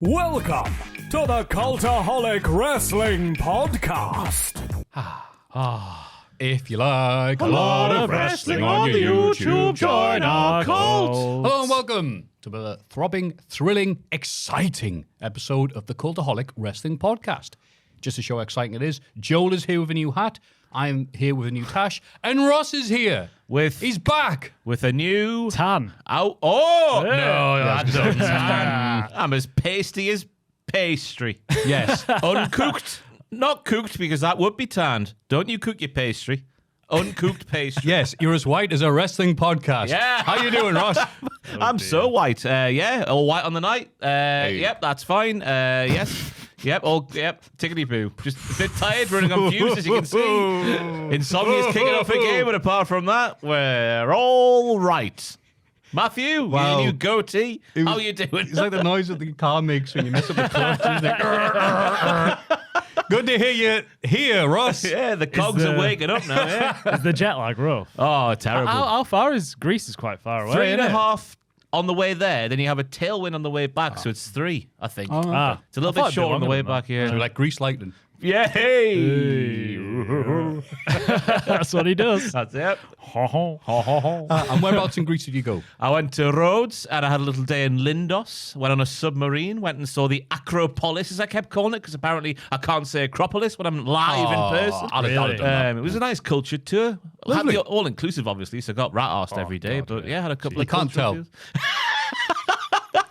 Welcome to the Cultaholic Wrestling Podcast. If you like a lot of wrestling on your YouTube, join our cult. Hello and welcome to the throbbing, thrilling, exciting episode of the Cultaholic Wrestling Podcast. Just to show how exciting it is, Joel is here with a new hat. I'm here with a new tash. And Ross is here. He's back. With a new... Tan. No, that's not tan. I'm as pasty as pastry. Yes. Uncooked. Not cooked, because that would be tanned. Don't you cook your pastry. Uncooked pastry. Yes, you're as white as a wrestling podcast. Yeah. How you doing, Ross? I'm so white. All white on the night. Yep, that's fine. Yes. Yep, tickety-boo. Just a bit tired, running on fumes, as you can see. Insomnia's kicking off again, but apart from that, we're all right. Maffew, Wow. your new goatee, how you doing? It's like the noise that the car makes when you mess up the clutch. It's like, good to hear you here, Ross. Yeah, the cogs are waking up now, yeah. Is the jet lag rough? Oh, terrible. How far is Greece? Is quite far away. 3.5 on the way there, then you have a tailwind on the way back, so it's 3, I think. Oh, okay. It's a little bit short on the way back here. So like Grease Lightning. Yeah, hey! That's what he does. That's it. And whereabouts in Greece did you go? I went to Rhodes and I had a little day in Lindos. Went on a submarine. Went and saw the Acropolis, as I kept calling it, because apparently I can't say Acropolis when I'm live in person. I'd have done that. It was a nice cultured tour. Had Lovely. the all-inclusive, obviously, so got rat-arsed every day. God, but yeah, had a couple You of can't cultural tell. tours.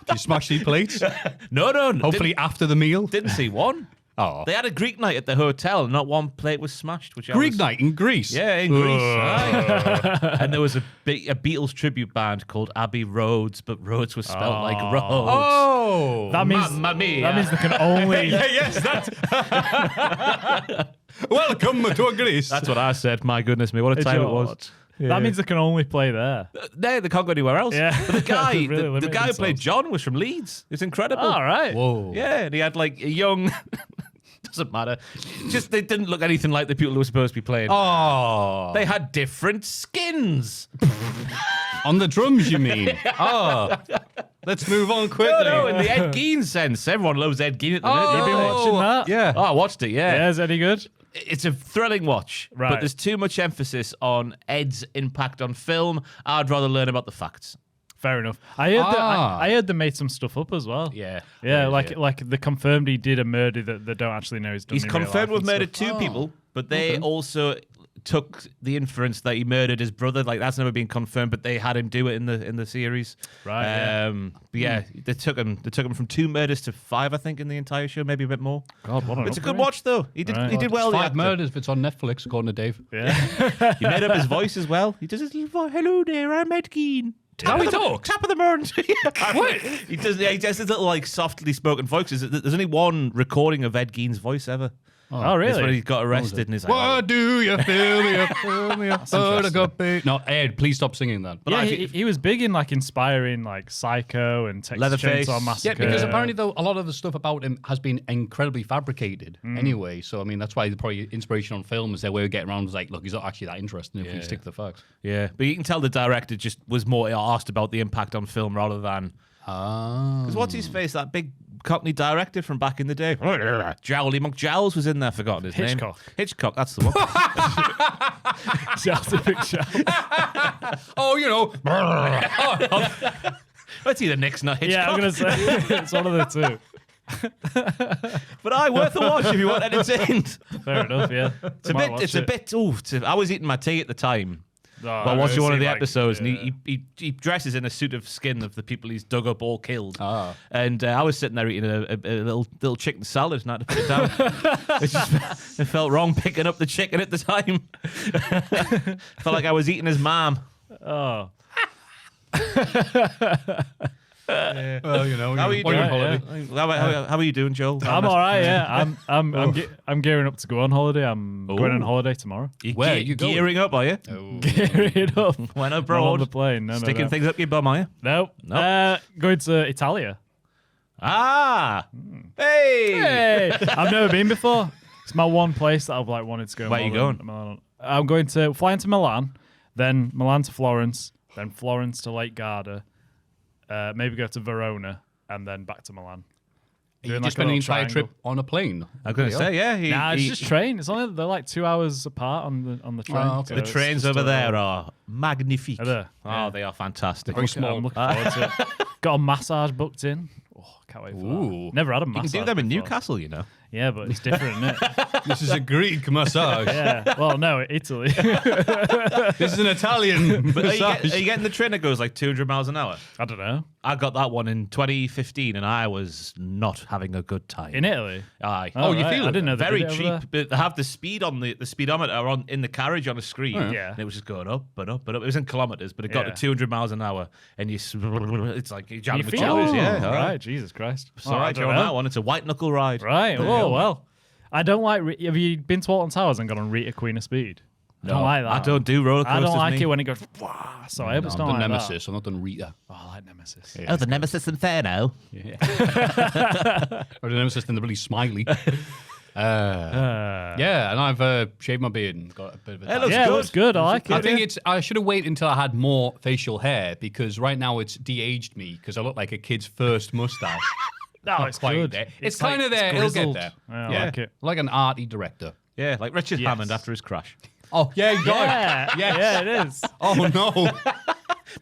Did you smash these plates? No. Hopefully after the meal. Didn't see one. Oh. They had a Greek night at the hotel, and not one plate was smashed. Greek night in Greece? Yeah, in Greece. Aye. And there was a Beatles tribute band called Abbey Roads, but Roads was spelled like Rhodes. Oh. That means Mamma mia. that means they can only. Yes, that's... Welcome to Greece. That's what I said. My goodness me, what a time it was. That means they can only play there. They can't go anywhere else. Yeah. But the guy, Really the limited guy who played themselves. John was from Leeds. It's incredible. All right. Whoa. Yeah, and he had like a young... Doesn't matter. Just they didn't look anything like the people who were supposed to be playing. Oh. They had different skins. On the drums, you mean? Oh. Let's move on quickly. No, in the Ed Gein sense. Everyone loves Ed Gein at the minute. You been watching that? Yeah. Oh, I watched it, yeah. Yeah, is any good? It's a thrilling watch, but Right. there's too much emphasis on Ed's impact on film. I'd rather learn about the facts. Fair enough. I heard Ah. I heard they made some stuff up as well. Yeah. Yeah, like they confirmed he did a murder that they don't actually know he's done. He's in real confirmed life we've and murdered stuff. 2 people, but they also took the inference that he murdered his brother. Like, that's never been confirmed, but they had him do it in the series. Right, yeah. But yeah, they took him from 2 murders to 5, I think, in the entire show, maybe a bit more. God, what an It's a good upgrade. watch though. He did Right. he did well. the 5 actor. murders if it's on Netflix, according to Dave. Yeah. He made up his voice as well. He does his little voice. Hello there, I'm Ed Gein. How he talks? Top of the morning. What? He does. Yeah, he does his little like softly spoken voice. There's only one recording of Ed Gein's voice ever. Oh, It's when really? he got arrested and he's like, Why do you fill me up? Fill me up. No, Ed, please stop singing that. But Yeah, I- he was big in like inspiring like Psycho and Texas Leatherface. Chainsaw Massacre. Yeah, because apparently though a lot of the stuff about him has been incredibly fabricated anyway. So I mean that's why the probably inspiration on film is their way of getting around was like, look, he's not actually that interesting if we stick to the facts. yeah. But you can tell the director just was more asked about the impact on film rather than because what's his face? That big Cockney director from back in the day, Jowly McJowls was in there. Forgotten his Hitchcock. name. Hitchcock. That's the one. Chelsea picture. Oh, you know. It's either Nick's not Hitchcock. Yeah, I'm gonna say it's one of the two. But worth a watch if you want entertained. Fair enough. Yeah, It's a bit. I was eating my tea at the time. Well, watching one of the episodes, and he dresses in a suit of skin of the people he's dug up all killed. And I was sitting there eating a little chicken salad, and I had to put it down. It felt wrong picking up the chicken at the time. Felt like I was eating his mom. Oh, Well, you know. How are you doing? How are you doing, Joel? I'm all right. Yeah, I'm gearing up to go on holiday. I'm going on holiday tomorrow. Where are you going? Gearing up, are you? Gearing up. When Not abroad? on the plane. No, Sticking no. things up your bum, are you? Nope. Nope. Going to Italia. Ah! Hey! Hey, I've never been before. It's my one place that I've like wanted to go. Where are you going? I'm going to fly into Milan, then Milan to Florence, then Florence to Lake Garda, maybe go to Verona, and then back to Milan. You just spent an entire trip on a plane. I'm going to say, yeah. It's just train. It's only they're like 2 hours apart on the train. Oh, okay. The trains over there are magnifique. Are they? Oh, they are fantastic. Very small. I'm looking forward to it. Got a massage booked in. Oh, can't wait for that. Never had a You massage. can do them in before. Newcastle, you know. Yeah, but it's different, isn't it? This is a Greek massage. Yeah. Well, no, Italy. This is an Italian But are massage. you getting the train that goes like 200 miles an hour? I don't know. I got that one in 2015 and I was not having a good time. In Italy? Aye. Oh, you right. feel I it? didn't know they Very did it over cheap, there. but they have the speed on the speedometer in the carriage on a screen. Yeah. And it was just going up and up and up. It was in kilometers, but it got Yeah. to 200 miles an hour and it's like you're You jamming the feel toes. it? Yeah, All all right. right. Jesus Christ. It's all right, I you're don't on know. that one. It's a white knuckle ride. Right. Oh, well. I don't like... Have you been to Alton Towers and gone on Rita Queen of Speed? I don't like that. I don't do roller coasters. I don't like me. it when it goes... Wah, so I hope it's I've not done like Nemesis. I've not done Rita. that. Oh, I like Nemesis. Oh, the Nemesis Inferno. Or the Nemesis and the really smiley. Yeah, and I've shaved my beard and got a bit of a It tan. looks Yeah, it good. looks good. I like it. I think I should have waited until I had more facial hair because right now it's de-aged me because I look like a kid's first mustache. No, Not it's quite good. there. It's kind of there. It'll get grizzled. there. Yeah, I like it. Like an arty director. Yeah, like Richard Yes. Hammond after his crash. Oh, yeah, you got Yeah, it. Yes. yeah, it is. Oh, no.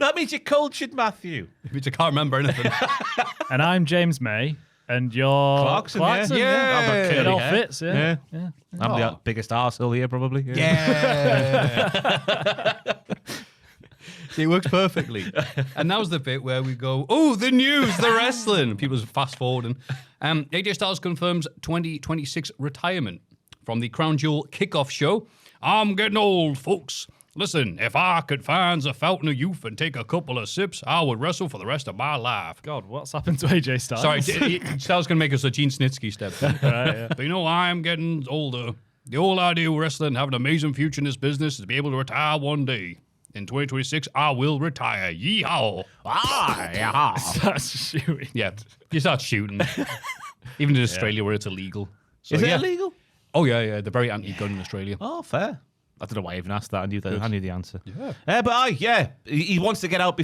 That means you're cultured, Maffew. Which I can't remember anything. And I'm James May, and you're Clarkson, yeah. Yeah. I've got It curly all hair. fits, yeah. Yeah. I'm the biggest arsehole here, probably. Yeah. See, it works perfectly. And now's the bit where we go, oh, the news, the wrestling. People's fast forwarding. AJ Styles confirms 2026 retirement from the Crown Jewel kickoff show. I'm getting old, folks. Listen, if I could find the fountain of youth and take a couple of sips, I would wrestle for the rest of my life. God, what's happened to AJ Styles? Sorry, Styles going to make us a Gene Snitsky step. Right, yeah. But you know, I'm getting older. The whole idea of wrestling, having an amazing future in this business, is to be able to retire one day. In 2026, I will retire. Yeehaw. Yeah. That's shooting. Yeah, you start shooting. Even in Australia where it's illegal. So, Is it yeah. illegal? Oh, yeah. They're very anti-gun in Australia. Oh, fair. I don't know why I even asked that. I knew the answer. Yeah. But he wants to get out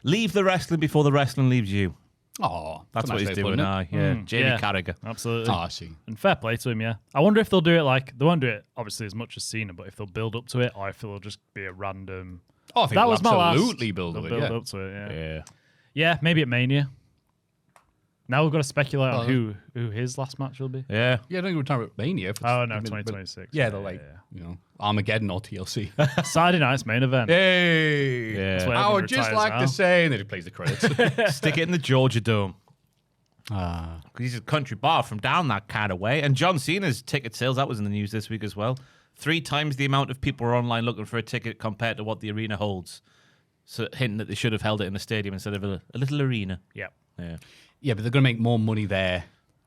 leave the wrestling before the wrestling leaves you. Oh, That's what he's doing. Jamie Yeah. Carragher. Absolutely. Oh, I see. And fair play to him, yeah. I wonder if they'll do it like, they won't do it obviously as much as Cena, but if they'll build up to it or if it'll just be a random. Oh, I think That they'll was my last. absolutely build They'll to it, build yeah. up to it, yeah. Yeah. Yeah, maybe at Mania. Now we've got to speculate on Oh. who his last match will be. Yeah. Yeah, I don't retire at Mania. Oh, no, 2026. Yeah, they're like, Armageddon or TLC. Saturday night's main event. Hey! Yeah. That's where I everyone would just retires like now. to say, and then he plays the credits. Stick it in the Georgia Dome. Ah. Because he's a country bar from down that kind of way. And John Cena's ticket sales, that was in the news this week as well. 3 times the amount of people are online looking for a ticket compared to what the arena holds. So hinting that they should have held it in a stadium instead of a little arena. Yeah. Yeah. Yeah, but they're going to make more money there.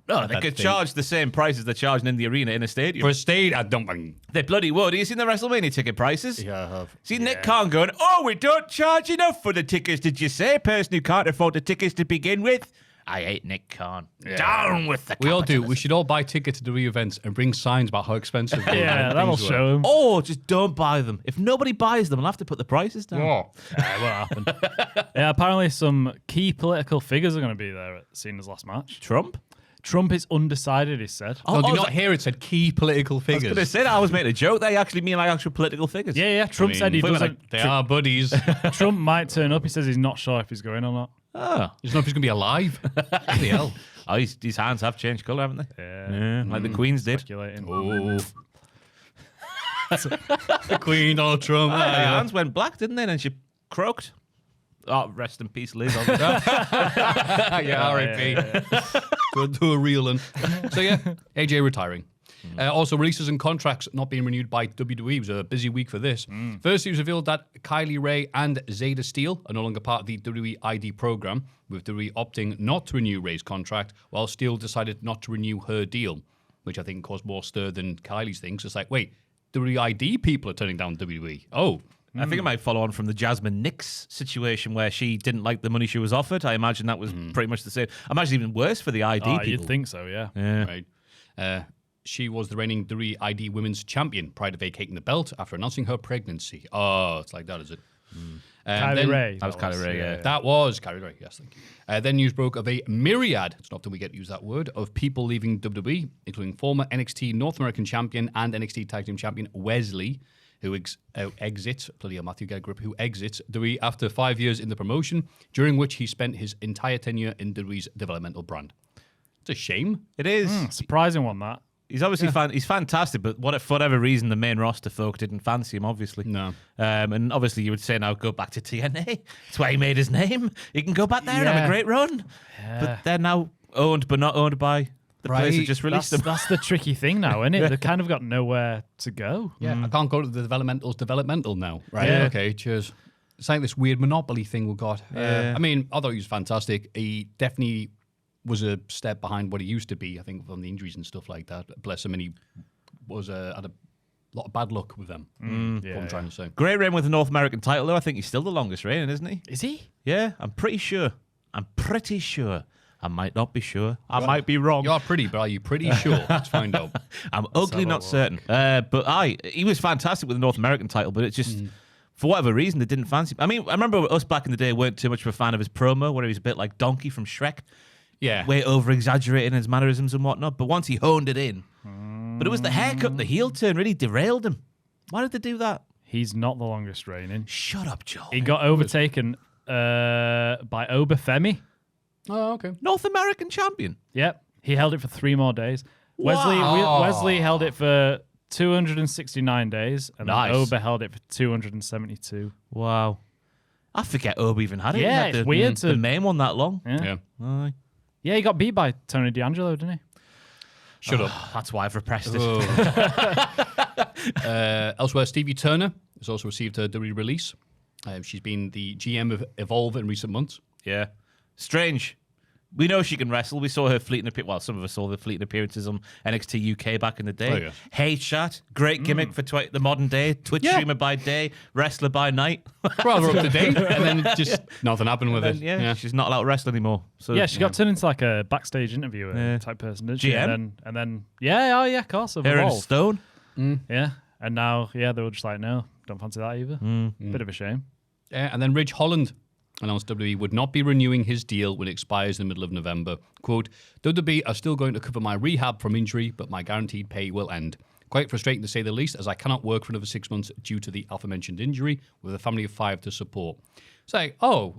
No, they That could thing. charge the same prices they're charging in the arena in a stadium. For a stage, I don't think. They bloody would. Have you seen the WrestleMania ticket prices? Yeah, I have. See Nick Khan going, oh, we don't charge enough for the tickets, did you say? Person who can't afford the tickets to begin with? I hate Nick Khan. Down with the We all do. capitalism. We should all buy tickets to WWE events and bring signs about how expensive the Yeah, event that'll things were. show him. Or just don't buy them. If nobody buys them, I'll have to put the prices down. Oh. Yeah, it won't happen. Yeah, apparently some key political figures are going to be there at Cena's last match. Trump? Trump is undecided, he said. No, do you oh, not hear it said key political I was figures? going to say that. I was making a joke. They actually mean like actual political figures. Yeah, Trump said he we were doesn't. They are buddies. Trump might turn up. He says he's not sure if he's going or not. Oh. You don't know if he's going to be alive. Bloody hell. Oh, his hands have changed colour, haven't they? Yeah. Like the Queen's did. Speculating. Oh. The Queen, Donald Trump. Her Yeah. hands went black, didn't they? And she croaked. Oh, rest in peace, Liz. Yeah, R.I.P. To a real one. So yeah, AJ retiring. Also, releases and contracts not being renewed by WWE. It was a busy week for this. First, it was revealed that Kylie Ray and Zeta Steele are no longer part of the WWE ID program, with WWE opting not to renew Ray's contract, while Steele decided not to renew her deal, which I think caused more stir than Kylie's thing. So it's like, wait, WWE ID people are turning down WWE. Oh. I think it might follow on from the Jasmine Nix situation where she didn't like the money she was offered. I imagine that was pretty much the same. I imagine even worse for the ID Oh, people. you'd think so, yeah. Yeah. Right. She was the reigning WWE ID Women's Champion prior to vacating the belt after announcing her pregnancy. Oh, it's like that, is it? Kylie Ray. That was Kylie Ray, yeah. That was Kylie Ray, yes, thank you. Then news broke of a myriad, it's not often we get to use that word, of people leaving WWE, including former NXT North American champion and NXT Tag Team champion Wesley, who exits, bloody hell, Maffew, get a grip, who exits WWE after 5 years in the promotion, during which he spent his entire tenure in WWE's developmental brand. It's a shame. It is. Surprising one, that. He's obviously he's fantastic, but for whatever reason, the main roster folk didn't fancy him, obviously. No. And obviously, you would say now go back to TNA. That's why he made his name. He can go back there and have a great run. Yeah. But they're now owned, but not owned by the place that just released them. That's the tricky thing now, isn't it? They've kind of got nowhere to go. Yeah, I can't go to the developmental now. Right, Yeah. okay, cheers. It's like this weird monopoly thing we've got. I mean, I thought he was fantastic. He definitely was a step behind what he used to be, I think, from the injuries and stuff like that. Bless him, and he was had a lot of bad luck with them. What I'm trying to say. Great reign with the North American title, though. I think he's still the longest reigning, isn't he? Is he? Yeah, I'm pretty sure. I might not be sure. I might be wrong. You're pretty, but are you pretty sure? Let's find out. I'm ugly, not certain. But he was fantastic with the North American title, but it just, for whatever reason, they didn't fancy him. I mean, I remember us back in the day weren't too much of a fan of his promo, where he was a bit like Donkey from Shrek. Yeah. Way over-exaggerating his mannerisms and whatnot. But once he honed it in, but it was the haircut, the heel turn really derailed him. Why did they do that? He's not the longest reigning. Shut up, Joel. He got overtaken by Obafemi. Oh, okay. North American champion. Yep. He held it for 3 more days. Wow. Wesley held it for 269 days, and then Nice. Oba held it for 272. Wow. I forget Obi even had it. Yeah, He had it's weird the main one that long. Yeah. Yeah. Yeah, he got beat by Tony D'Angelo, didn't he? Shut up. That's why I've repressed it. Elsewhere, Stevie Turner has also received her WWE release. She's been the GM of Evolve in recent months. Yeah. Strange. We know she can wrestle. We saw her fleeting appearances. Well, some of us saw the fleeting appearances on NXT UK back in the day. Oh, yeah. Hey, chat. Great gimmick for the modern day. Twitch streamer by day, wrestler by night. Rather up to date, and then just nothing happened with it. Yeah, she's not allowed to wrestle anymore. So Yeah, she got turned into like a backstage interviewer type person, didn't she? GM? And then of course, of her and Evolve. Stone. Yeah, and now, they were just like, no, don't fancy that either. Bit of a shame. And then Ridge Holland announced WWE would not be renewing his deal when it expires in the middle of November. Quote, WWE are still going to cover my rehab from injury, but my guaranteed pay will end. Quite frustrating to say the least, as I cannot work for another 6 months due to the aforementioned injury with a family of 5 to support. It's like, oh,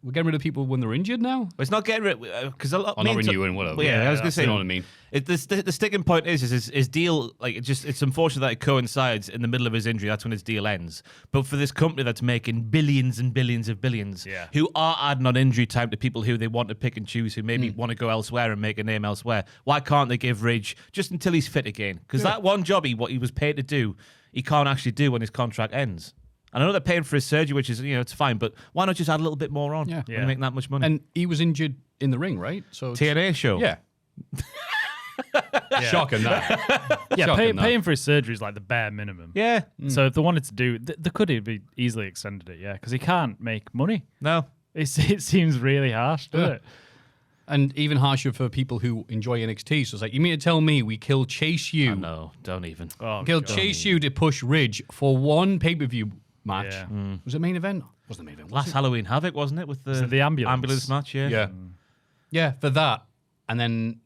we're getting rid of people when they're injured now? It's not getting rid because a lot. Or not renewing, whatever. Yeah, I was going to say. You know what I mean? The sticking point is his deal. Like it's unfortunate that it coincides in the middle of his injury. That's when his deal ends. But for this company that's making billions and billions of billions, who are adding on injury time to people who they want to pick and choose, who maybe want to go elsewhere and make a name elsewhere, why can't they give Ridge just until he's fit again? Because that one job what he was paid to do, he can't actually do when his contract ends. And I know they're paying for his surgery, which is, it's fine, but why not just add a little bit more on when you make that much money? And he was injured in the ring, right? So TNA show. Yeah. Shocking that. Yeah, Shocking paying for his surgery is like the bare minimum. Yeah. So if they wanted to do, they could have easily extended it, because he can't make money. No. It seems really harsh, doesn't it? And even harsher for people who enjoy NXT. So it's like, you mean to tell me we killed Chase U? No, don't even. Killed Chase U to push Ridge for one pay-per-view match. Yeah. Was it main event? Wasn't the main event. Last Halloween Havoc, wasn't it? With the ambulance match, yeah. Yeah. Yeah, for that. And then,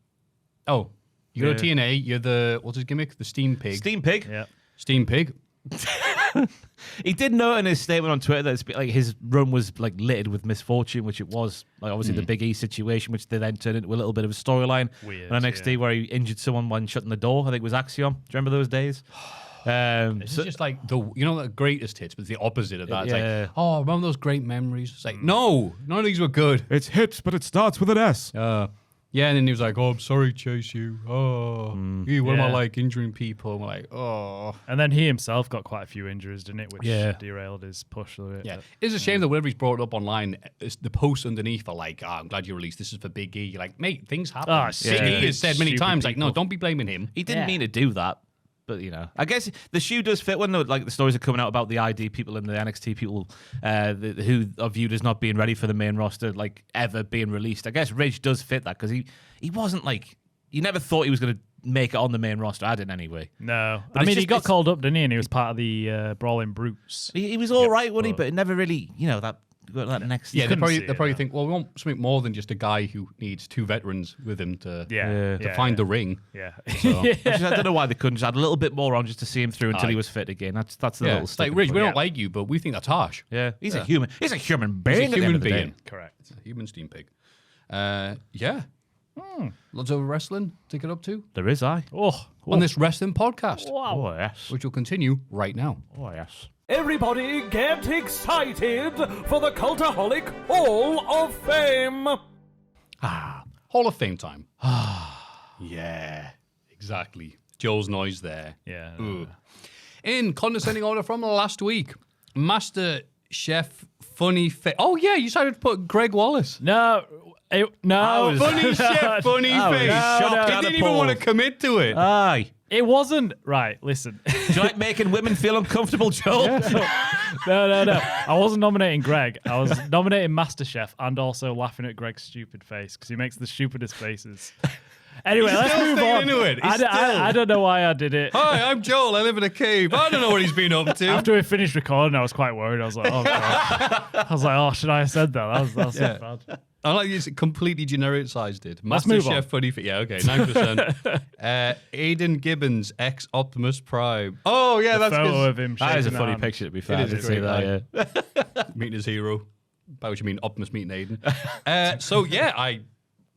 you go to TNA, you're the, what's his gimmick? The Steam Pig. Steam Pig. Yeah. Steam Pig. He did note in his statement on Twitter that his run was littered with misfortune, which it was. Obviously the Big E situation, which they then turned into a little bit of a storyline on NXT where he injured someone when shutting the door. I think it was Axiom. Do you remember those days? It's just like the greatest hits, but it's the opposite of that. It's like, remember those great memories? It's like, no, none of these were good. It's hits, but it starts with an S. Yeah, and then he was like, I'm sorry, Chase U. What am I like, injuring people? And we're like, And then he himself got quite a few injuries, didn't it? Which derailed his push a little bit. Yeah, it's a shame that whenever he's brought it up online, the posts underneath are like, I'm glad you released. This is for Big E. You're like, mate, things happen. Big E has said many times, like, no, don't be blaming him. He didn't mean to do that. But, I guess the shoe does fit when the stories are coming out about the ID people and the NXT people who are viewed as not being ready for the main roster, ever being released. I guess Ridge does fit that because he wasn't you never thought he was going to make it on the main roster. I didn't anyway. No. But I mean, it's he got called up, didn't he? And he was part of the Brawling Brutes. He was all right, wasn't he? But it never really, that next. Yeah, they couldn't see probably it, think, well, we want something more than just a guy who needs 2 veterans with him to Yeah. find the ring. Yeah. So. Which is, I don't know why they couldn't just add a little bit more on just to see him through until he was fit again. That's the Yeah, little it's like, sticking Ridge, we point. don't like you, but we think that's harsh. Yeah, he's a human. He's a human being. He's a at the end human of the day. being. Correct. It's a human steam pig. Yeah. Lots of wrestling to get up to There is I. Oh. on this wrestling podcast, Wow. Oh yes. which will continue right now. Oh yes. Everybody get excited for the Cultaholic Hall of Fame! Hall of Fame time. Yeah, exactly. Joel's noise there. Yeah. Ooh. In condescending order from last week, Master Chef Funny Face. Oh, yeah, you decided to put Greg Wallace. No. No. Funny Chef Funny Face. shocked He at didn't the even poll. want to commit to it. Aye. It wasn't. Right, listen. Do you like making women feel uncomfortable, Joel? No. I wasn't nominating Greg. I was nominating MasterChef and also laughing at Greg's stupid face because he makes the stupidest faces. Anyway, let's still move staying on. into it. He's I don't know why I did it. Hi, I'm Joel. I live in a cave. I don't know what he's been up to. After we finished recording, I was quite worried. I was like, oh, God. I was like, oh, should I have said that? That was so bad. I like you completely genericized it. Let's Master move Chef on. Funny Face. Yeah, okay, 9%. Aiden Gibbons, ex Optimus Prime. Oh, yeah, that's Photo good. of him That is a shaking funny hand. picture, to be fair. It I is did a see great that, yeah. Meeting his hero. By which you mean Optimus meeting Aiden. So, yeah, I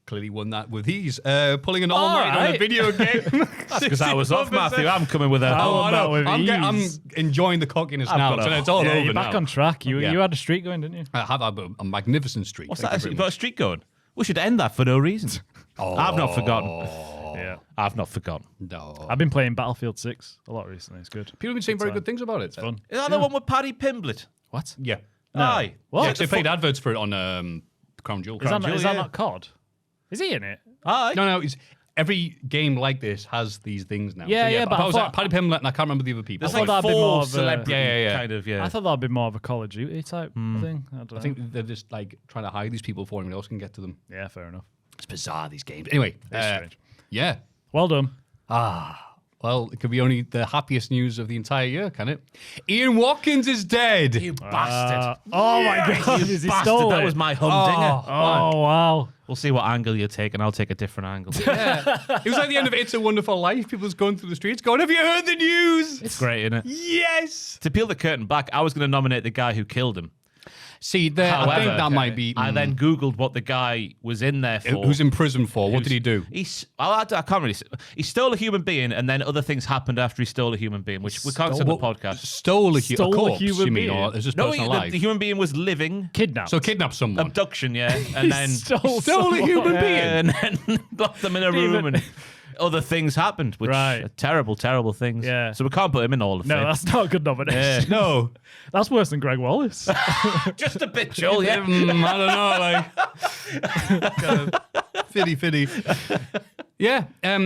clearly won that with ease. Pulling an all-night on a right. video game. Because I was off, 64%. Matthew. I'm coming with a. Oh, I that know. with I'm ease? enjoying the cockiness I've now. got So a- it's all Yeah, over you're now. back on track. You Yeah. had a streak going, didn't you? I have a magnificent streak. What's Thank that? you very You've got a much. streak going. We should end that for no reason. I've not forgotten. Yeah. I've not forgotten. No. I've been playing Battlefield 6 a lot recently. It's good. People have been saying very good things about it. It's Fun. Is that the one with Paddy Pimblett? What? Yeah. Aye. What? Yeah, they played adverts for it on Crown Jewel. Is that Jewel, not yeah. COD? Is he in it? Aye. No, it's every game like this has these things now. Yeah, yeah, but I I was thought- like Paddy Pimblett and I can't remember the other people. There's I like thought that'd be more four of a- celebrity Yeah. kind of, yeah. I thought that'd be more of a Call of Duty type thing. I don't know. I think they're just like trying to hide these people before anyone else can get to them. Yeah, fair enough. It's bizarre, these games. Anyway, strange. yeah. Well done. Well, it could be only the happiest news of the entire year, can it? Ian Watkins is dead. You bastard. Oh my God! Is he Bastard. stole That it? was my humdinger. Oh wow! We'll see what angle you take, and I'll take a different angle. It was like the end of It's a Wonderful Life. People just going through the streets going, have you heard the news? It's great, isn't it? Yes. To peel the curtain back, I was going to nominate the guy who killed him. See, there, I think that might be... I then Googled what the guy was in there for. Who's in prison for? What did he do? I can't really say. He stole a human being, and then other things happened after he stole a human being, which we can't say on the podcast. Stole a Stole a corpse, human you mean? being? Or is this No, person the alive? human being was living. Kidnapped. So kidnap someone. Abduction, yeah. And then stole a someone. human being? and then locked them in a room, and other things happened, which Right. are terrible, terrible things. Yeah. So we can't put him in all of No, Fame. that's not a good nomination. No. That's worse than Greg Wallace. Just a bit, Joel, yeah. I don't know, like... fitty. Yeah,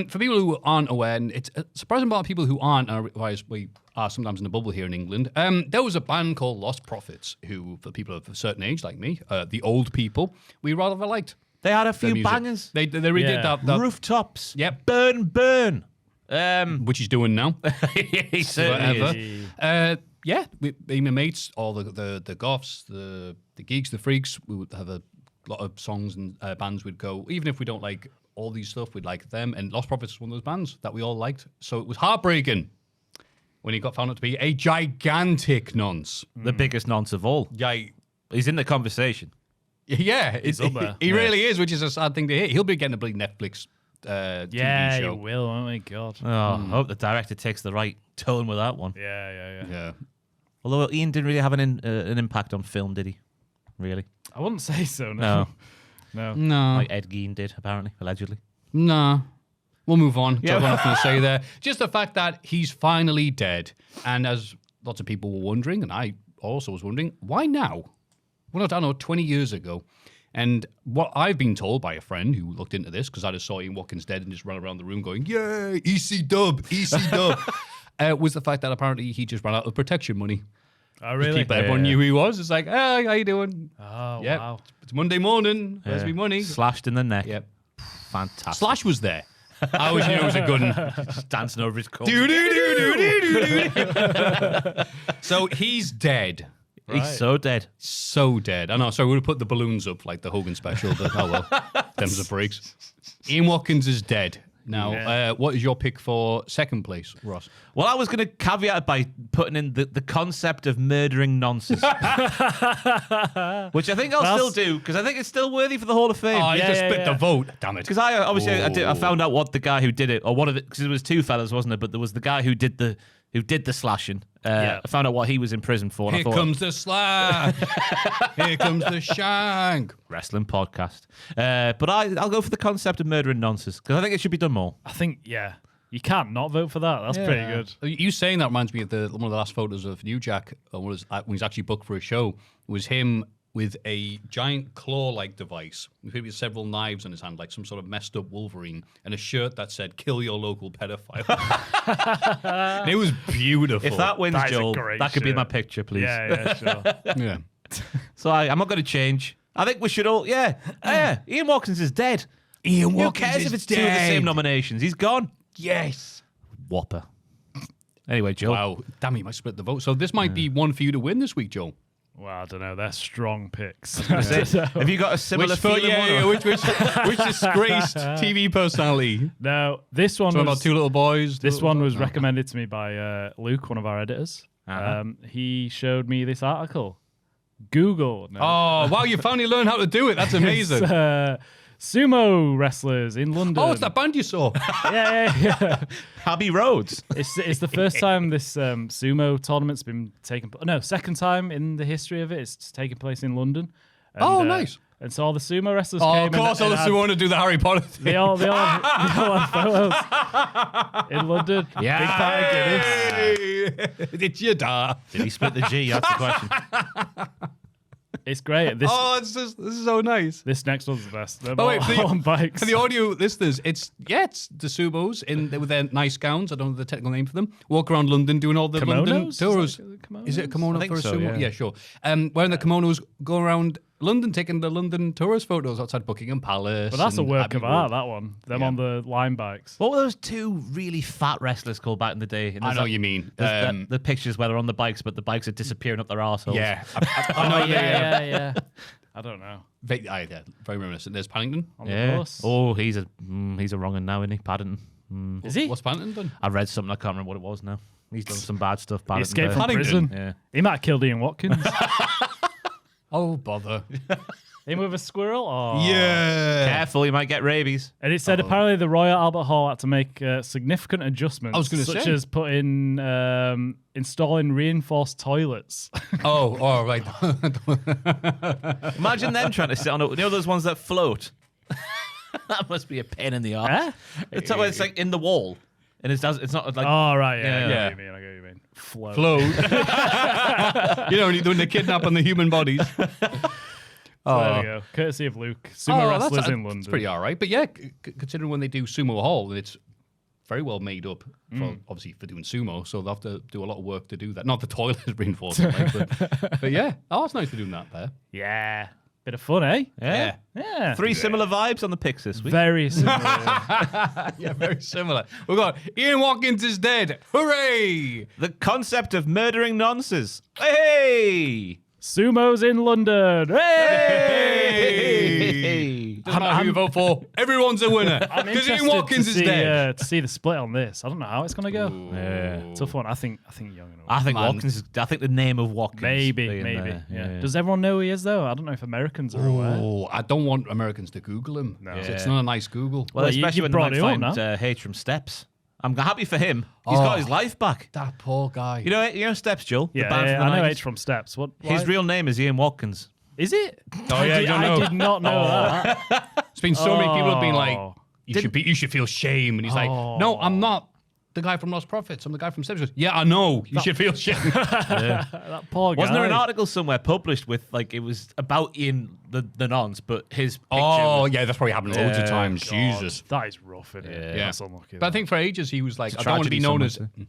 for people who aren't aware, and it's a surprising amount of people who aren't, otherwise we are sometimes in the bubble here in England, there was a band called Lost Prophets, who, for people of a certain age like me, the old people, we rather liked. They had a their few music. bangers. They redid Yeah. that Rooftops. Yep. Burn. which he's doing now. He certainly Whatever. is. Yeah, me and my mates, all the goths, the geeks, the freaks, we would have a lot of songs and bands we'd go, even if we don't like all these stuff, we'd like them. And Lost Prophets was one of those bands that we all liked. So it was heartbreaking when he got found out to be a gigantic nonce. The biggest nonce of all. Yeah, He's in the conversation. yeah, up there. he really is, which is a sad thing to hear. He'll be getting a big Netflix TV yeah, show. you will. Oh my God. Oh, I hope the director takes the right tone with that one. Yeah. Yeah. Although Ian didn't really have an impact on film, did he? Really? I wouldn't say so. No. No. No. Like Ed Gein did, apparently, allegedly. No. We'll move on. Yeah. I've got nothing to say there. Just the fact that he's finally dead. And as lots of people were wondering, and I also was wondering, why now? Well, I don't know, 20 years ago. And what I've been told by a friend who looked into this, because I just saw Ian Watkins dead and just ran around the room going, yay, EC dub, was the fact that apparently he just ran out of protection money. Oh, really? Everyone knew who he was. It's like, hey, how you doing? Oh, Yep. wow. It's Monday morning. Where's me money? Slashed in the neck. Yep. Fantastic. Slash was there. I always knew it was a good one. Just dancing over his corpse. So he's dead. He's so dead. So dead. I know. So we would have put the balloons up like the Hogan special, but oh well. Them's the breaks. Ian Watkins is dead. Now, what is your pick for second place, Ross? Well, I was going to caveat it by putting in the concept of murdering nonsense, which I think I'll still do because I think it's still worthy for the Hall of Fame. Oh, you just split the vote. Damn it. Because I found out what the guy who did it, or one of it, because it was two fellas, wasn't it? But there was the guy who did the slashing. I found out what he was in prison for. And Here comes the slash. Here comes the shank. Wrestling podcast. But I'll go for the concept of murdering nonsense because I think it should be done more. I think, you can't not vote for that. That's pretty good. You saying that reminds me of one of the last photos of New Jack when he's actually booked for a show. It was him with a giant claw-like device with several knives in his hand, like some sort of messed up Wolverine, and a shirt that said, "Kill your local pedophile." And it was beautiful. If that wins, That is a Joel, great that could be shirt. my picture, please. Yeah, sure. Yeah. So I'm not going to change. I think we should all, Ian Watkins is dead. Ian Who cares if it's two of the same nominations? He's gone. Yes. Whopper. Anyway, Joel. Wow. Damn, you might split the vote. So this might be one for you to win this week, Joel. Well, I don't know. They're strong picks. Have you got a similar feeling? which disgraced TV personality? No, this one So was about two little boys. This one was recommended to me by Luke, one of our editors. He showed me this article. Google. No. Oh, wow, you finally learned how to do it. That's amazing. It's, sumo wrestlers in London. Oh, it's that band you saw. Yeah. Abbey Roads. It's the first time this sumo tournament's been taken. No, second time in the history of it. It's taken place in London. And, Nice. And so all the sumo wrestlers Oh, came. of course, all the sumo want to do the Harry Potter thing. They all have photos in London. Yeah. Big pint of Guinness. Did you die? Did he split the G? That's the question. It's great. This This is so nice. this next one's the best. They're Oh, wait, all on bikes. For the audio listeners, it's the sumos with their nice gowns. I don't know the technical name for them. Walk around London doing all the London Kimonos? tours. Kimonos? Is it a kimono I think for a so, sumo? yeah. Sure. Wearing the kimonos, going around London, taking the London tourist photos outside Buckingham Palace. But that's a and work Abbey of Road. art, that one. Them on the line bikes. What were those two really fat wrestlers called back in the day? And I there's know that- what you mean. there's the pictures where they're on the bikes, but the bikes are disappearing up their arseholes. Yeah. I know Yeah. I don't know. very reminiscent. There's Paddington. On the Yeah. bus. Oh, he's a wrong one now, isn't he? Paddington. Is he? What's Paddington done? I read something. I can't remember what it was now. He's done some bad stuff. He Paddington. escaped from Paddington? prison. Yeah. He might have killed Ian Watkins. Oh, bother. Him with a squirrel? Oh. Yeah. Careful, you might get rabies. And it said apparently the Royal Albert Hall had to make significant adjustments. I was gonna such say. as installing reinforced toilets. Oh, all right. Imagine them trying to sit on it. You know those ones that float? That must be a pain in the arse. It's like in the wall. And it's not like... Oh, right. Yeah. I get Yeah. what you mean. I get what you mean. Float. Float. when they kidnap on the human bodies. So there we go. Courtesy of Luke. Sumo wrestlers in London. It's pretty all right. But yeah, considering when they do Sumo Hall, it's very well made up, obviously, for doing sumo. So they'll have to do a lot of work to do that. Not the toilet is reinforced, but yeah. Oh, it's nice for doing that there. Yeah. Bit of fun, eh? Yeah. Yeah. Three similar vibes on the picks this week. Very similar. Yeah, very similar. We've got Ian Watkins is dead. Hooray! The concept of murdering nonsense. Hey! Sumos in London. Hey! Doesn't matter who you vote for. Everyone's a winner. I'm Because interested Ian Watkins is dead. to see the split on this. I don't know how it's going to go. Yeah. Tough one. I think Young and I think Man. Watkins. I think the name of Watkins. Maybe. being there. Yeah. Does everyone know who he is though? I don't know if Americans are aware. Oh, I don't want Americans to Google him. No. It's Yeah. not a nice Google. Well, Well, you especially when brought they it might up find H from Steps. I'm happy for him. He's got his life back. That poor guy. You know Steps, Joel? Yeah, the band yeah, from the I know 90s? H from Steps. What? His why- real name is Ian Watkins. is it? Oh, yeah, you don't know. I did not know that. It's been so many people have been like, Oh. you should feel shame. And he's like, no, I'm not the guy from Lost Prophets. I'm the guy from Steps. He goes, yeah, I know. You should feel shame. That poor guy. Wasn't there an article somewhere published with it was about Ian the nonce, but his picture was, yeah, that's probably happened loads of times. God, Jesus. that is rough, isn't it? Yeah. That's unlucky. But I think for ages he was like, It's a I don't want to be tragedy, known as. some might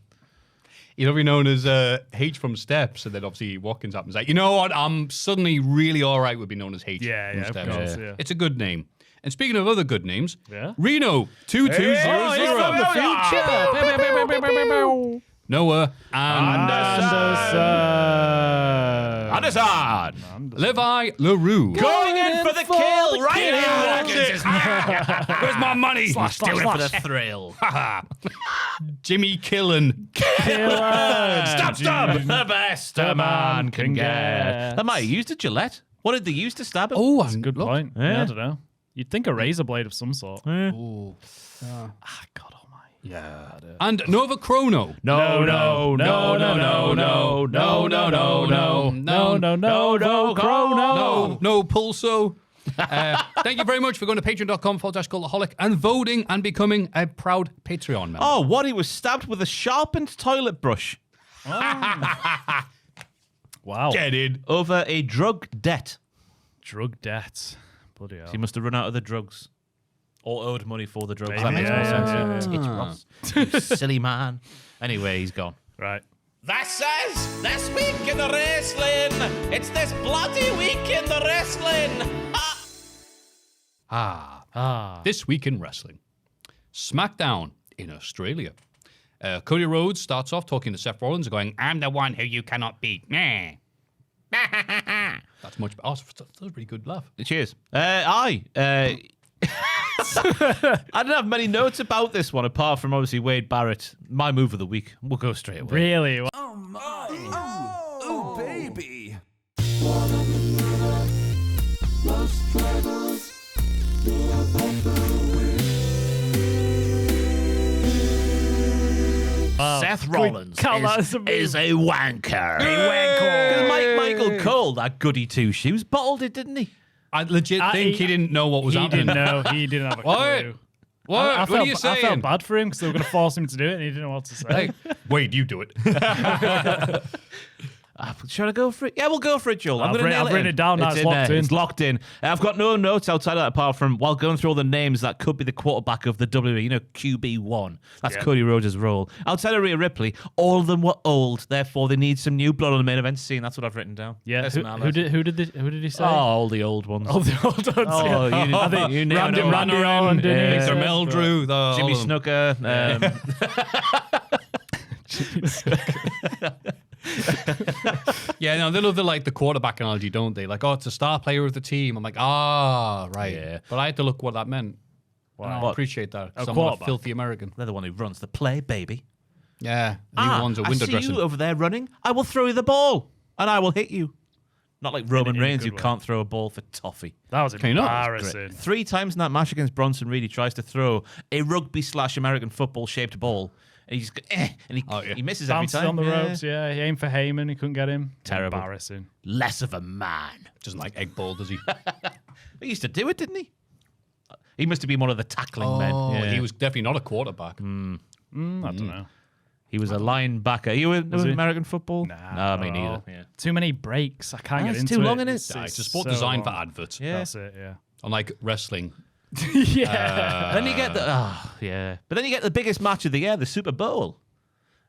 You don't be known as H from Steps, and then obviously Watkins happens. Like, you know what? I'm suddenly really all right with being known as H. Yeah, from yeah, of Steps. course, yeah. It's a good name. And speaking of other good names, Yeah. Reno 2200. Noah Anderson. Levi LaRue. Going in for the kill right now. Where's my money? He's doing it for the thrill. Jimmy Killen. Stab. The best a man can get. They might have used a Gillette. What did they use to stab him? Oh, Good point. Yeah, I don't know. You'd think a razor blade of some sort. Oh. God almighty. Yeah. And Nova Chrono. No, No Pulso. Thank you very much for going to patreon.com/cultaholic and voting and becoming a proud Patreon member. Oh, what? He was stabbed with a sharpened toilet brush. Wow. Get in. Over a drug debt. Drug debt. Bloody hell. He must have run out of the drugs. Or owed money for the drugs. Maybe, That makes more yeah, sense. It's Ross. You silly man. Anyway, he's gone. Right. This is This Week in the Wrestling. It's this bloody week in the wrestling. This week in wrestling. SmackDown in Australia. Cody Rhodes starts off talking to Seth Rollins and going, I'm the one who you cannot beat. Meh. That's much better. Oh, that was a pretty good laugh. Cheers. I didn't have many notes about this one, apart from obviously Wade Barrett. My move of the week. We'll go straight away. Really? Oh, baby. Seth Rollins count that as a move? is a wanker. Michael Cole, that goody two shoes, bottled it, didn't he? I legit think he didn't know what was He happening. didn't know. He didn't have a What? clue. What? I What felt, are you saying? I felt bad for him because they were going to force him to do it and he didn't know what to say. Hey, Wade, you do it. Should I go for it? Yeah, we'll go for it, Joel. I've gonna written- nail I've written in. it down now, it's locked in. It's locked in. I've got no notes outside of that apart from while going through all the names that could be the quarterback of the WWE. You know, QB1. That's Yeah. Cody Rhodes' role. Outside of Rhea Ripley, all of them were old. Therefore, they need some new blood on the main event scene. That's what I've written down. Yeah. That's Who, an who did he say? Oh, all the old ones. Oh, the old ones. Oh, yeah. you- I think you never Randy, know. Randy Orton did it. Victor Meldrew. Jimmy Snooker. Yeah, no, they love the quarterback analogy, don't they? Like, oh, it's a star player of the team. I'm like, right. Yeah. But I had to look what that meant. And I What? appreciate that. 'cause A I'm not a quarterback. filthy American. They're the one who runs the play, baby. Yeah. The ones are I window see dressing. you over there running. I will throw you the ball, and I will hit you. Not like Roman in a Reigns, who good way. can't throw a ball for toffee. That was Can you not? embarrassing. 3 times in that match against Bronson Reed, he tries to throw a rugby/American football shaped ball. And he's and he misses every Bounces time. on the Yeah. ropes, yeah. He aimed for Heyman, he couldn't get him. Terrible. Embarrassing. Less of a man. Doesn't like egg ball, does he? He used to do it, didn't he? He must have been one of the tackling men. Oh, Yeah. he was definitely not a quarterback. I don't know. He was a linebacker. You were he? American football? Nah, no, me not at neither. all. Yeah. Too many breaks. I can't get it's into too it. long, innit? It's a sport so designed for long. adverts. Yeah. That's it, yeah. Unlike wrestling. Yeah. Then you get the but then you get the biggest match of the year, the Super Bowl,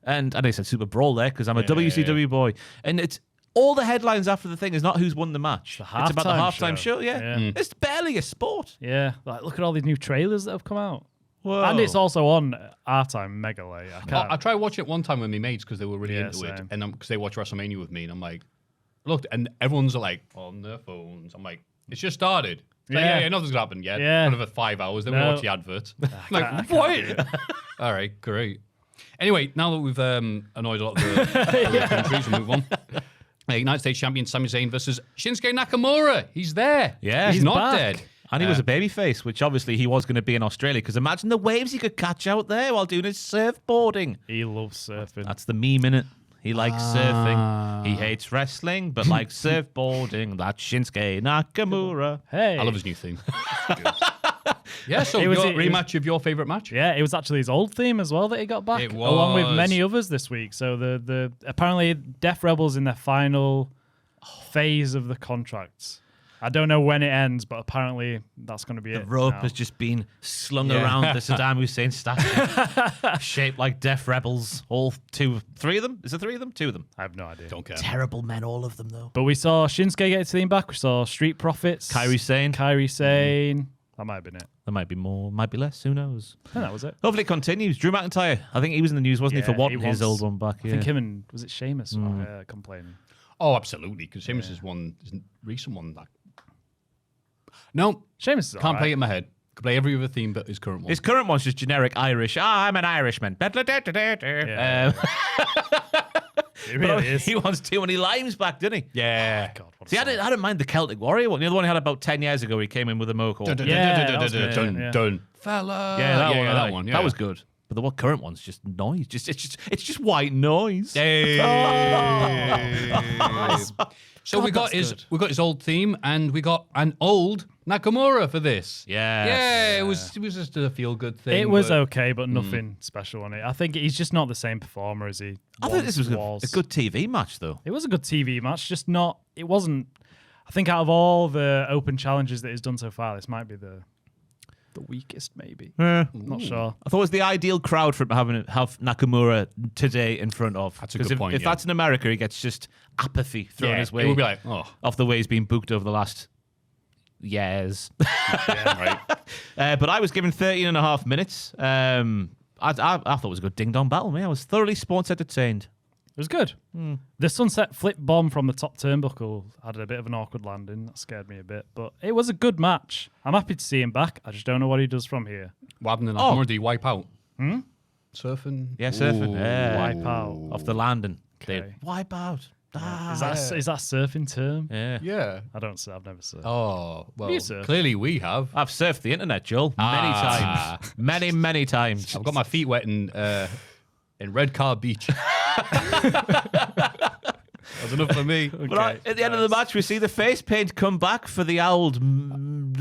and I said Super Brawl there because I'm a WCW boy, and it's all the headlines after the thing is not who's won the match. It's about the halftime halftime show. Yeah, Yeah. It's barely a sport. Yeah. Like, look at all these new trailers that have come out. Whoa. And it's also on our time, Mega Late. I can't. I tried watching it one time with my mates because they were really Yeah, into it, same. and because they watch WrestleMania with me, and I'm like, look, and everyone's like on their phones. I'm like, it's just started. It's like, Yeah. yeah, nothing's gonna happen yet. Yeah. Another 5 hours, then we No. watch the adverts. I'm I like, can't what? All right, great. Anyway, now that we've annoyed a lot of the countries, we'll move on. United States champion Sami Zayn versus Shinsuke Nakamura. He's there. Yeah. he's He's not back. dead. And he was a babyface, which obviously he was going to be in Australia. Because imagine the waves he could catch out there while doing his surfboarding. He loves surfing. That's the meme, innit? He likes surfing. He hates wrestling, but likes surfboarding. That's Shinsuke Nakamura. Hey. I love his new theme. Yeah, so It was- your it was- rematch of your favorite match? Yeah, it was actually his old theme as well that he got back, It along with was. many others this week. So the apparently Death Rebels in their final phase of the contracts. I don't know when it ends, but apparently that's going to be The it. rope now. has just been slung Yeah. around the Saddam Hussein statue, shaped like deaf rebels. All 3 of them? Is there 3 of them? 2 of them. I have no idea. Don't care. Terrible men, all of them, though. But we saw Shinsuke get his theme back. We saw Street Profits, Kairi Sane. Kairi Sane. That might have been it. There might be more, might be less. Who knows? I think that was it. Hopefully it continues. Drew McIntyre. I think he was in the news, wasn't he, for wanting his old one back? I think him and was it Sheamus complaining? Oh, absolutely. Because Sheamus is one recent one that. No, Sheamus is can't play it in my head. Could play every other theme, but his current one. His current one's just generic Irish. I'm an Irishman. Yeah. It really is. He wants too many limes back, didn't he? Yeah. God, what a See, I song. didn't mind the Celtic Warrior one. The other one he had about 10 years ago, where he came in with a mohawk. Dun. Fella. Yeah, that one. Yeah. That was good. But the current one's just noise. It's just white noise. Hey. So God, we got that's his old theme, and we got an old Nakamura for this. Yes. Yeah, it was just a feel good thing. It was but- okay, but nothing special on it. I think he's just not the same performer as he I thought this was a good TV match, though. It was a good TV match, just not. It wasn't. I think out of all the open challenges that he's done so far, this might be the weakest, maybe. Not sure. I thought it was the ideal crowd for him have Nakamura today in front of. That's a good point, If yeah. that's in America, he gets just apathy thrown his way. It would be like, oh, off the way he's been booked over the last years. yeah, right. But I was given 13 and a half minutes. I thought it was a good ding-dong battle, man. I was thoroughly sports entertained. It was good. The sunset flip bomb from the top turnbuckle had a bit of an awkward landing. That scared me a bit, but it was a good match. I'm happy to see him back. I just don't know what he does from here. What happened in Nakamura? Did he wipe out? Surfing? Yeah, surfing. Ooh. Yeah. Wipe out. Off the landing. Okay. They wipe out. Is that a surfing term? Yeah. Yeah. I don't surf. I've never surfed. Oh, well, You surf? clearly we have. I've surfed the internet, Joel, many times. Many times. I've got my feet wet in Red Car Beach. That's enough for me. But at the end of the match, we see the face paint come back for the old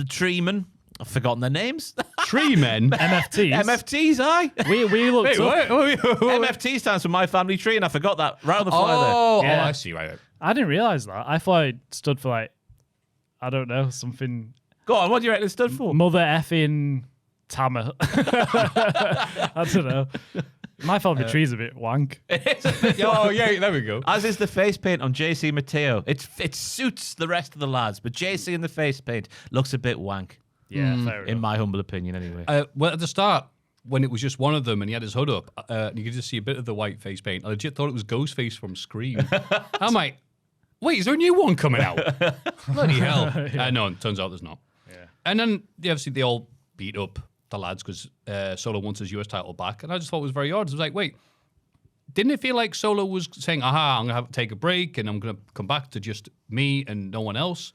treemen. I've forgotten their names. Tree men. MFTs. MFTs, aye. We looked up. MFT stands for My Family Tree, and I forgot that right on the fly Oh, Yeah. I see. Right. I didn't realize that. I thought it stood for like, I don't know, something. there. Go on, what do you reckon it stood for? Mother effing Tammer. I don't know. My family tree's a bit wank. Oh, yeah, there we go. As is the face paint on JC Mateo. It suits the rest of the lads, but JC in the face paint looks a bit wank, Yeah, fair enough. in my humble opinion, anyway. Well, at the start, when it was just one of them and he had his hood up, you could just see a bit of the white face paint. I legit thought it was Ghostface from Scream. I'm like, wait, is there a new one coming out? Bloody hell. No, it turns out there's not. Yeah. And then, obviously, they all beat up the lads because Solo wants his US title back. And I just thought it was very odd. I was like, wait, didn't it feel like Solo was saying, aha, I'm going to take a break and I'm going to come back to just me and no one else?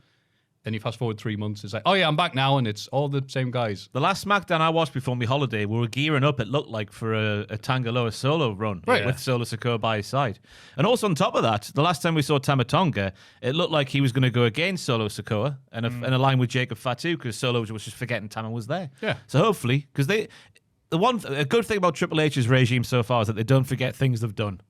Then you fast forward 3 months, it's like, oh yeah, I'm back now, and it's all the same guys. The last SmackDown I watched before my holiday, we were gearing up, it looked like, for a Tangaloa solo run with Solo Sikoa by his side. And also on top of that, the last time we saw Tama Tonga, it looked like he was going to go against Solo Sikoa and align with Jacob Fatu because Solo was just forgetting Tama was there. Yeah. So hopefully, because a good thing about Triple H's regime so far is that they don't forget things they've done.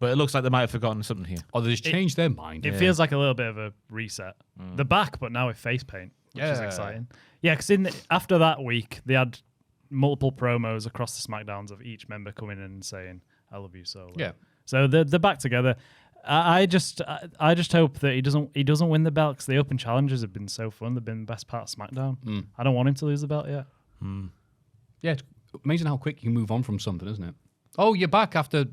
But it looks like they might have forgotten something here. Or they just changed their mind. It feels like a little bit of a reset. The back, but now with face paint, which is exciting. Yeah, because after that week, they had multiple promos across the SmackDowns of each member coming in and saying, I love you, Solo. Yeah. So they're back together. I just hope that he doesn't win the belt because the open challenges have been so fun. They've been the best part of SmackDown. I don't want him to lose the belt yet. Yeah, it's amazing how quick you move on from something, isn't it? Oh, you're back after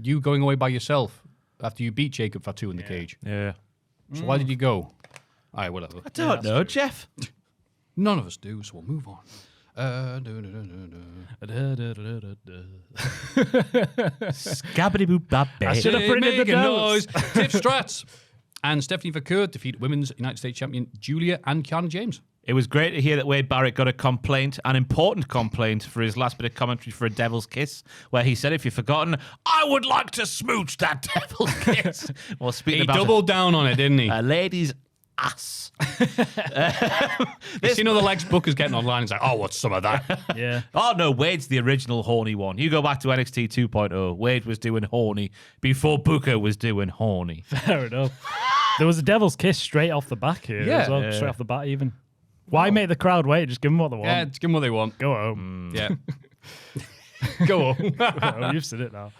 you going away by yourself, after you beat Jacob Fatu in the cage. Yeah. So why did you go? All right, whatever. I don't know, Jeff. None of us do, so we'll move on. Scabbity-boop-bop-bap. should have printed the Make a notes. Tiff Strats and Stephanie Vercoeur defeat Women's United States Champion Julia and Kiana James. It was great to hear that Wade Barrett got a complaint, an important complaint, for his last bit of commentary for A Devil's Kiss, where he said, if you've forgotten, I would like to smooch that Devil's Kiss. Well, speaking He about doubled down on it, didn't he? a lady's ass. You see, the Lex Booker's getting online. It's like, oh, what's some of that? Yeah. Oh, no, Wade's the original horny one. You go back to NXT 2.0, Wade was doing horny before Booker was doing horny. Fair enough. There was a devil's kiss straight off the back here as well. Yeah. Straight off the bat, even. Why make the crowd wait? Just give them what they want. Yeah, just give them what they want. Go home. Yeah. Go on. Oh, you've said it now.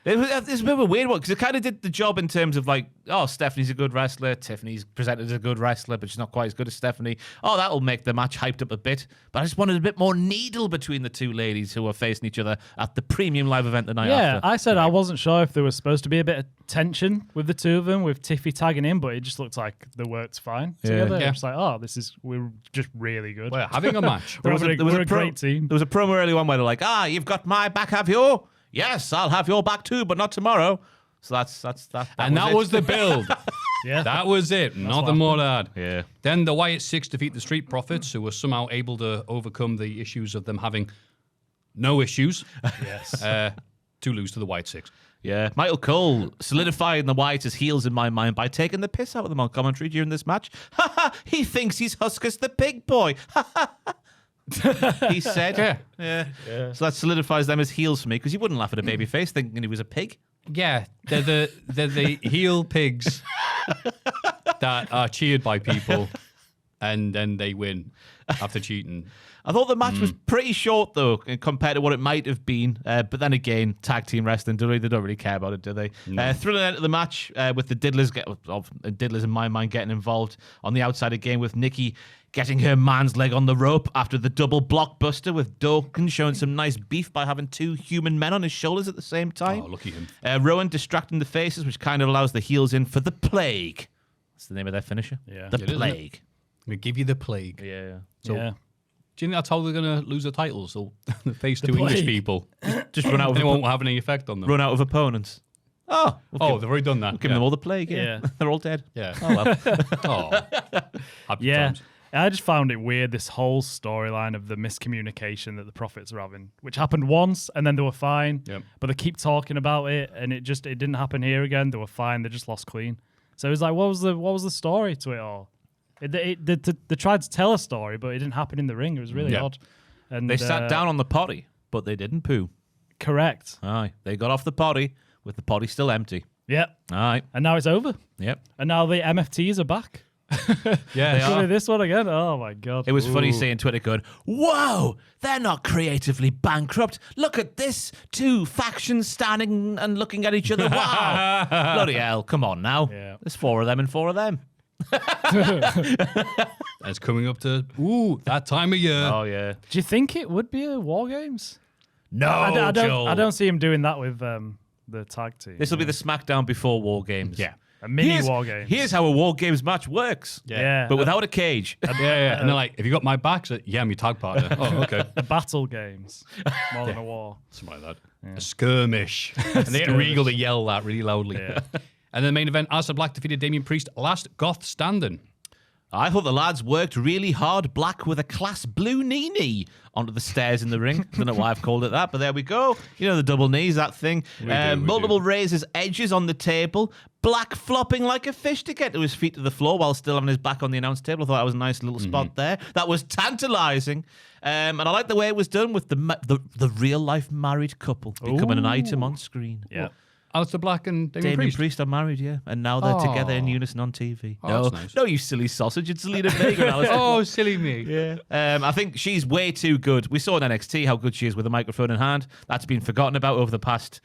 It's a bit of a weird one because it kind of did the job in terms of like, oh, Stephanie's a good wrestler. Tiffany's presented as a good wrestler, but she's not quite as good as Stephanie. Oh, that'll make the match hyped up a bit. But I just wanted a bit more needle between the two ladies who were facing each other at the premium live event the night after. I said I wasn't sure if there was supposed to be a bit of tension with the two of them, with Tiffy tagging in, but it just looked like the work's fine together. Yeah. It's like, oh, we're just really good. We're having a match. We're a great team. There was a promo early on where they're like, you've got my back, have you? Yes, I'll have your back too, but not tomorrow. So that's that. And that was the build. Yeah. That was it. Nothing more to add. Yeah. Then the Wyatt Six defeat the Street Profits, who were somehow able to overcome the issues of them having no issues. Yes. To lose to the Wyatt Six. Yeah, Michael Cole solidifying the Wyatt as heels in my mind by taking the piss out of them on commentary during this match. He thinks he's Huskus the big boy. He said. Yeah. So that solidifies them as heels for me because you wouldn't laugh at a babyface thinking he was a pig. Yeah, they're the heel pigs that are cheered by people, and then they win after cheating. I thought the match was pretty short, though, compared to what it might have been. But then again, tag team wrestling, they don't really care about it, do they? Thrilling end of the match with the Diddlers, in my mind, getting involved on the outside again with Nikki getting her man's leg on the rope after the double blockbuster with Dawkins showing some nice beef by having two human men on his shoulders at the same time. Oh, lucky him. Rowan distracting the faces, which kind of allows the heels in for the Plague. That's the name of their finisher. Yeah. The It is, isn't it? Plague. I'm going to give you the Plague. Yeah. So, yeah. do you think that's how they're going to lose the titles? So they face two Plague. English people. Just run out And it of won't have any effect on them. run out of opponents. Oh, Oh, they've already done that. give them all the Plague. Yeah. Yeah. They're all dead. Yeah. Oh well. Oh. Happy Yeah. times. I just found it weird, this whole storyline of the miscommunication that the Profits are having, which happened once and then they were fine. Yep. But they keep talking about it and it didn't happen here again. They were fine. They just lost clean. So it was like, what was the story to it all? They tried to tell a story, but it didn't happen in the ring. It was really Yeah. odd. And They sat down on the potty, but they didn't poo. Correct. Aye. They got off the potty with the potty still empty. Yep. Aye. And now it's over. Yep. And now the MFTs are back. Yeah. Should we this one again? Oh my god. It was funny seeing Twitter going, whoa, they're not creatively bankrupt. Look at this. Two factions standing and looking at each other. Wow. Bloody hell. Come on now. Yeah. There's 4 of them and 4 of them. It's coming up to that time of year. Oh, yeah. Do you think it would be a War Games? No, I Joel. don't see him doing that with the tag team. This will be the SmackDown before War Games. Yeah. A mini War Games. Here's how a War Games match works. Yeah. But without a cage. Yeah. And they're like, have you got my back? So, yeah, I'm your tag partner. Oh, okay. A battle games. More than a war. Something like that. A skirmish. And they get Regal to yell that really loudly. Yeah. And then the main event, Aleister Black defeated Damian Priest, last Goth standing. I thought the lads worked really hard. Black with a class blue knee onto the stairs in the ring. Don't know why I've called it that, but there we go. You know, the double knees, that thing. We do. Multiple razors, edges on the table. Black flopping like a fish to get to his feet to the floor while still having his back on the announce table. I thought that was a nice little spot there. That was tantalizing. And I like the way it was done with the real-life married couple becoming an item on screen. Yeah. Aleister Black and Damian Damian Priest. Priest are married, yeah. And now they're together in unison on TV. Oh, no, that's nice. no, you silly sausage. It's Zelina Vega and Aleister Oh, silly me. Yeah. I think she's way too good. We saw in NXT how good she is with a microphone in hand. That's been forgotten about over the past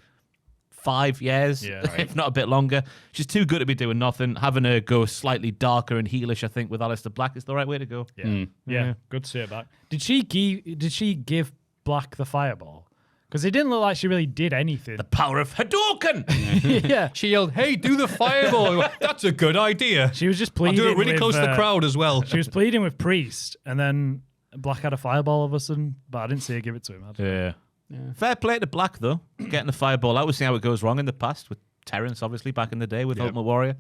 5 years, if not a bit longer. She's too good to be doing nothing. Having her go slightly darker and heelish, I think, with Aleister Black is the right way to go. Yeah. Yeah. Good to see her back. Did she give Black the fireball? Because it didn't look like she really did anything. The power of Hadouken! Yeah. She yelled, hey, do the fireball. I went, that's a good idea. She was just I'll pleading do it really with, close to the crowd as well. She was pleading with Priest, and then Black had a fireball all of a sudden, but I didn't see her give it to him. Yeah. Fair play to Black, though. Getting the fireball out. We've seen how it goes wrong in the past with Terrence, obviously, back in the day with Ultimate Warrior.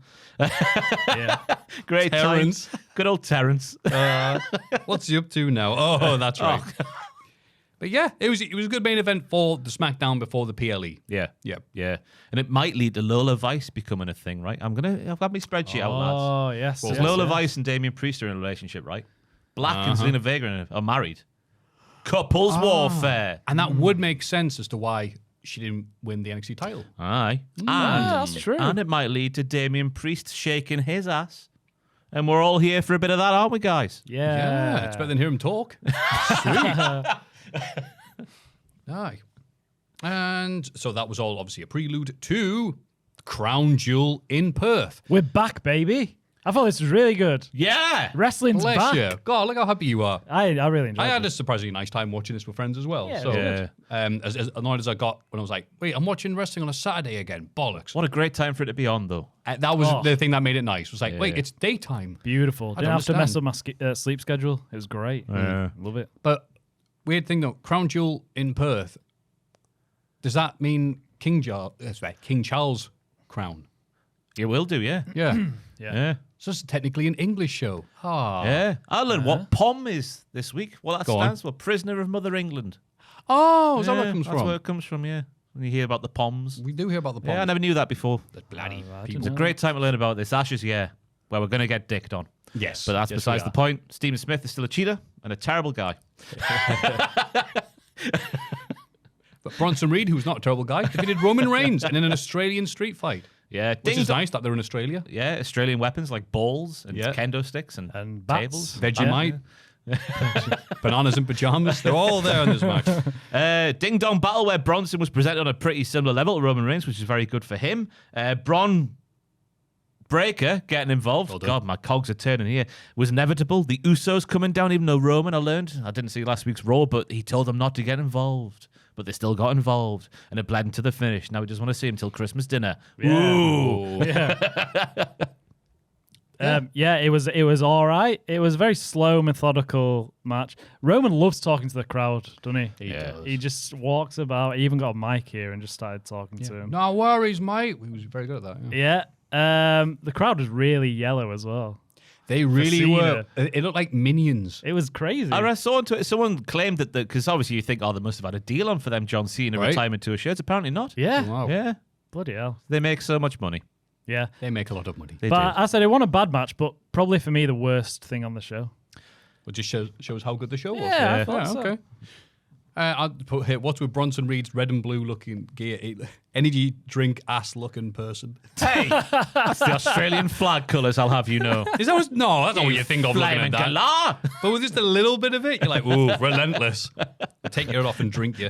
Yeah. Great Terrence. times. Good old Terrence. What's he up to now? Oh, that's right. But yeah, it was a good main event for the SmackDown before the PLE. Yeah. Yep. Yeah. And it might lead to Lola Vice becoming a thing, right? I've got my spreadsheet out, lads. Oh, yes. Because yes, Lola yes. Vice and Damian Priest are in a relationship, right? Black and Zelina Vega are married. Couples warfare. And that would make sense as to why she didn't win the NXT title. Aye. that's true. And it might lead to Damian Priest shaking his ass. And we're all here for a bit of that, aren't we, guys? Yeah. It's better than hear him talk. Sweet. Aye. And so that was all obviously a prelude to Crown Jewel in Perth. We're back, baby. I thought this was really good. Yeah. Wrestling's Bless back. you. God, look how happy you are. I really enjoyed I it. had a surprisingly nice time watching this with friends as well. Yeah, so, it was as annoyed as I got when I was like, wait, I'm watching wrestling on a Saturday again. Bollocks. What a great time for it to be on, though. That was the thing that made it nice. It was like, wait, Yeah. it's daytime. Beautiful. Didn't don't have to mess up understand. my sleep schedule. It was great. Love it. But weird thing though, Crown Jewel in Perth, does that mean King Charles crown? You will do, yeah. Yeah. Yeah. So it's technically an English show. Ah. Yeah. I learned what POM is this week. Well, that Go on. stands for Prisoner of Mother England. Oh, is that where Yeah, it comes that's from? where it comes from, yeah. When you hear about the POMs. We do hear about the Yeah, I never knew that before. The bloody I people. It's a great time to learn about this. Ashes, yeah, where we're going to get dicked on. Yes. But that's Yes, besides we the point. Stephen Smith is still a cheater and a terrible guy. But Bronson Reed, who's not a terrible guy, defeated Roman Reigns in an Australian street fight. Yeah, Which is ding- nice that they're in Australia. Yeah, Australian weapons like balls and Yeah. kendo sticks and bats. tables. Vegemite. Bananas in pajamas. They're all there in this match. Ding Dong Battle, where Bronson was presented on a pretty similar level to Roman Reigns, which is very good for him. Bron Breaker getting involved. Well done. God, my cogs are turning here. Was inevitable. The Usos coming down, even though Roman, I learned, I didn't see last week's Raw, but he told them not to get involved. But they still got involved, and it bled into the finish. Now we just want to see him till Christmas dinner. Ooh. It was all right. It was a very slow, methodical match. Roman loves talking to the crowd, doesn't he? does. He just walks about. He even got a mic here and just started talking to him. No worries, mate. He was very good at that. Yeah. Yeah. The crowd was really yellow as well. They really Cena. were. It looked like minions. It was crazy. I saw on Twitter, someone claimed that, because obviously you think, oh, they must have had a deal on for them, John Cena Right. retirement tour shirts. Apparently not. Yeah. Wow. Yeah. Bloody hell. They make so much money. Yeah. They make a lot of money. They But do. I said it wasn't a bad match, but probably for me the worst thing on the show. It just shows how good the show was. Yeah, I thought so. Okay. I'll put here, what's with Bronson Reed's red and blue looking gear? Energy drink ass looking person. Hey, that's the Australian flag colours, I'll have you know. Is that no, that's not what you think of looking at Flaming that. galah. But with just a little bit of it, you're like, ooh, relentless. Take your head off and drink you.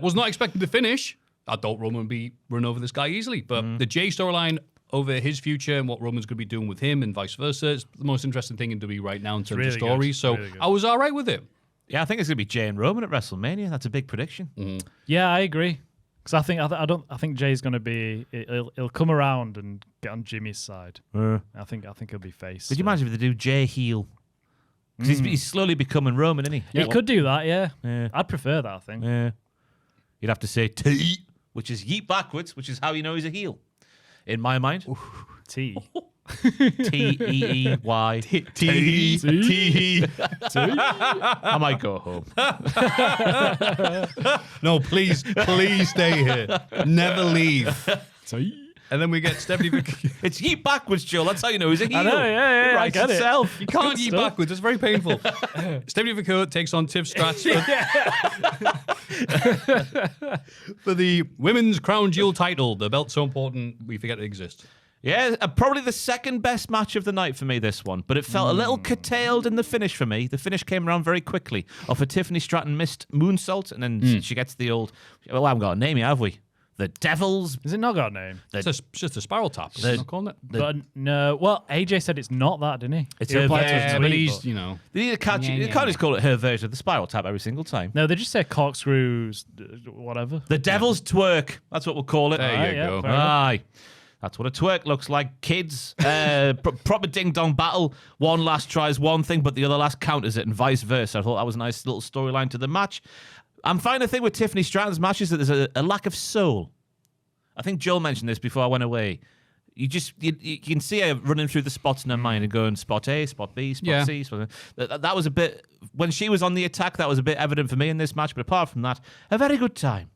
Was not expecting to finish. I thought Roman would be run over this guy easily. But the Jay storyline over his future and what Roman's going to be doing with him and vice versa is the most interesting thing in WWE right now in terms really of stories. good. So Really good. I was all right with it. Yeah, I think it's going to be Jay and Roman at WrestleMania. That's a big prediction. Yeah, I agree. Because I think Jay's going to be. He'll come around and get on Jimmy's side. I think he'll be face. Could you imagine if they do Jay heel? Because he's slowly becoming Roman, isn't he? He could do that. Yeah. Yeah. I'd prefer that. I think. Yeah. You'd have to say T, which is yeet backwards, which is how you know he's a heel. In my mind. T. T-E-E-Y. T. I might go home. No, please stay here. Never leave. And then we get Stephanie. It's yeet backwards, Joel. That's how you know he's a heel. I know, yeah, It I writes get it. itself. You can't Good eat stuff. backwards. It's very painful. Stephanie McCourt takes on Tiff Strats for the Women's Crown Jewel title. The belt's so important, we forget it exists. Yeah, probably the second best match of the night for me, this one. But it felt a little curtailed in the finish for me. The finish came around very quickly. Off of Tiffany Stratton missed moonsault, and then she gets the old... Well, I haven't got a name yet, have we? The Devils... Has it not got a name? It's just a spiral tap. Is not calling it. But no. Well, AJ said it's not that, didn't he? It's He her replied to his version, but tweet, he's, but- you know. They need to catch it. You can't just call it her version of the spiral tap every single time. No, they just say corkscrews, whatever. The Devil's Twerk. That's what we'll call it. There Alright, you yeah, go. fair enough. Aye. That's what a twerk looks like, kids. Proper ding-dong battle. One last tries one thing, but the other last counters it, and vice versa. I thought that was a nice little storyline to the match. I'm finding the thing with Tiffany Stratton's matches that there's a lack of soul. I think Joel mentioned this before I went away. You can see her running through the spots in her mind and going spot A, spot B, spot C. Spot that was a bit... When she was on the attack, that was a bit evident for me in this match. But apart from that, a very good time.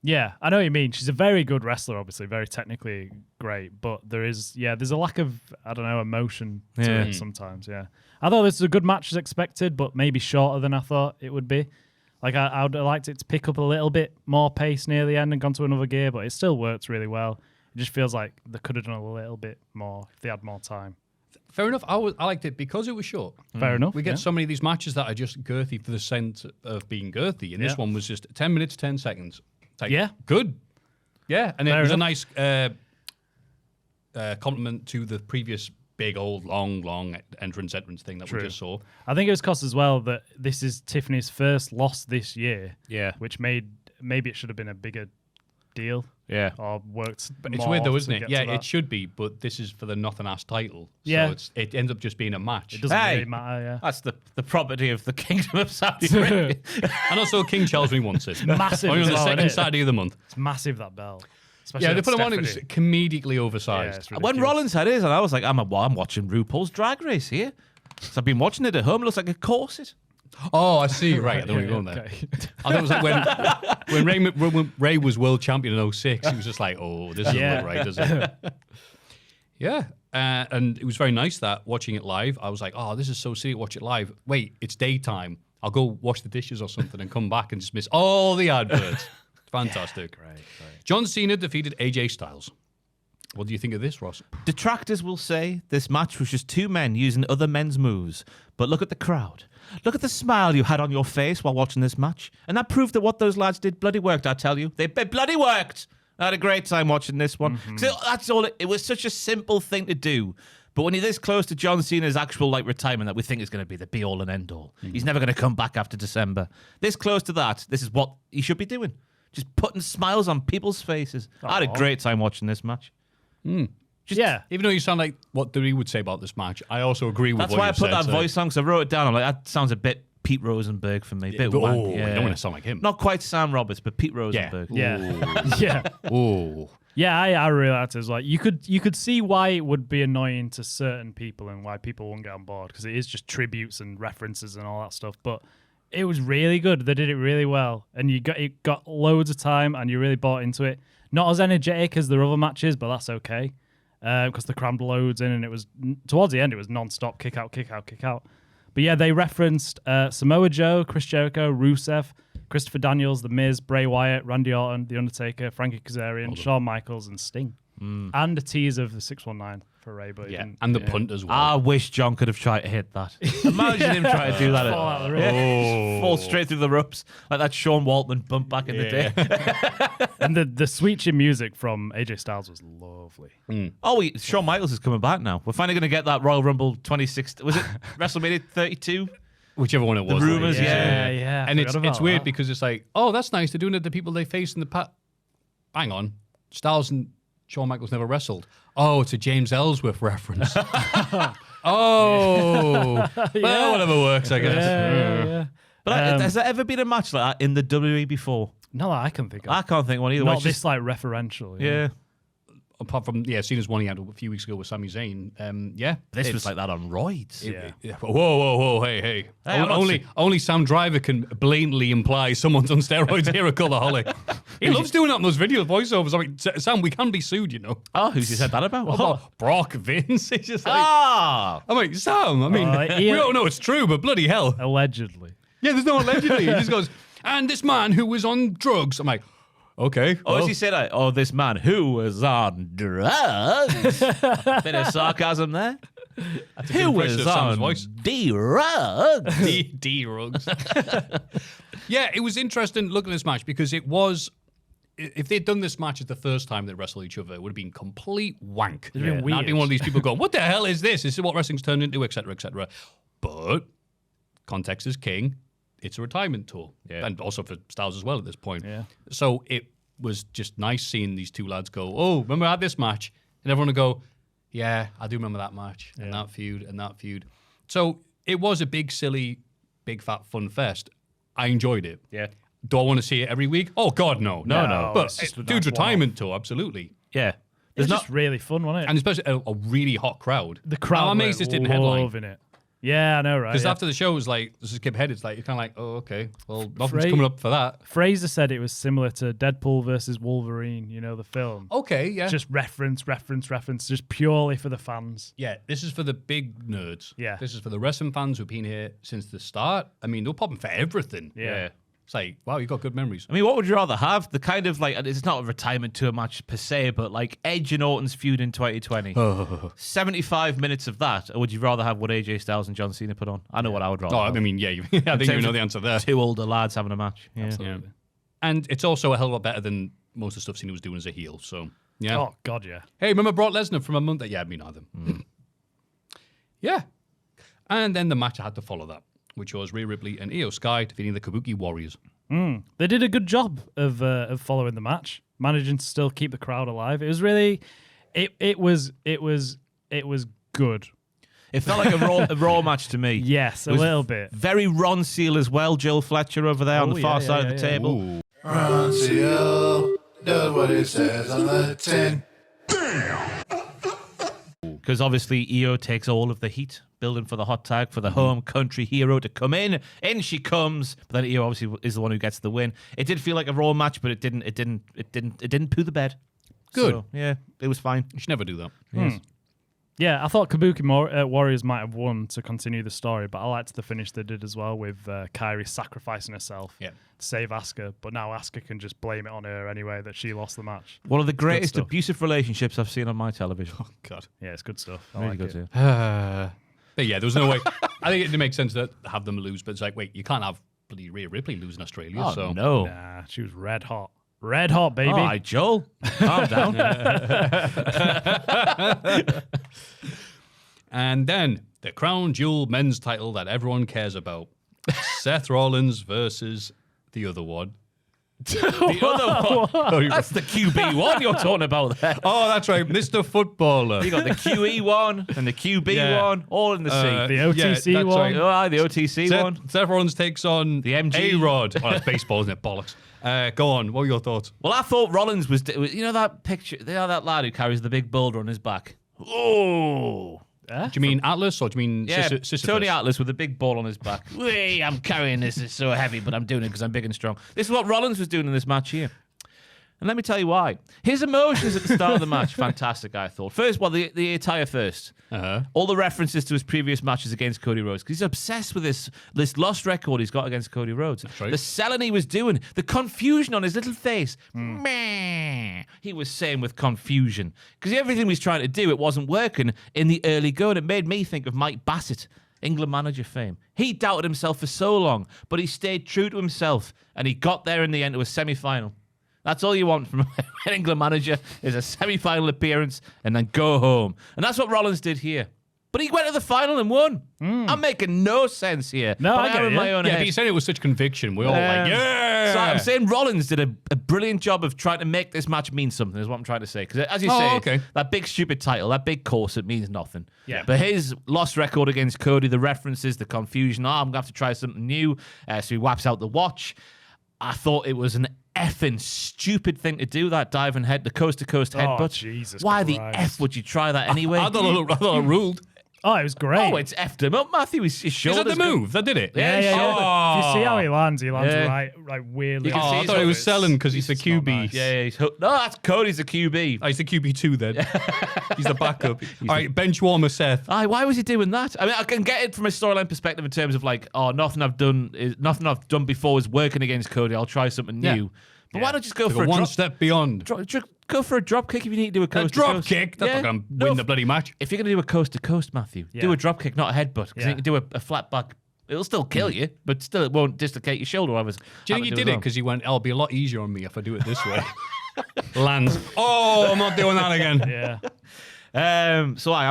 Yeah, I know what you mean. She's a very good wrestler, obviously, very technically great, but there's a lack of, I don't know, emotion to Yeah. it sometimes, yeah. I thought this was a good match as expected, but maybe shorter than I thought it would be. Like, I would have liked it to pick up a little bit more pace near the end and gone to another gear, but it still works really well. It just feels like they could have done a little bit more if they had more time. Fair enough. I liked it because it was short. Fair enough. We get yeah. so many of these matches that are just girthy for the sense of being girthy, and this one was just 10 minutes, 10 seconds. It's like, Yeah. good. Yeah, and Fair it was enough. a nice compliment to the previous big old long entrance thing that we just saw. I think it was cost as well that this is Tiffany's first loss this year. Yeah. Which maybe it should have been a bigger deal. Yeah. Or worked. But it's more weird though, to isn't it? get Yeah, to that. it should be, but this is for the nothing ass title. Yeah. So it ends up just being a match. It doesn't Hey. really matter. Yeah. That's the property of the Kingdom of Saudi Arabia. And also King Charles when he wants it. Massive Only on as the well, second isn't it? Saturday of the month. It's massive, that belt. Especially Yeah, they with put him on, it was Stephanie. comedically oversized. it's When ridiculous. Rollins had his, and I was like, I'm watching RuPaul's Drag Race here. So I've been watching it at home. It looks like a corset. Oh, I see. Right, I know where you're going there. I thought it was like when Ray was world champion in 06, he was just like, oh, this doesn't Yeah. look right, does it? Yeah. And it was very nice that watching it live, I was like, oh, this is so silly to watch it live. Wait, it's daytime. I'll go wash the dishes or something and come back and just miss all the adverts. Fantastic. Right. John Cena defeated AJ Styles. What do you think of this, Ross? Detractors will say this match was just two men using other men's moves. But look at the crowd. Look at the smile you had on your face while watching this match. And that proved that what those lads did bloody worked, I tell you. They bloody worked. I had a great time watching this one. So that's all. It was such a simple thing to do. But when you're this close to John Cena's actual retirement that we think is going to be the be-all and end-all, he's never going to come back after December. This close to that, this is what he should be doing. Just putting smiles on people's faces. I had a great time watching this match. Yeah. Even though you sound like what Dewey would say about this match, I also agree with That's what why I you've put said, that so- voice on, because I wrote it down. I'm like, that sounds a bit Pete Rosenberg for me. Bit but- wank, oh, you don't want to sound like him. Not quite Sam Roberts, but Pete Rosenberg. Yeah. yeah. Oh. Yeah, I realized it was like you could see why it would be annoying to certain people and why people won't get on board because it is just tributes and references and all that stuff. But it was really good. They did it really well, and it got loads of time, and you really bought into it. Not as energetic as their other matches, but that's okay because they crammed loads in, and it was towards the end it was non-stop kick out, kick out, kick out. But yeah, they referenced Samoa Joe, Chris Jericho, Rusev, Christopher Daniels, The Miz, Bray Wyatt, Randy Orton, The Undertaker, Frankie Kazarian, Shawn Michaels, and Sting. And a tease of the 619 for Ray. But Yeah, and the punt as well. I wish John could have tried to hit that. Imagine him trying to do that. Fall out of the ring. Yeah. Fall straight through the ropes like that Sean Waltman bump back in the day. And the switching music from AJ Styles was lovely. Shawn Michaels is coming back now. We're finally going to get that Royal Rumble 26. Was it WrestleMania 32? Whichever one it was. rumours, like, Yeah. And I it's forgot about weird that. because it's like, oh, that's nice. They're doing it to people they face in the past. Hang on. Styles and Shawn Michaels never wrestled. Oh, it's a James Ellsworth reference. Well, whatever works, I guess. Yeah. But has there ever been a match like that in the WWE before? No, I can think of. I can't think of one either. Not It's this just- like referential. Yeah. Apart from, Cena's one he had a few weeks ago with Sami Zayn. This it's- was like that on roids. Whoa, hey. I'm not Only Sam Driver can blatantly imply someone's on steroids here at Cultaholic. He loves doing that in those video voiceovers. I mean, Sam, we can be sued, you know. Oh, who's you said that about? Oh, Brock, Vince. He's just like, Ah! I'm like, Sam, I mean, we Ian- don't know it's true, but bloody hell. Allegedly. Yeah, there's no allegedly. He just goes, and this man who was on drugs. I'm like, okay. Oh, well, as he said, this man who was on drugs. Bit of sarcasm there. Who impression was of Sam's on voice. drugs? D-rugs. Yeah, it was interesting looking at this match because it was, if they'd done this match as the first time they wrestled each other, it would have been complete wank. It'd have been Not weird. been one of these people going, what the hell is this? This is what wrestling's turned into, etc., etc. But context is king. It's a retirement tour. Yeah. And also for Styles as well at this point. Yeah. So it was just nice seeing these two lads go, oh, remember I had this match? And everyone would go, yeah, I do remember that match and that feud and that feud. So it was a big, silly, big, fat fun fest. I enjoyed it. Yeah. Do I want to see it every week? Oh, God, no. No, But it's just a dude's nice retirement tour, absolutely. Yeah. It There's was not. just really fun, wasn't it? And especially a really hot crowd. the crowd. I'm amazed were this didn't headline. loving it. Yeah, I know, right? Because Yeah. after the show was like, this is skip ahead. It's like, you're kind of like, oh, okay. Well, nothing's Frey- coming up for that. Fraser said it was similar to Deadpool versus Wolverine, you know, the film. Okay, yeah. Just reference, just purely for the fans. Yeah, this is for the big nerds. Yeah. This is for the wrestling fans who've been here since the start. I mean, they're popping for everything. Yeah. It's like, wow, you got good memories. I mean, what would you rather have? The kind of like, it's not a retirement tour match per se, but like Edge and Orton's feud in 2020. 75 minutes of that, or would you rather have what AJ Styles and John Cena put on? I know what I would rather have. I mean, yeah, I think you know the answer there. Two older lads having a match. Yeah. Absolutely. And it's also a hell of a lot better than most of the stuff Cena was doing as a heel. So, yeah. Oh, God, yeah. Hey, remember Brock Lesnar from a month? Yeah, me neither. Yeah. And then the match I had to follow that, which was Rhea Ripley and Io Sky defeating the Kabuki Warriors. They did a good job of following the match, managing to still keep the crowd alive. It was really, it was good. It felt like a Raw match to me. Yes, a It was little bit. Very Ron Seal as well. Jill Fletcher over there on the far side of the table. Ooh. Ron Seal does what it says on the tin. Because obviously Io takes all of the heat, building for the hot tag for the home country hero to come in. In she comes, but then Io obviously is the one who gets the win. It did feel like a Raw match, but it didn't poo the bed. Good. So, yeah, it was fine. You should never do that. Yes. Yeah, I thought Kabuki Warriors might have won to continue the story, but I liked the finish they did as well with Kairi sacrificing herself to save Asuka, but now Asuka can just blame it on her anyway that she lost the match. One of the greatest stuff. abusive relationships I've seen on my television. Oh, God. Yeah, it's good stuff. I Really like good, it. yeah. But yeah, there was no way. I think it didn't make sense to have them lose, but it's like, wait, you can't have bloody Rhea Ripley lose in Australia. Oh, so no. Nah, she was red hot. Red hot, baby. All right, Joel. Calm down. And then the Crown Jewel men's title that everyone cares about. Seth Rollins versus the other one. The other one. That's the QB one you're talking about there. Oh, that's right, Mr. Footballer. You got the QE one and the QB one, all in the C. The OTC that's one. right. Oh, aye, the OTC one. Seth Rollins takes on The MG. A-Rod. Oh, that's baseball, isn't it? Bollocks. Go on. What were your thoughts? Well, I thought Rollins was, you know that picture, that lad who carries the big boulder on his back? Oh. Do you mean Atlas or do you mean Yeah, Sisyphus? Tony Atlas with a big ball on his back. Whee, I'm carrying this, it's so heavy, but I'm doing it because I'm big and strong. This is what Rollins was doing in this match here. And let me tell you why. His emotions at the start of the match, fantastic, I thought. First, well, the attire first. All the references to his previous matches against Cody Rhodes, because he's obsessed with this lost record he's got against Cody Rhodes. That's right. The selling he was doing, the confusion on his little face. Meh, he was saying with confusion. Because everything he was trying to do, it wasn't working in the early going. It made me think of Mike Bassett, England manager fame. He doubted himself for so long, but he stayed true to himself, and he got there in the end to a semi-final. That's all you want from an England manager is a semi-final appearance and then go home. And that's what Rollins did here. But he went to the final and won. I'm making no sense here. No, But I get am it, in my yeah. own Yeah, head. but you said it with such conviction. We're all like, yeah. So I'm saying Rollins did a brilliant job of trying to make this match mean something, is what I'm trying to say. Because as you say, okay. that big stupid title, that big course, it means nothing. Yeah. But his lost record against Cody, the references, the confusion, I'm going to have to try something new. So he whaps out the watch. I thought it was an effing stupid thing to do, that diving head, the coast-to-coast headbutt. Jesus Why the Christ. F would you try that anyway? I thought it ruled. Oh, it was great. Oh, it's effed him up, Maffew. His Is shoulders. that the move? That did it? yeah. Oh. If you see how he lands Yeah. right weirdly. You can Oh, see I his thought he was hookers. selling because he's the It's not QB. nice. Yeah, he's hooked. No, that's Cody's the QB. Oh, he's the QB2 then. He's the backup. All right, bench warmer Seth. Aye, why was he doing that? I mean, I can get it from a storyline perspective in terms of like, oh, nothing I've done before is working against Cody. I'll try something Yeah. new. But why not just go Like for a one drop? step beyond. Go for a drop kick if you need to do a A coast drop to coast. kick? That's Yeah. not going to No, win the bloody match. If you're going to do a coast to coast, Maffew, do Yeah. a drop kick, not a headbutt. Because Yeah. you can do a flat back. It'll still kill you, but still it won't dislocate your shoulder. Do you think he did it because he went, it'll be a lot easier on me if I do it this way? Lands. Oh, I'm not doing that again. Yeah. So I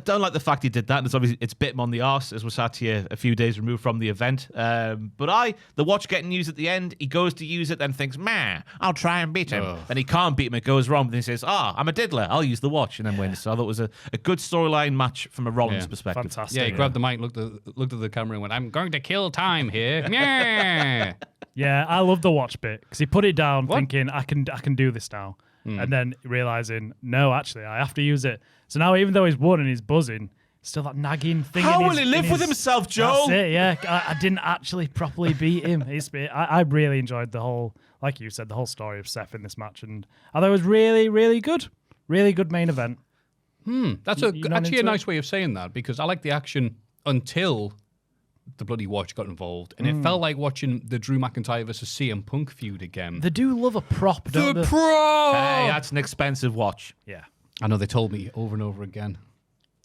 don't like the fact he did that. And it's bit him on the arse as we're sat here a few days removed from the event. But the watch getting used at the end, he goes to use it, then thinks, man, I'll try and beat him. Oh. Then he can't beat him. It goes wrong. Then he says, I'm a diddler. I'll use the watch and then wins. So I thought it was a good storyline match from a Rollins Yeah. perspective. Fantastic. Yeah, he grabbed the mic, looked at the camera and went, I'm going to kill time here. Yeah. Yeah, I love the watch bit because he put it down thinking, I can do this now. And then realizing, no, actually, I have to use it. So now, even though he's won and he's buzzing, still that nagging thing. How in will his, he live in with his- himself, Joel? That's it, yeah. I didn't actually properly beat him. I really enjoyed the whole, like you said, the whole story of Seth in this match. And I thought it was really, really good. Really good main event. That's You not actually a into nice way of saying that because I like the action until the bloody watch got involved, and it felt like watching the Drew McIntyre versus CM Punk feud again. They do love a prop, don't they? Hey, that's an expensive watch. Yeah. I know they told me over and over again.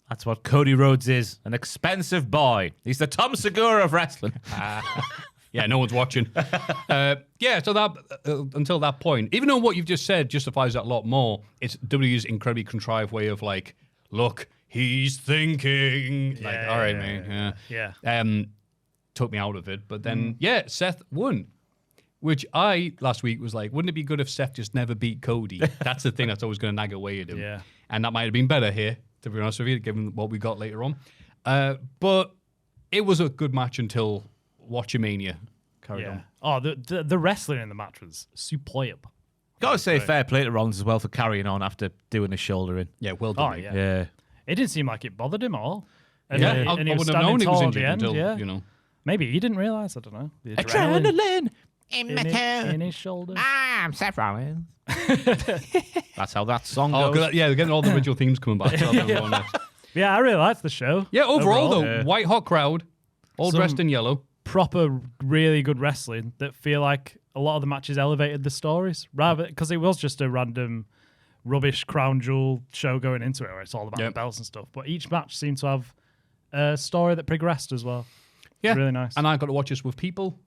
That's what Cody Rhodes is, an expensive boy. He's the Tom Segura of wrestling. Yeah, no one's watching. So that until that point, even though what you've just said justifies that a lot more, it's WWE's incredibly contrived way of like, look, he's thinking. Like, all right, man. Yeah. Took me out of it. But then, Seth won. Which I, last week, was like, wouldn't it be good if Seth just never beat Cody? That's the thing that's always going to nag away at him. Yeah. And that might have been better here, to be honest with you, given what we got later on. But it was a good match until Watchamania carried on. Oh, the wrestling in the match was superb. Got to say fair play to Rollins as well for carrying on after doing his shoulder in. Yeah, well done. Oh, yeah. Yeah. It didn't seem like it bothered him at all. I And he was wouldn't have known standing he was tall at injured the end, until, yeah. . Maybe he didn't realise, I don't know. The adrenaline in his shoulder. I'm Seth Rollins. That's how that song Oh, goes. yeah, they're getting all the original themes coming back. Yeah, I really liked the show. Yeah, overall though, yeah. white hot crowd, all Some- dressed in yellow. Proper, really good wrestling that feel like a lot of the matches elevated the stories, rather because it was just a random rubbish Crown Jewel show going into it where it's all about the belts and stuff. But each match seemed to have a story that progressed as well. Yeah, Really nice. And I got to watch this with people,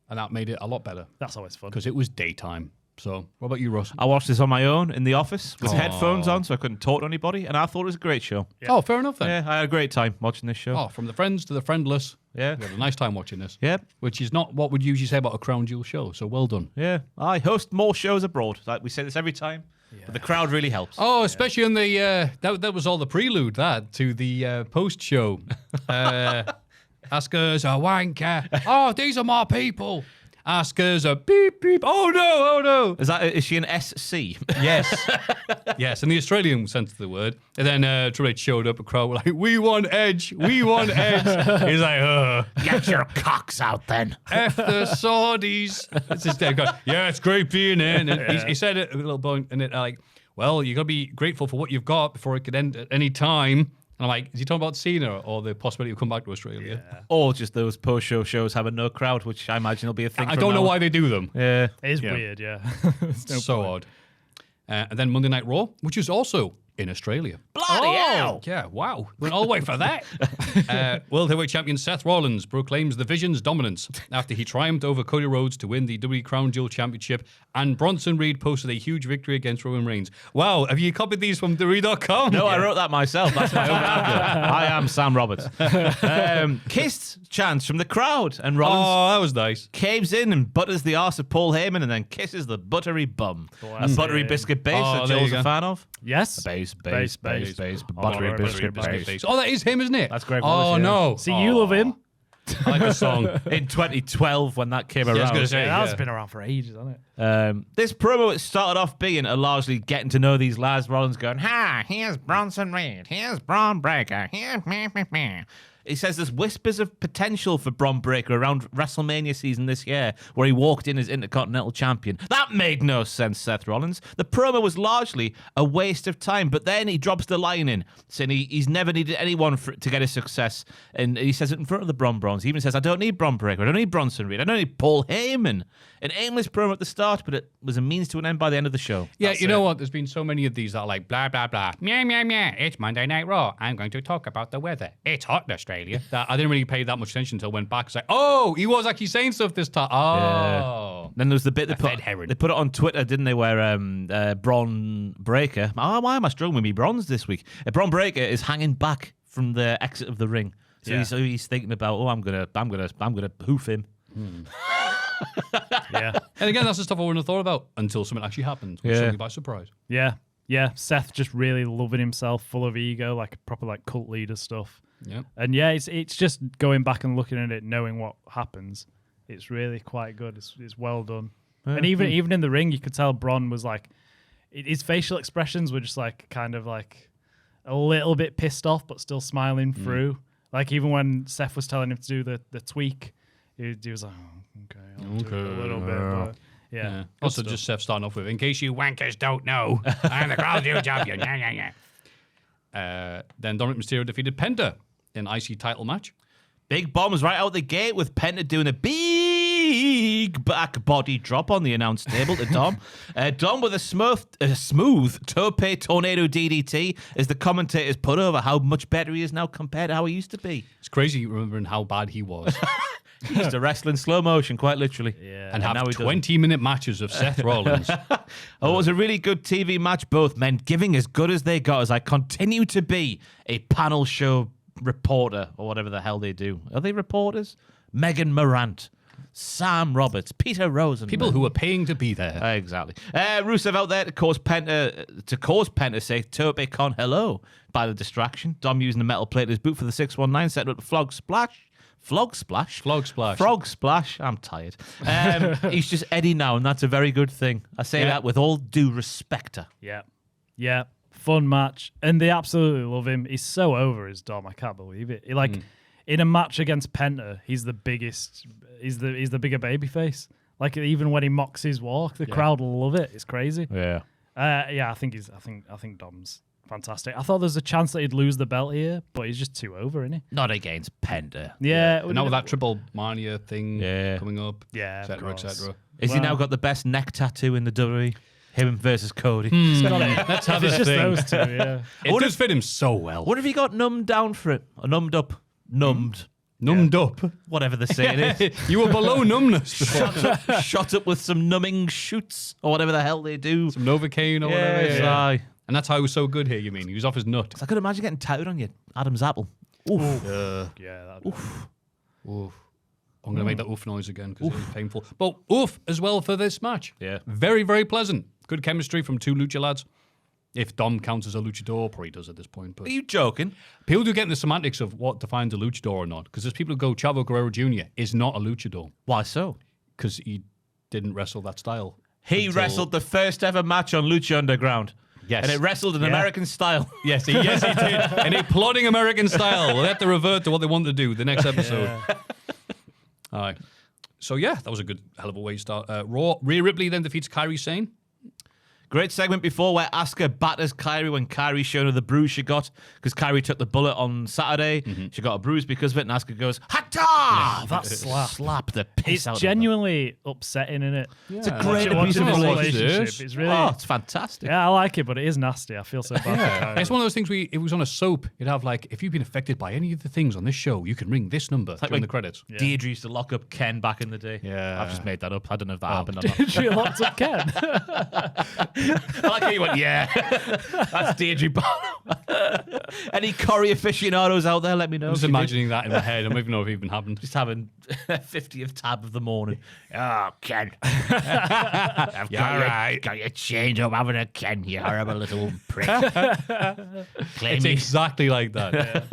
and that made it a lot better That's always fun. because it was daytime. So, what about you, Ross? I watched this on my own in the office with headphones on so I couldn't talk to anybody, and I thought it was a great show. Yeah. Oh, fair enough then. Yeah, I had a great time watching this show. Oh, from the friends to the friendless. Yeah. We had a nice time watching this. Yeah. Which is not what we'd usually say about a Crown Jewel show. So well done. Yeah. I host more shows abroad. Like we say this every time, but the crowd really helps. Oh, especially in the that was all the prelude to the post show. Asuka's a wanker. Oh, these are my people. Asuka's a beep beep. Oh no! Is she an SC? Yes, yes. In the Australian sense of the word. And then Triple H showed up. A crowd were like, "We want Edge. We want Edge." He's like, Get your cocks out then. F the Saudis. It's his dad going, yeah, it's great being in. And he said it a little point in it like, well, you got to be grateful for what you've got before it could end at any time. And I'm like, is he talking about Cena or the possibility of come back to Australia? Yeah. Or just those post-show shows having no crowd, which I imagine will be a thing. I from don't know now why on. they do them. Yeah. It is Yeah. weird, yeah. There's no So point. odd. And then Monday Night Raw, which is also in Australia. Bloody hell. Yeah, wow. Went all the way for that. World Heavyweight Champion Seth Rollins proclaims the Vision's dominance after he triumphed over Cody Rhodes to win the WWE Crown Jewel Championship, and Bronson Reed posted a huge victory against Roman Reigns. Wow, have you copied these from WWE.com? No, I wrote that myself. That's my own advert. I am Sam Roberts. Kissed chants from the crowd, and Rollins Oh, that was nice. caves in and butters the arse of Paul Heyman and then kisses the buttery bum. Bless A buttery him. biscuit base Oh, that there Joel's you a go. fan of. Yes. Base, Base. buttery biscuit base. Oh, that is him, isn't it? That's Greg Oh, Wallace, yeah. no. See, you love him. I like the song. In 2012 when that came I was around. gonna say, Yeah, that's yeah. been around for ages, hasn't it? This promo started off being a largely getting to know these lads. Rollins going, "Ha, here's Bronson Reed, here's Braun Breaker, here's me." He says there's whispers of potential for Braun Breaker around WrestleMania season this year, where he walked in as Intercontinental Champion. That made no sense, Seth Rollins. The promo was largely a waste of time, but then he drops the line in, saying he's never needed anyone to get his success. And he says it in front of the Brons. He even says, I don't need Braun Breaker, I don't need Bronson Reed, I don't need Paul Heyman. An aimless promo at the start, but it was a means to an end by the end of the show. Yeah, you know what? There's been so many of these that are like, blah, blah, blah. Meow, meow, meow. It's Monday Night Raw. I'm going to talk about the weather. It's hot in Australia. That I didn't really pay that much attention until I went back. It's like, oh, he was actually saying stuff this time. Oh. Then there was the bit Fed Herring. they put it on Twitter, didn't they? Where Braun Breaker. Oh, why am I struggling with me bronze this week? Braun Breaker is hanging back from the exit of the ring, so he's thinking about, oh, I'm gonna hoof him. Yeah. And again, that's the stuff I wouldn't have thought about until something actually happened. Which took me by surprise. Yeah. Yeah. Seth just really loving himself, full of ego, like proper like cult leader stuff. Yeah. And yeah, it's just going back and looking at it, knowing what happens. It's really quite good. It's well done. And even in the ring, you could tell Braun was like, his facial expressions were just like kind of like a little bit pissed off, but still smiling through. Like even when Seth was telling him to do the tweak, he was like, oh, okay, I'll do it a little bit. But yeah. Also, just Seth starting off with, in case you wankers don't know, I'm the Crown Jewel Champion. Yeah. Then Dominic Mysterio defeated Penta in IC title match. Big bombs right out the gate with Penta doing a big back body drop on the announce table to Dom. Dom with a smooth tope tornado DDT as the commentators put over how much better he is now compared to how he used to be. It's crazy remembering how bad he was. He used to wrestle in slow motion, quite literally. Yeah. And have now he 20-minute matches of Seth Rollins. Oh, it was a really good TV match, both men giving as good as they got as I continue to be a panel show reporter, or whatever the hell they do. Are they reporters? Megan Morant, Sam Roberts, Peter Rosen. People who are paying to be there. Exactly. Rusev out there to cause Penta to say Tope con hello by the distraction. Dom using the metal plate in his boot for the 619, setting up the Flog Splash. I'm tired. He's just Eddie now, and that's a very good thing. I say that with all due respect. Yeah. Fun match, and they absolutely love him. He's so over as Dom. I can't believe it. In a match against Penta, he's the biggest. He's the bigger babyface. Like even when he mocks his walk, the crowd love it. It's crazy. Yeah. I think Dom's fantastic. I thought there's a chance that he'd lose the belt here, but he's just too over, isn't he? Not against Penta. Yeah. And now with that Triple Mania thing coming up, Yeah, et cetera, et cetera. Is he now got the best neck tattoo in the WWE? Him versus Cody. Let's have It's a just thing. those two, yeah. It does fit him so well. What have you got numbed down for it? Or numbed up? Numbed. Numbed up. Whatever the saying is. You were below numbness before. Shot up with some numbing shoots or whatever the hell they do. Some Novocaine or whatever. Yes, aye. And that's how he was so good here, you mean? He was off his nut. I could imagine getting tattooed on you. Adam's apple. Oof. Yeah, Oof. I'm going to make that oof noise again because it was painful. But oof as well for this match. Yeah. Very, very pleasant. Good chemistry from two lucha lads. If Dom counts as a luchador, probably does at this point. But Are you joking? people do get in the semantics of what defines a luchador or not. Because there's people who go, Chavo Guerrero Jr. is not a luchador Why so? because he didn't wrestle that style. He wrestled the first ever match on Lucha Underground. Yes. And it wrestled in American style. Yes, he did. In a plodding American style. We'll have to revert to what they want to do the next episode. All right. So, yeah, that was a good hell of a way to start. Raw. Rhea Ripley then defeats Kairi Sane. Great segment before where Asuka batters Kairi when Kairi showed her the bruise she got because Kairi took the bullet on Saturday. She got a bruise because of it, and Asuka goes, Hata! that slap. Slap the piss It's out of her. genuinely upsetting, isn't it? It's a great Watching abuse of the a relationship. relationship. It's really. Oh, it's fantastic. Yeah, I like it, but it is nasty. I feel so bad for Kairi. It's one of those things it was on a soap. It'd have like, if you've been affected by any of the things on this show, you can ring this number during the credits. Deirdre used to lock up Ken back in the day. Yeah. I've just made that up. I don't know if that happened or not. She locked up Ken. I like how you went, yeah. That's Deirdre Barlow. Any Corey aficionados out there, let me know. I'm just if you did. imagining that in my head. I don't even know if it even happened. Just having 50th tab of the morning. Oh, Ken. I've got your change up having a Ken, you horrible little prick. It's exactly like that.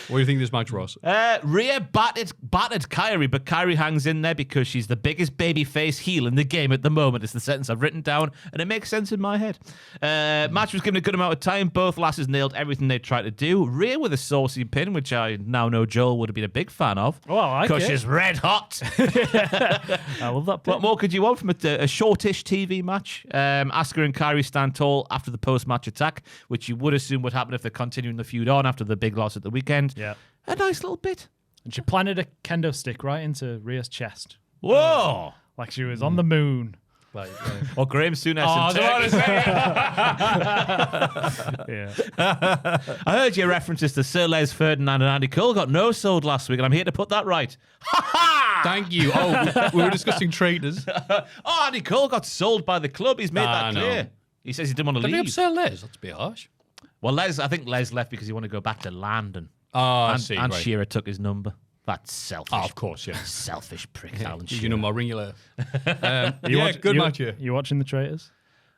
What do you think of this match, Ross? Rhea battered Kairi, but Kairi hangs in there because she's the biggest babyface heel in the game at the moment. It's the sentence I've written down, and it makes sense in my head. Match was given a good amount of time. Both lasses nailed everything they tried to do. Rhea with a saucy pin, which I now know Joel would have been a big fan of. Oh, I like Because it. she's red hot. I love that. What more could you want from a shortish TV match? Asuka and Kairi stand tall after the post-match attack, which you would assume would happen if they're continuing the feud on after the big loss at the weekend. Yeah. A nice little bit. And she planted a kendo stick right into Rhea's chest, Whoa! like she was on the moon. Or Graham Souness. Yeah. I heard your references to Sir Les Ferdinand and Andy Cole got no sold last week, and I'm here to put that right. Thank you. Oh, we were discussing traitors. Oh, Andy Cole got sold by the club. He's made that no. clear. He says he didn't want to Did he leave. upset Les? That's a bit harsh. Well, I think Les left because he wanted to go back to Landon. Oh, I and see. and right. Shearer took his number. That's selfish. Oh, of course, yeah. Selfish prick, Alan You Shearer. know, I'll ring you later. Good match here. You watching the Traitors?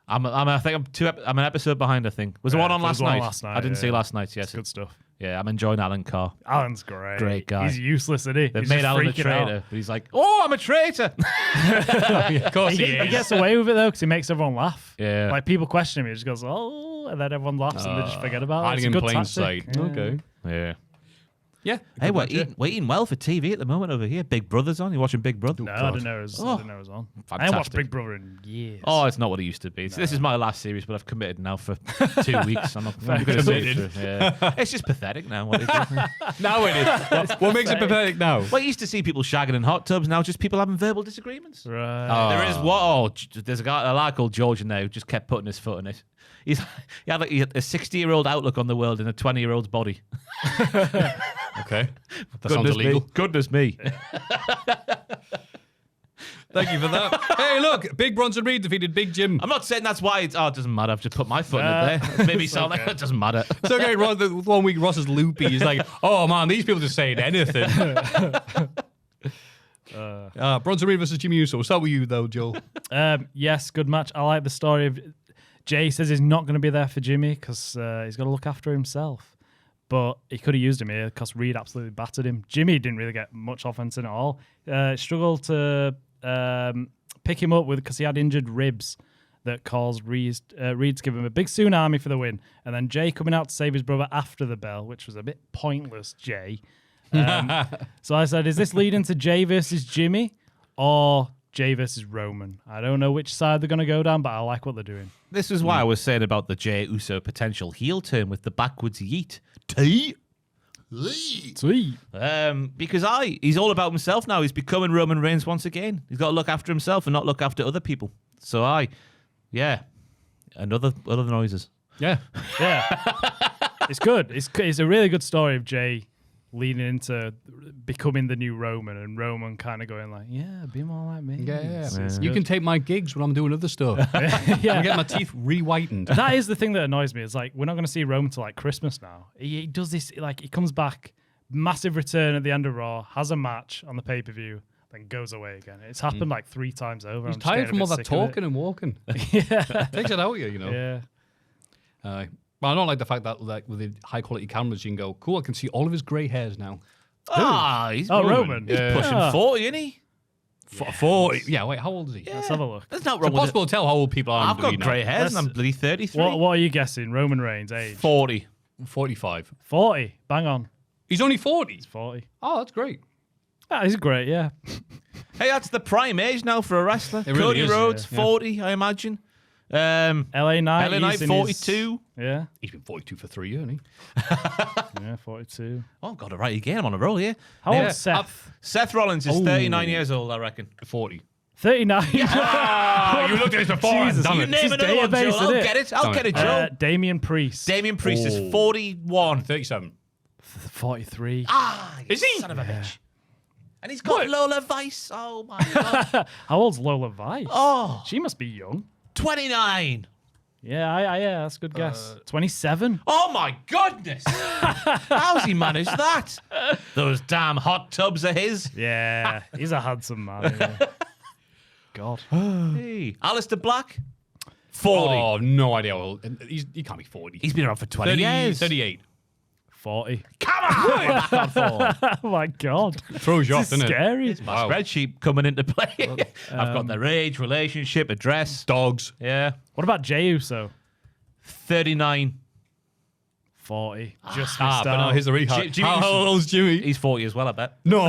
I think I'm an episode behind. I think was the one on there last was one night. last night, I didn't yeah. see last night's. Yes, It's good stuff. yeah, I'm enjoying Alan Carr. Alan's great. Great guy. He's useless, isn't he? They've He's made just Alan a freaking out. traitor, but he's like, "Oh, I'm a traitor." Of course He gets away with it though because he makes everyone laugh. Yeah. Like people question him, he just goes, "Oh," and then everyone laughs and they just forget about it. Hiding It's a in good plain tactic. sight. Yeah. Okay. Yeah. Yeah. Hey, we're eating well for TV at the moment over here. Big Brother's on. You watching Big Brother? No, I didn't know it was on. I haven't watched Big Brother in years. Oh, it's not what it used to be. So this is my last series, but I've committed now for 2 weeks. I'm not going to say it. Yeah. It's just pathetic now. What it is. Now it is. What makes it pathetic now? Well, you used to see people shagging in hot tubs. Now just people having verbal disagreements. Right. There is there's a lad called George in there who just kept putting his foot in it. He had like a 60-year-old outlook on the world in a 20-year-old's body. Okay. That sounds illegal. Goodness me. Thank you for that. Hey, look, Big Bronson Reed defeated Big Jim. I'm not saying that's why it doesn't matter. I've just put my foot in it there. Maybe sound like it doesn't matter. It's okay, Ross, the 1 week Ross is loopy. He's like, oh man, these people just saying anything. Bronson Reed versus Jimmy Uso. We'll start with you though, Joel. Yes, good match. I like the story of Jay says he's not going to be there for Jimmy because he's got to look after himself. But he could have used him here because Reed absolutely battered him. Jimmy didn't really get much offense in at all. Struggled to pick him up because he had injured ribs that caused Reed to give him a big tsunami for the win. And then Jay coming out to save his brother after the bell, which was a bit pointless, Jay. So I said, is this leading to Jay versus Jimmy or Jay versus Roman? I don't know which side they're going to go down, but I like what they're doing. This is why I was saying about the Jey Uso potential heel turn with the backwards yeet. T. Sweet. Because he's all about himself now. He's becoming Roman Reigns once again. He's got to look after himself and not look after other people. So and other noises. Yeah. It's good. It's a really good story of Jay leaning into becoming the new Roman and Roman kind of going like, yeah, be more like me. Yeah. You can take my gigs when I'm doing other stuff. Yeah. I get my teeth re-whitened. That is the thing that annoys me. It's like, we're not going to see Roman till like Christmas now. He does this, like, he comes back, massive return at the end of Raw, has a match on the pay-per-view, then goes away again. It's happened like 3 times over. He's tired from all that talking and walking. Yeah. Takes it out of you, know. Yeah. But I don't like the fact that, like, with the high-quality cameras, you can go, cool, I can see all of his grey hairs now. He's Roman. He's pushing 40, isn't he? 40. Yeah, wait, how old is he? Let's have a look. There's not It's wrong with impossible to tell how old people are. I've got grey hairs and I'm bloody 33. What are you guessing? Roman Reigns' age? 40. 45. 40. Bang on. He's only 40. He's 40. Oh, that's great. He's great, yeah. Hey, that's the prime age now for a wrestler. It really Cody is, Rhodes, yeah. 40, I imagine. LA Knight. LA Knight, he's in 42. Yeah. He's been 42 for 3 years, hasn't he? Yeah, 42. Oh, I've got it right again. I'm on a roll here. How old's Seth? Seth Rollins is 39 years old, I reckon. 40. 39. You looked at this before. Jesus. Damn You it. name It's another one, database, Joe. isn't I'll it? get it. I'll get it, Joe. Damian Priest. Damian Priest is 41. 37. 43. Is he? Son of a bitch. And he's got Lola Vice. Oh, my God. How old's Lola Vice? Oh. She must be young. 29. Yeah, that's a good guess. 27? Oh, my goodness. How's he managed that? Those damn hot tubs are his. Yeah, he's a handsome man. Yeah. God. Hey, Alistair Black, 40. Oh, no idea how old. He can't be 40. He's been around for 20 years. 38. 40. Come on! Oh my God. Throws you off, This is doesn't it? scary. It's my spreadsheet coming into play. I've got their age, relationship, address. Dogs. Yeah. What about Jey Uso? 39. 40. Just But no, here's the rehab. Jimmy How Uso- old's Jimmy? He's 40 as well, I bet. No.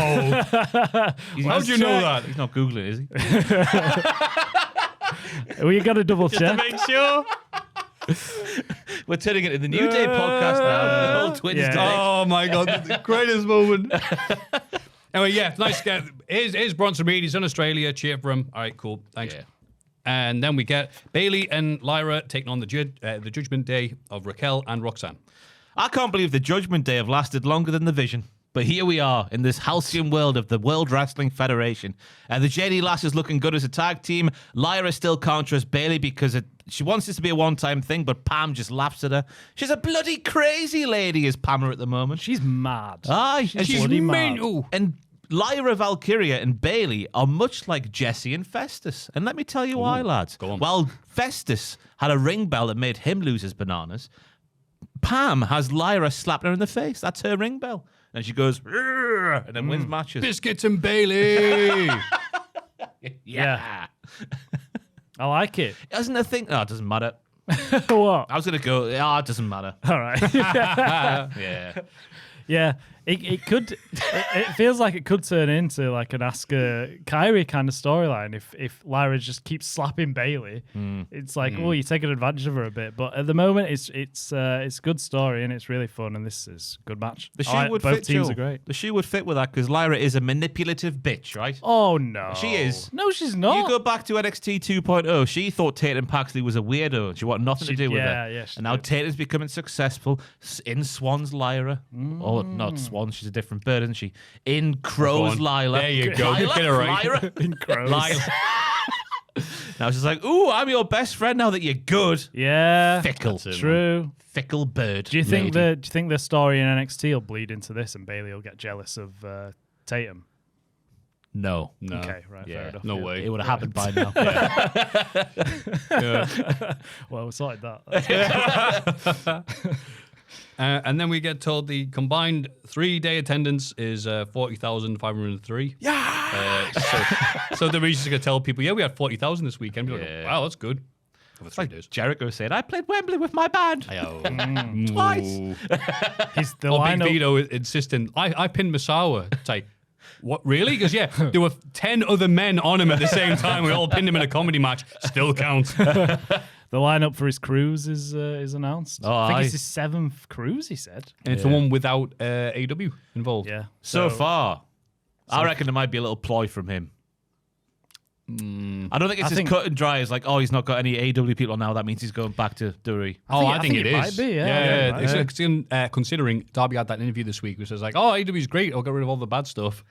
He's How'd you know that? He's not Googling, is he? We got to double check. Make sure. We're turning it into the New Day podcast now. All twins Yeah. today. Oh my God, the greatest moment. Anyway, yeah, nice. Here's Bronson Reed. He's in Australia. Cheer for him. All right, cool. Thanks. Yeah. And then we get Bailey and Lyra taking on the Judgment Day of Raquel and Roxanne. I can't believe the Judgment Day have lasted longer than the Vision. But here we are in this halcyon world of the World Wrestling Federation. The JD Lass is looking good as a tag team. Lyra still can't trust Bailey because she wants this to be a one-time thing, but Pam just laughs at her. She's a bloody crazy lady, is Pamela at the moment. She's mad. Aye, and She's bloody mad. And Lyra Valkyria and Bailey are much like Jesse and Festus. And let me tell you why, lads. go on. While Festus had a ring bell that made him lose his bananas, Pam has Lyra slapping her in the face. That's her ring bell. And she goes, "Rrr," and then wins matches. Biscuits and Bailey. Yeah. I like it. Isn't a thing? Oh, it doesn't matter. What? I was going to go, it doesn't matter. All right. Yeah. Yeah. It could. It feels like it could turn into like an Asuka Kyrie kind of storyline if Lyra just keeps slapping Bailey. It's like, you're taking advantage of her a bit. But at the moment, it's a good story and it's really fun. And this is a good match. The shoe would both fit. teams Joe. are great. The shoe would fit with that because Lyra is a manipulative bitch, right? Oh no, She is. No, she's not. You go back to NXT 2.0. She thought Tatum Paxley was a weirdo. And she wanted nothing to do with it. Yeah, she and now did. Tatum's becoming successful in Swan's Lyra. Oh, not Swan. She's a different bird, isn't she? In Crow's Lila. There you go. Lila? Get it right. Lyra? In Crows. Lila. Now she's like, ooh, I'm your best friend now that you're good. Yeah, Fickle. true. Fickle bird. Do you think lady. the story in NXT will bleed into this and Bailey will get jealous of Tatum? No. Okay, right, fair enough. No yeah. way. It would have happened by now. Well, we sorted that. And then we get told the combined 3-day attendance is 40,503. Yeah. So the reason's going to tell people, we had 40,000 this weekend. We're like, wow, that's good. For 3 days. Jericho said, I played Wembley with my band. Twice. He's the Or Big lineup. Vito insisting, I pinned Misawa. It's like, what, really? Because, there were 10 other men on him at the same time. We all pinned him in a comedy match. Still counts. The lineup for his cruise is announced. Oh, I think aye. it's his 7th cruise, he said. And it's the one without AEW involved. Yeah. So far, I reckon there might be a little ploy from him. I don't think it's as cut and dry as like, he's not got any AEW people now. That means he's going back to WWE. I think it is. might be, yeah. It's considering Darby had that interview this week, which says like, AEW's great. I'll get rid of all the bad stuff.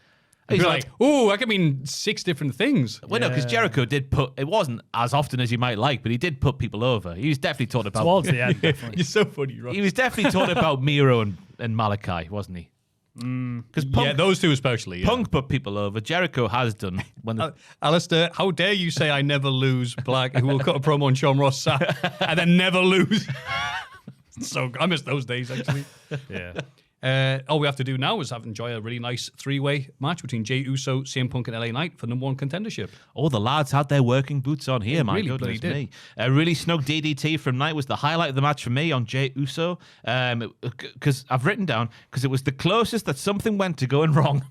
He's like, I can mean 6 different things. Well, no, because Jericho did put, it wasn't as often as you might like, but he did put people over. He was definitely talking about, Towards the end, definitely. You're so funny, Rob. he was definitely talking about Miro and Malachi, wasn't he? Because Punk, those two especially. Yeah. Punk put people over. Jericho has done. When the, Alistair, how dare you say I never lose Black, who will cut a promo on Sean Ross and then never lose. So I miss those days, actually. Yeah. All we have to do now is enjoy a really nice 3-way match between Jey Uso, CM Punk, and LA Knight for #1 contendership. the lads had their working boots on here, my really goodness bloody me. A really snug DDT from Knight was the highlight of the match for me on Jey Uso. Because I've written down, because it was the closest that something went to going wrong.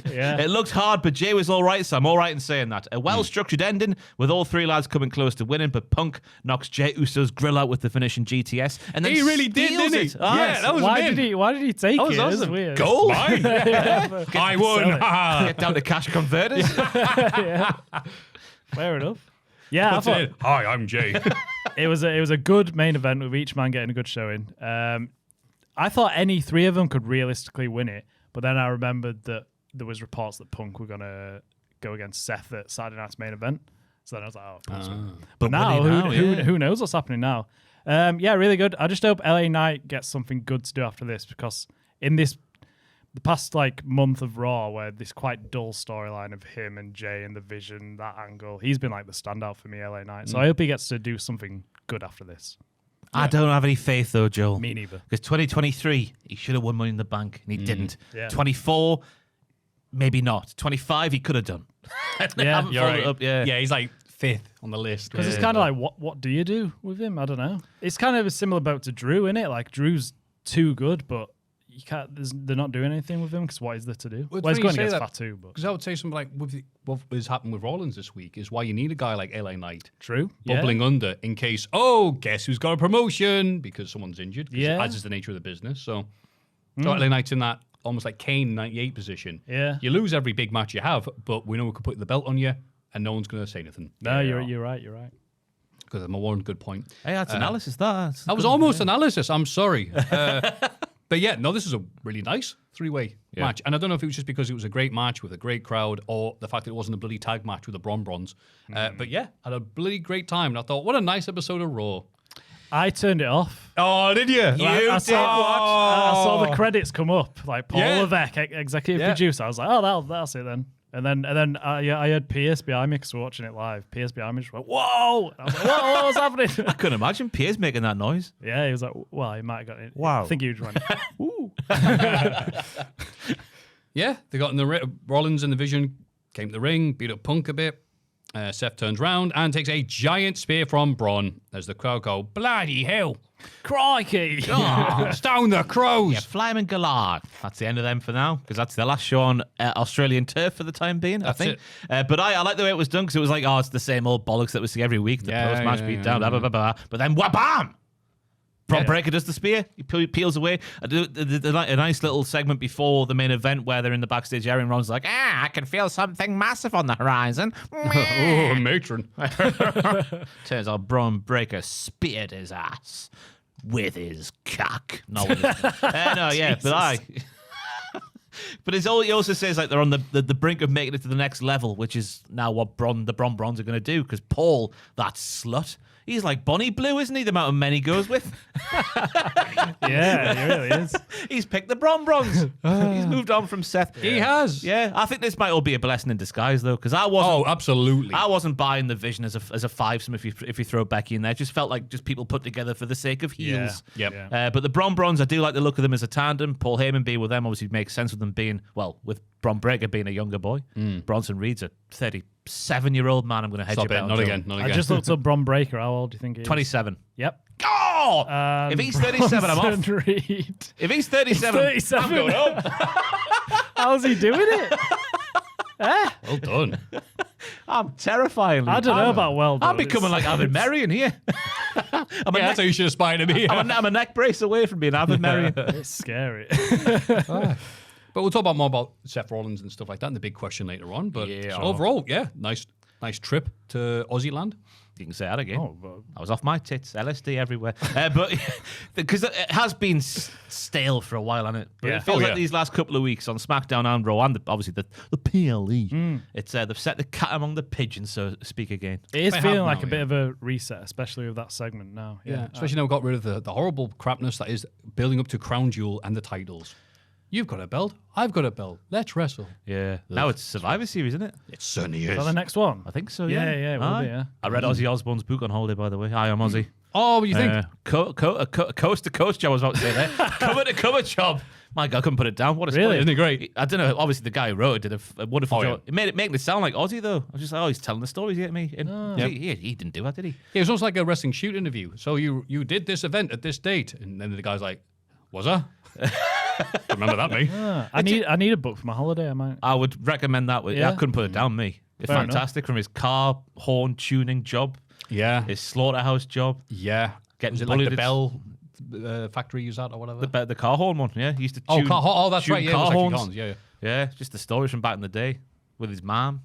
Yeah. It looked hard, but Jay was all right, so I'm all right in saying that. A well-structured ending with all 3 lads coming close to winning, but Punk knocks Jey Uso's grill out with the finishing GTS. And then He really did, steals didn't he? it. Ah, Yeah, that was Why him. did he take was it? That's awesome. weird. Goal? Mine. I won. Get down to cash converters. Fair enough. Yeah, I thought Hi, I'm Jay. it was a good main event with each man getting a good showing. I thought any 3 of them could realistically win it, but then I remembered that there was reports that Punk were gonna go against Seth at Saturday night's main event. So then I was like, of course. But now, who knows what's happening now? Yeah, really good. I just hope LA Knight gets something good to do after this, because in the past month of Raw, where this quite dull storyline of him and Jay and the Vision, that angle, he's been the standout for me, LA Knight. So I hope he gets to do something good after this. I don't have any faith, though, Joel. Me neither. Because 2023, he should have won Money in the Bank, and he didn't. Yeah. 24, maybe not. 25, he could have done. Yeah, You're right. Yeah, he's 5th on the list. Because it's kind of what do you do with him? I don't know. It's kind of a similar boat to Drew, isn't it? Drew's too good, but you can't. They're not doing anything with him because what is there to do? Well, Well, he's going funny you against say that, Fatu, but Because I would say something with what has happened with Rollins this week is why you need a guy like LA Knight True. bubbling under in case, guess who's got a promotion because someone's injured. Yeah. As is the nature of the business. So LA Knight's in that almost like Kane 98 position. Yeah. You lose every big match you have, but we know we could put the belt on you and no one's going to say anything. No, you're right. You're right. Because I'm a one good point. Hey, that's analysis, that. That was almost analysis. I'm sorry. But yeah, no, this is a really nice 3-way match. And I don't know if it was just because it was a great match with a great crowd or the fact that it wasn't a bloody tag match with a bronze. But yeah, had a bloody great time. And I thought, what a nice episode of Raw. I turned it off. Oh, did you? I saw the credits come up, Paul Yeah. Levesque, executive producer. I was like, that's it then. And then I heard Pierce behind me because we're watching it live. Pierce behind me just went, whoa! And I was like, whoa, what's happening? I couldn't imagine Piers making that noise. Yeah, he was like, well, he might have got it. Wow. I think he was running. Ooh. Yeah, they got in the Rollins and the Vision, came to the ring, beat up Punk a bit. Seth turns round and takes a giant spear from Braun as the crowd go, bloody hell. Crikey! It's down the crows. Yeah, Flyman Gallard. That's the end of them for now, because that's the last show on Australian turf for the time being, I think. But I like the way it was done, because it was like, oh, it's the same old bollocks that we see every week. The post-match beat down, blah, blah, blah, blah. But then, wha-bam! Braun Breaker does the spear. He peels away. A nice little segment before the main event where they're in the backstage area and Ron's like, I can feel something massive on the horizon. Oh, matron. Turns out Braun Breaker speared his ass with his cock. No, but But he also says like they're on the brink of making it to the next level, which is now what the Bron Brons are going to do, because Paul, that slut, he's like Bonnie Blue, isn't he? The amount of men he goes with. Yeah, he really is. He's picked the Bron Brons. He's moved on from Seth. He has. Yeah, I think this might all be a blessing in disguise, though, because I wasn't. Oh, absolutely. I wasn't buying the Vision as a fivesome if you throw Becky in there. It just felt like just people put together for the sake of heels. Yep. Yeah. But the Bron Brons, I do like the look of them as a tandem. Paul Heyman being with them obviously makes sense with them being, well, with Bron Breakker being a younger boy. Bronson Reed's a 37-year-old man. I'm going to hedge Stop your bet it. on Not Joe. again. Not again. I just looked up Bron Breakker. How old do you think he is? 27. Yep. Oh! If he's 37, I'm off. Reed. If he's 37, He's 37. I'm going up. How's he doing it? Well done. I'm terrifying. I don't know about well done. I'm becoming like Avid Marion here. That's how you should aspire to be. I'm a neck brace away from being Avid Marion. It's scary. But we'll talk more about Seth Rollins and stuff like that in the big question later on. But overall, nice trip to Aussie land. You can say that again. Oh, I was off my tits, LSD everywhere. But because it has been stale for a while, hasn't it? But it feels like these last couple of weeks on SmackDown and Raw, and obviously the PLE, it's they've set the cat among the pigeons, so to speak again. It is They feeling have like now, a bit of a reset, especially with that segment now. Yeah, especially now we've got rid of the horrible crapness that is building up to Crown Jewel and the titles. You've got a belt. I've got a belt. Let's wrestle. Yeah. Now it's Survivor Series, isn't it? It certainly Is is. that the next one? I think so, yeah. Yeah, it will be, yeah. I read Ozzy Osbourne's book on holiday, by the way. Hi, I'm Ozzy. Oh, what do you think? Coast to coast job, I was about to say there. Cover to cover job. My God, I couldn't put it down. What a Really? spoiler. Isn't it great? I don't know. Obviously, the guy who wrote it did a wonderful Oh, job. It made it making it sound like Ozzy, though. I was just like, he's telling the stories he hit me. And he didn't do that, did he? Yeah, it was almost like a wrestling shoot interview. So you did this event at this date, and then the guy's like, "Was I?" Remember that, me? I need a book for my holiday. I might. I would recommend that. I Yeah. couldn't put it down, me. It's Fair fantastic from his car horn tuning job, Yeah, his slaughterhouse job, yeah. Getting Was it like bullied the at- Bell factory use that or whatever? the car horn one. Yeah, he used to tune. That's tune right. Yeah, it car was actually horns. horns. Yeah, Yeah, just the stories from back in the day with his mom.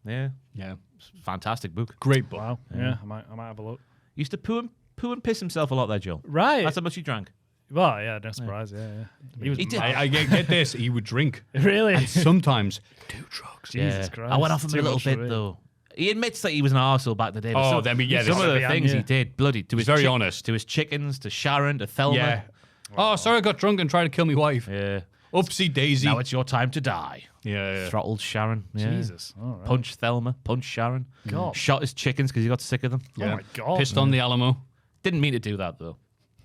Yeah, yeah. fantastic book. Great book. Wow. Yeah, I might have a look. He used to poo and piss himself a lot there, Joe. Right. That's how much he drank. Well, yeah, no surprise. Yeah. He was He did. I get this. He would drink really. and sometimes do drugs. Jesus Christ. I went off him a Too little much for bit me. though. He admits that he was an arsehole back in the day. Oh, some, then we get some this. of the Yeah, things yeah. he did, bloody. To his very honest. To his chickens, to Sharon, to Thelma. Yeah. Oh, sorry, I got drunk and tried to kill my wife. Yeah. Oopsie daisy. Now it's your time to die. Yeah. Throttled Sharon. Yeah. Jesus. All right. Punched Thelma. Punched Sharon. God. Shot his chickens because he got sick of them. Oh my God. Pissed on the Alamo. Didn't mean to do that though.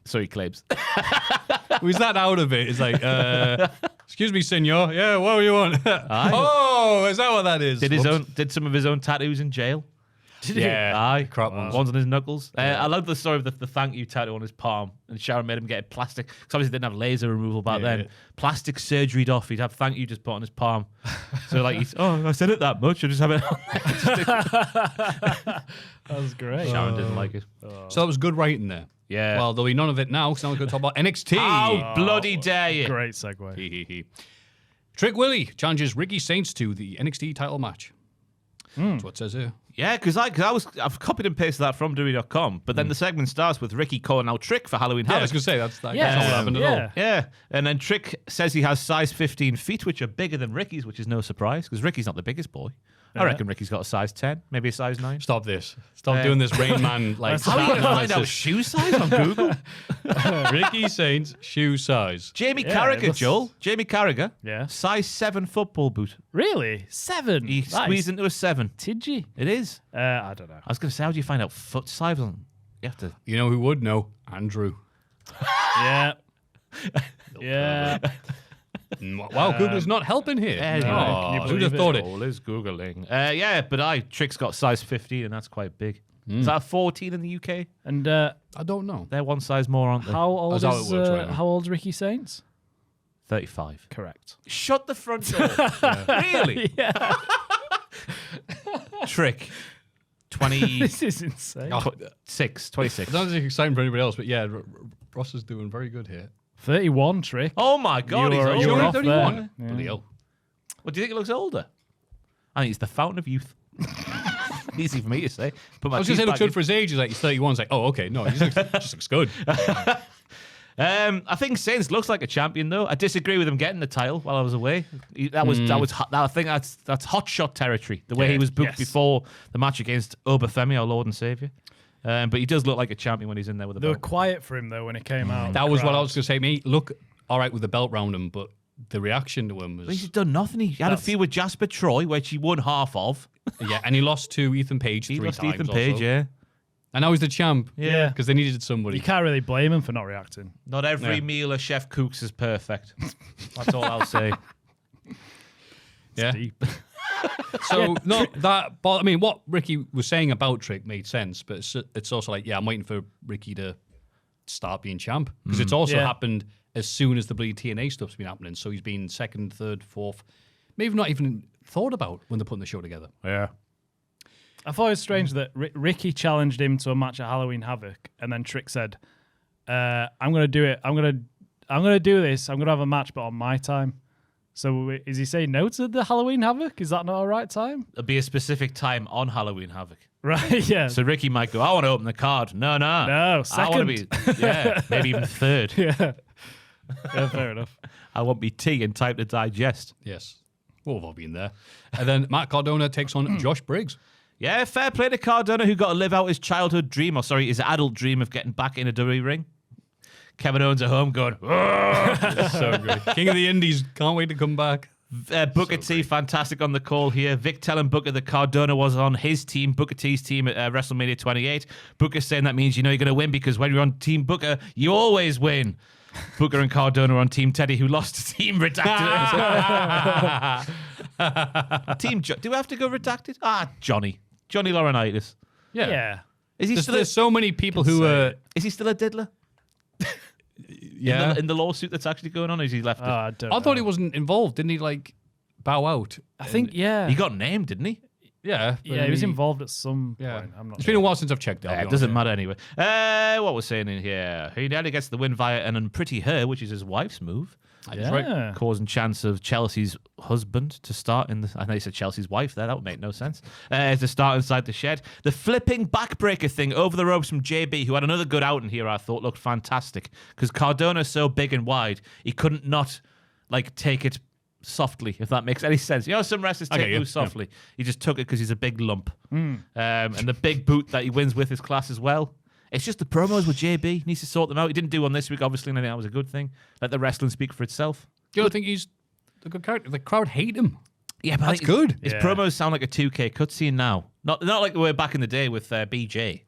So he claims. Was that out of it? It's like, excuse me, senor. Yeah, what do you want? Oh, is that what that is? Did some of his own tattoos in jail. Yeah. Aye. Crap ones. Ones on his knuckles. I love the story of the thank you tattoo on his palm. And Sharon made him get it plastic. Because obviously they didn't have laser removal back then. Yeah. Plastic surgeryed off. He'd have thank you just put on his palm. So like, I said it that much. I just have it on there. That was great. Sharon didn't like it. So that was good writing there. Yeah. Well, there'll be none of it now because now we're going to talk about NXT. How bloody dare you. Great segue. Trick Willie challenges Ricky Saints to the NXT title match. That's what it says here. Yeah, because I've copied and pasted that from WWE.com, but then the segment starts with Ricky calling out Trick for Halloween Yeah, I Havoc. was going to say, that's Yeah. not what happened at all. Yeah, and then Trick says he has size 15 feet, which are bigger than Ricky's, which is no surprise, because Ricky's not the biggest boy. I reckon Ricky's got a size 10, maybe a size 9. Stop this. Stop doing this Rain Man like How are you going to find out analysis. shoe size on Google? Ricky Saints shoe size. Jamie Yeah, Carragher, it was- Joel. Jamie Carragher. Yeah. Size 7 football boot. Really? 7? He squeezed into a 7. Tidgy? It is. I don't know. I was going to say, how do you find out foot size on? You have to. You know who would know? Andrew. Yeah. Yeah. Wow, Google's not helping here. Who'd have thought it? All is Googling. But Trick's got size 15, and that's quite big. Is that 14 in the UK? And I don't know. They're one size more, aren't they? how old That's how it works right now. how old's Ricky Saints? 35. Correct. Shut the front door. Really? Yeah. Trick. 20. This is insane. 26. It's not as exciting for anybody else, but yeah, Ross is doing very good here. 31, Trick. Oh my God, he's You're older. off 31. there. Yeah. Bloody hell. What, do you think it looks older? I think it's the fountain of youth. Easy for me to say. Put my I was going to say, teeth looks back good in. for his age. He's like, he's 31. It's like, oh, okay. No, he just looks good. I think Saints looks like a champion, though. I disagree with him getting the title while I was away. I think that's hot shot territory. The way he was booked before the match against Obafemi, our Lord and Savior. But he does look like a champion when he's in there with the They were belt. quiet for him, though, when he came out. That was what I was going to say. Me, look all right with the belt round him, but the reaction to him was... He's done nothing. He had a feud with Jasper Troy, which he won half of. Yeah, and he lost to Ethan Page He three lost times Ethan also. Page, yeah. And now he's the champ. Yeah. Because they needed somebody. You can't really blame him for not reacting. Not every meal of Chef Cooks is perfect. That's all I'll say. Yeah. Deep. So, not that... But, I mean, what Ricky was saying about Trick made sense, but it's also like, yeah, I'm waiting for Ricky to start being champ. Because it's also happened as soon as the bloody TNA stuff's been happening. So he's been second, third, fourth, maybe not even thought about when they're putting the show together. Yeah. I thought it was strange that Ricky challenged him to a match at Halloween Havoc, and then Trick said, "I'm going to do it. I'm going to do this. I'm going to have a match, but on my time." So is he saying no to the Halloween Havoc? Is that not a right time? There'll be a specific time on Halloween Havoc. Right. Yeah. So Ricky might go, I want to open the card. No. No, I want to second. be, maybe even third. Yeah, fair enough. I want me tea and time to digest. Yes. We've all been there. And then Matt Cardona takes on Josh Briggs. Yeah, fair play to Cardona, who got to live out his childhood dream, his adult dream of getting back in a WWE ring. Kevin Owens at home going, So good. King of the Indies. Can't wait to come back. Booker T, fantastic on the call here. Vic telling Booker that Cardona was on his team, Booker T's team at WrestleMania 28. Booker saying that means you know you're going to win because when you're on Team Booker, you always win. Booker and Cardona are on Team Teddy, who lost to Team Redacted. Do we have to go Redacted? Johnny Laurinaitis. Yeah. Is he There's so many people who are... Is he still a diddler? Yeah. In the lawsuit that's actually going on, or is he left it? I don't I know. thought he wasn't involved. Didn't he, like, bow out? I think, yeah. He got named, didn't he? Yeah. Yeah, he was involved at some point. I'm not It's sure. been a while since I've checked out. It doesn't matter anyway. What we're saying in here, he nearly gets the win via an unpretty her, which is his wife's move. Yeah. right. Causing chance of Chelsea's husband to start in the... I know you said Chelsea's wife there. That would make no sense. To start inside the shed. The flipping backbreaker thing over the ropes from JB, who had another good outing here, I thought looked fantastic. Because Cardona's so big and wide, he couldn't not, take it softly, if that makes any sense. You know, some wrestlers take moves softly. He just took it because he's a big lump. And the big boot that he wins with his class as well. It's just the promos with JB. He needs to sort them out. He didn't do one this week, obviously, and I think that was a good thing. Let the wrestling speak for itself. You don't think he's a good character? The crowd hate him. Yeah, but That's good. His Yeah. promos sound like a 2K cutscene now. Not like they were back in the day with BJ.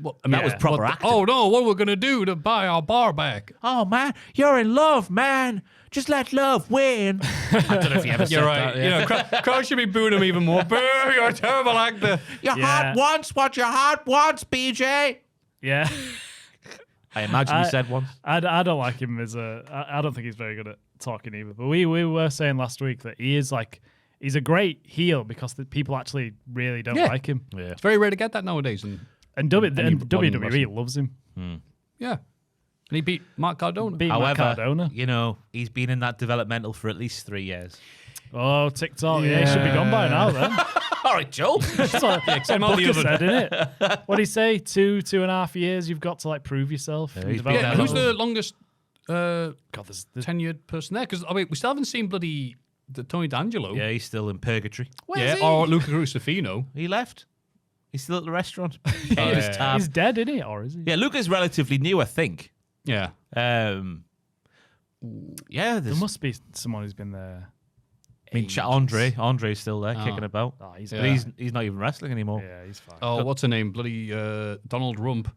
Well, That was proper acting. Oh, no, what we're going to do to buy our bar back? Oh, man, you're in love, man. Just let love win. I don't know if you ever said You're right. that. Yeah. You know, crowd should be booing him even more. Boo, you're a terrible actor. Your Yeah. heart wants what your heart wants, BJ. Yeah. I imagine you said once. I don't like him as I don't think he's very good at talking either. But we were saying last week that he is he's a great heel because the people actually really don't like him. Yeah. It's very rare to get that nowadays. And WWE wrestling. loves him. yeah. And he beat Matt Cardona. Beat Matt However, Cardona. he's been in that developmental for at least 3 years. Oh, TikTok. Yeah, he should be gone by now then. All right, Joel. That's what Booker said, innit? What did he say? 2.5 years. You've got to prove yourself. and he's develop been Yeah, there who's long. the longest God, there's tenured person there? Because we still haven't seen bloody Tony D'Angelo. Yeah, he's still in purgatory. Or Luca Crucifino. He left. He's still at the restaurant. Paying his tab. he's dead, isn't he? Or is he? Yeah, Luca's relatively new, I think. Yeah. Yeah, There must be someone who's been there. I mean, Andre's still there, kicking about. Oh, he's But he's not even wrestling anymore. yeah, he's fine. Oh, what's her name? Bloody Donald Rump.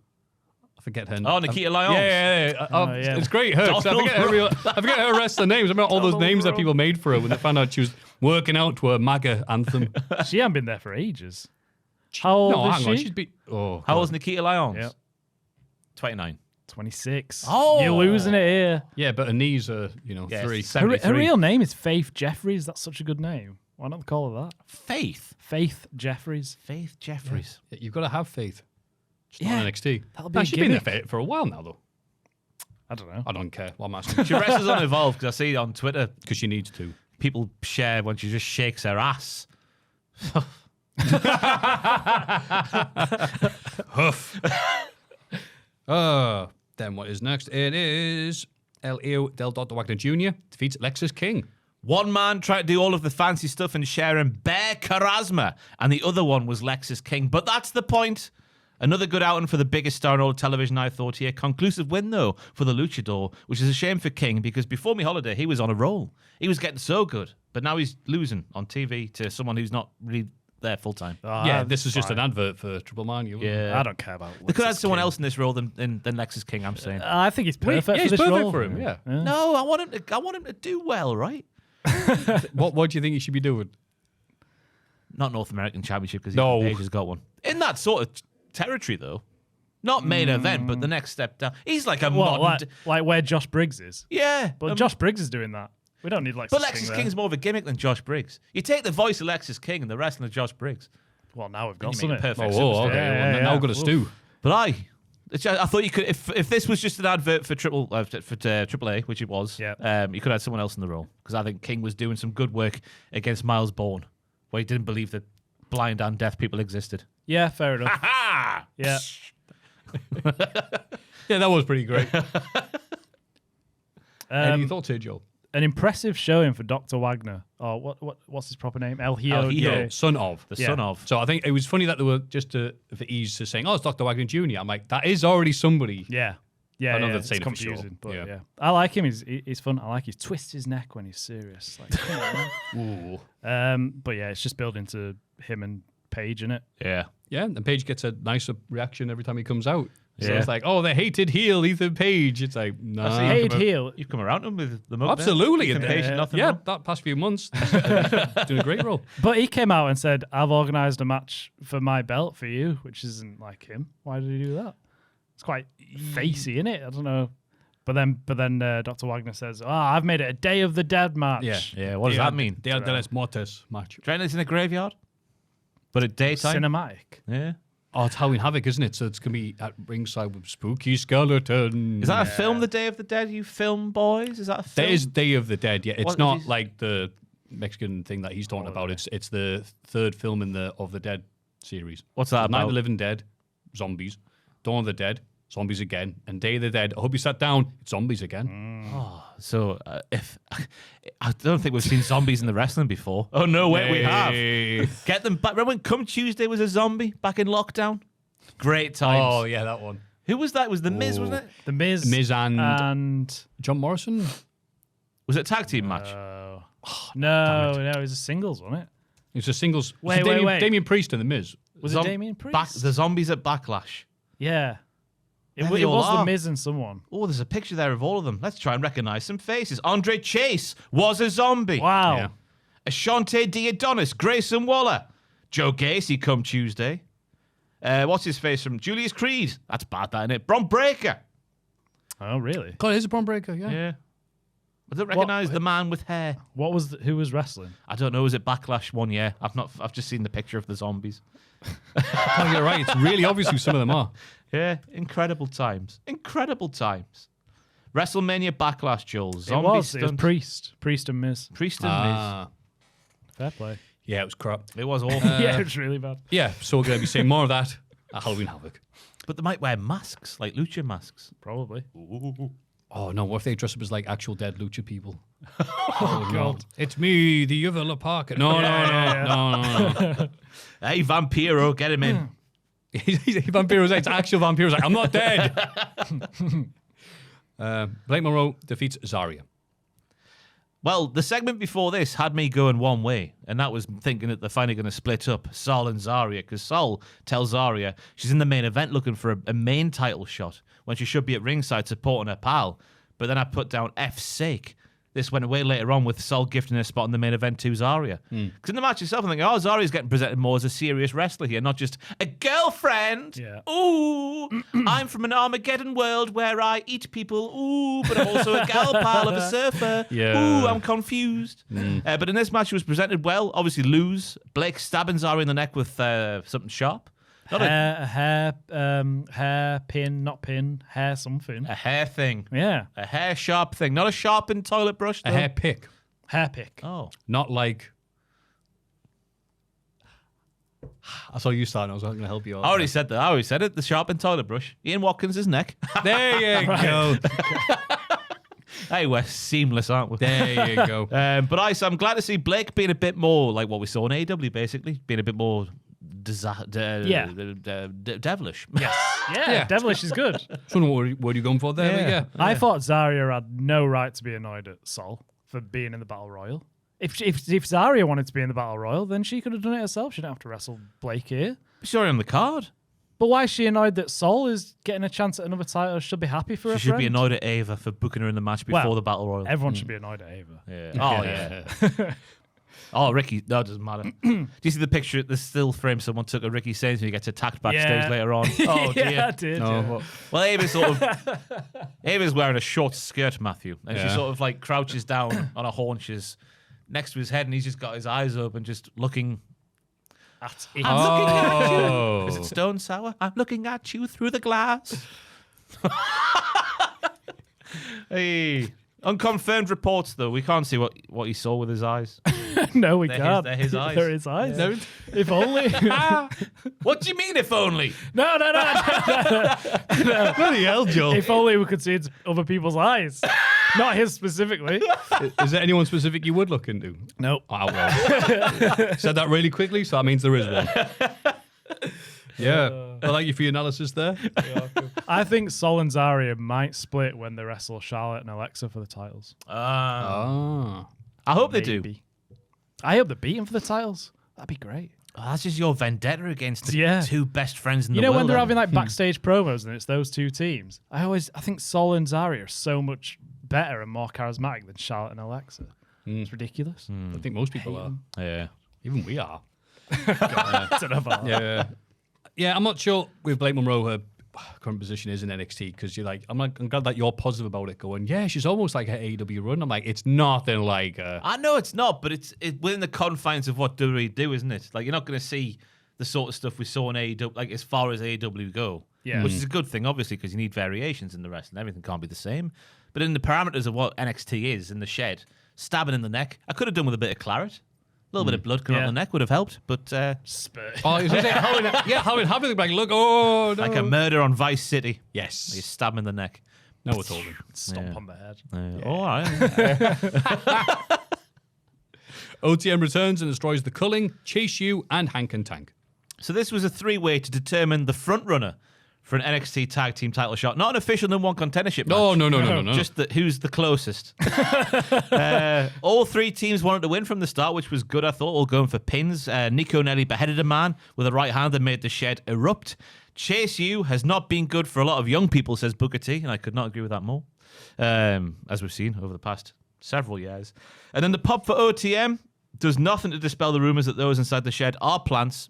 forget her. Oh, Nikita Lyons. Yeah. yeah. It's great. Her. 'Cause I forget her wrestler names. I remember all those names that people made for her when they found out she was working out to her MAGA anthem. She hasn't been there for ages. How old is hang on. she? She's been. Oh, How old's Nikita Lyons? Yep. 29. 26. Oh. You're losing it here. yeah, but her knees are, 3. Her 73. real name is Faith Jeffries. That's such a good name. Why not call her that? Faith. Faith Jeffries. Faith Jeffries. You've got to have faith. Just Yeah, not on NXT. that'll be a She's been there gimmick. for a while now, though. I don't know. I don't care. What I'm asking. She wrestles on Evolve because I see on Twitter Because she needs to. people share when she just shakes her ass. Then what is next? It is L.A.O. Del Dr. Wagner Jr. defeats Lexus King. One man tried to do all of the fancy stuff and sharing bare charisma, and the other one was Lexus King. But that's the point. Another good outing for the biggest star in all of television, I thought here. Conclusive win, though, for the Luchador, which is a shame for King because before me holiday, he was on a roll. He was getting so good, but now he's losing on TV to someone who's not really there full time. Yeah, this is just an advert for Triple Mania. Yeah. I don't care about They could have Lexus someone King. else in this role than Lexus King, I'm saying. I think he's perfect yeah, for he's this perfect role. for him, yeah. No, I want him to do well, right? What do you think he should be doing? Not North American Championship because No. Page has got one. In that sort of territory, though. Not main event, but the next step down. He's like a What, modern... like where Josh Briggs is. yeah. But Josh Briggs is doing that. We don't need Lexus But King Lexus there. King's more of a gimmick than Josh Briggs. You take the voice of Lexus King and the wrestling of Josh Briggs. Well, now we've You got make a something. perfect Oh, superstar. okay. Yeah, Well, yeah, now yeah. we've got a stew. But I thought you could, if this was just an advert for AAA, which it was, Yeah. you could have someone else in the role. Because I think King was doing some good work against Miles Bourne, where he didn't believe that blind and deaf people existed. Yeah, fair enough. Ah! Yeah. Yeah, that was pretty great. Any Um, thoughts here, Joe? an impressive showing for Dr. Wagner. Oh, what's his proper name? El Hijo. El Hijo. de- Son of. The Yeah. son of. So I think it was funny that they were just for ease to saying, "Oh, it's Dr. Wagner Jr." I'm like, that is already somebody. Yeah. Yeah, I know yeah, they've it's seen it for confusing, sure. but Yeah. yeah. I like him. He's fun. I like he twists his neck when he's serious. Like, come Ooh. on. But yeah, it's just building to him and Paige in it. Yeah. Yeah, and Paige gets a nicer reaction every time he comes out. So Yeah. it's like, oh, the hated heel, Ethan Page. It's like, nah. Paige heel. You've come around to him with the mug there. Absolutely. Ethan Page, nothing yeah, wrong. that past few months, doing a great role. But he came out and said, "I've organised a match for my belt for you," which isn't like him. Why did he do that? It's quite facey, isn't it? I don't know. But then Dr. Wagner says, I've made it a Day of the Dead match. Yeah, what does that mean? Dia de los Muertos match. Do you reckon it's in a graveyard? But at daytime? Cinematic. Yeah. Oh, it's Halloween Havoc, isn't it? So it's going to be at ringside with spooky skeleton. Is that a film, The Day of the Dead, you film boys? Is that a film? That is Day of the Dead, yeah. It's What not is- like the Mexican thing that he's talking about. It's the third film in the Of the Dead series. What's that Night of about? the Living Dead, zombies. Dawn of the Dead, zombies again. And Day of the Dead, I hope you sat down, it's zombies again. So, if I don't think we've seen zombies in the wrestling before. Oh, no, wait, we have. Get them back. Remember when Come Tuesday was a zombie back in lockdown? Great times. Oh, yeah, that one. Who was that? It was The Miz, wasn't it? The Miz. Miz and And John Morrison? Was it a tag team match? no, it was a singles, wasn't it? It's a singles. Wait, it's wait. Damien Priest and The Miz. Was Zom- it Damien Priest? The zombies at Backlash. Yeah. It There they all was are. the Miz and someone. Oh, there's a picture there of all of them. Let's try and recognize some faces. Andre Chase was a zombie. Wow. Yeah. Ashante Diadonis, Grayson Waller, Joe Gacy come Tuesday. What's his face from Julius Creed? That's bad, that, isn't it? Bron Breakker. Oh, really? God, it is a Bron Breaker, yeah. Yeah. I don't recognize the man with hair. Who was wrestling? I don't know. Was it Backlash one year? I've just seen the picture of the zombies. Oh, you're right. It's really obvious who some of them are. Yeah, incredible times. Incredible times. WrestleMania Backlash, Joel. It Zombie was stunt. Priest and Miz. Priest and Fair play. Yeah, it was crap. Miz. It was awful. Yeah, it was really bad. Yeah, so we're going to be seeing more of that at Halloween Havoc. But they might wear masks, like lucha masks. Probably. Oh, no, what if they dress up as like actual dead lucha people? Oh, God. It's me, the other Parker. No. Hey, Vampiro, get him in. Vampiro's like, it's actual Vampiro's like, I'm not dead. Blake Monroe defeats Zarya. Well, the segment before this had me going one way, and that was thinking that they're finally going to split up Sol and Zarya, because Sol tells Zarya she's in the main event looking for a main title shot when she should be at ringside supporting her pal. But then I put down F's sake. This went away later on with Sol gifting her spot in the main event to Zarya. Because in the match itself, I'm thinking, Zarya's getting presented more as a serious wrestler here, not just a girlfriend. Yeah. Ooh, I'm from an Armageddon world where I eat people. Ooh, but I'm also a gal pal of a surfer. Yeah. Ooh, I'm confused. But in this match, it was presented well. Obviously, lose. Blake stabbing Zarya in the neck with something sharp. Hair pin, not pin, hair something. A hair thing. Yeah. A hair sharp thing. Not a sharpened toilet brush, though. A hair pick. Hair pick. Oh. Not like... I saw you starting. I was going to help you out. I already said that. I already said it. The sharpened toilet brush. Ian Watkins' neck. There you go. Hey, we're seamless, aren't we? There you go. But I'm glad to see Blake being a bit more like what we saw in AEW, basically. Being a bit more devilish. Yes. Yeah, devilish is good. So what are you going for there? Yeah. I thought Zarya had no right to be annoyed at Sol for being in the Battle Royal. If Zarya wanted to be in the Battle Royal, then she could have done it herself. She didn't have to wrestle Blake here. She's already on the card. But why is she annoyed that Sol is getting a chance at another title? She'll be happy for her She should be friend. annoyed at Ava for booking her in the match before the Battle Royal. Everyone should be annoyed at Ava. Yeah. Oh, yeah. Oh, Ricky. No, it doesn't matter. Do you see the picture, the still frame someone took of Ricky Sainz when he gets attacked backstage later on? Oh, dear. Yeah, I did. No, Well, Ava's wearing a short skirt, Maffew, and she sort of like crouches down on her haunches next to his head, and he's just got his eyes open, just looking At I'm looking at you. Is it Stone Sour? I'm looking at you through the glass. Hey. Unconfirmed reports, though. We can't see what he saw with his eyes. No, we They're can't. they're his eyes. They're his eyes. No. If only. What do you mean, if only? No. bloody hell, Joel. If only we could see it's other people's eyes. Not his specifically. Is there anyone specific you would look into? Nope. Oh, well. Said that really quickly, so that means there is one. Yeah. I thank you for your analysis there. I think Sol and Zarya might split when they wrestle Charlotte and Alexa for the titles. Ah. I hope they do. Maybe. I hope they're beating for the titles. That'd be great. Oh, that's just your vendetta against the two best friends in the You know world. when they're having like backstage promos and it's those two teams? I think Sol and Zarya are so much better and more charismatic than Charlotte and Alexa. It's ridiculous. I think most people are. Yeah. Even we are. I don't know about that. Yeah. Yeah, I'm not sure with Blake Monroe her current position is in NXT because you're like, I'm glad that you're positive about it. Going, yeah, she's almost like her AEW run. I'm like, it's nothing like. I know it's not, but it's within the confines of what WWE do, isn't it? Like you're not going to see the sort of stuff we saw in AEW, like as far as AEW go. Yeah. Which is a good thing, obviously, because you need variations in the rest, and everything can't be the same. But in the parameters of what NXT is in the shed, stabbing in the neck, I could have done with a bit of claret. A little bit of blood coming out the neck would have helped, but Spurt. Oh, how it happened? Like, look, oh no. like a murder on Vice City. Yes. You stab him in the neck. No, it's all good. Stomp on the head. All right. OTM returns and destroys the Culling, Chase U, and Hank and Tank. So this was a three-way to determine the front runner for an NXT tag team title shot. Not an official #1 contendership match. No. Just who's the closest. All three teams wanted to win from the start, which was good, I thought, all going for pins. Nico Nelly beheaded a man with a right hand and made the shed erupt. Chase U has not been good for a lot of young people, says Booker T, and I could not agree with that more, as we've seen over the past several years. And then the pop for OTM does nothing to dispel the rumours that those inside the shed are plants.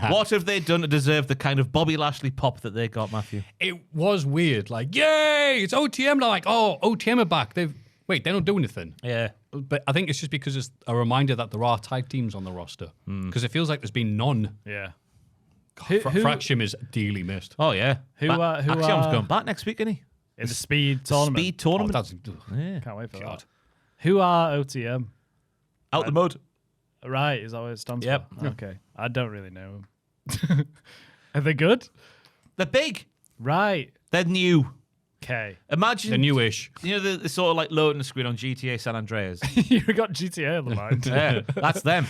What have they done to deserve the kind of Bobby Lashley pop that they got, Maffew? It was weird. Like, yay, it's OTM. They're like, oh, OTM are back. They don't do anything. Yeah. But I think it's just because it's a reminder that there are tag teams on the roster. Because it feels like there's been none. Yeah. Fractium is dearly missed. Oh, yeah. Who Axiom's going back next week, isn't he? in the speed tournament? Speed tournament. Yeah. Can't wait for God. that. Who are OTM? Out the mud. Right, is that what it stands Yep. for? Okay. I don't really know them. Are they good? They're big. Right. They're new. Okay. Imagine They're newish. You know the sort of like loading the screen on GTA San Andreas. You got GTA on the mind. Yeah, that's them.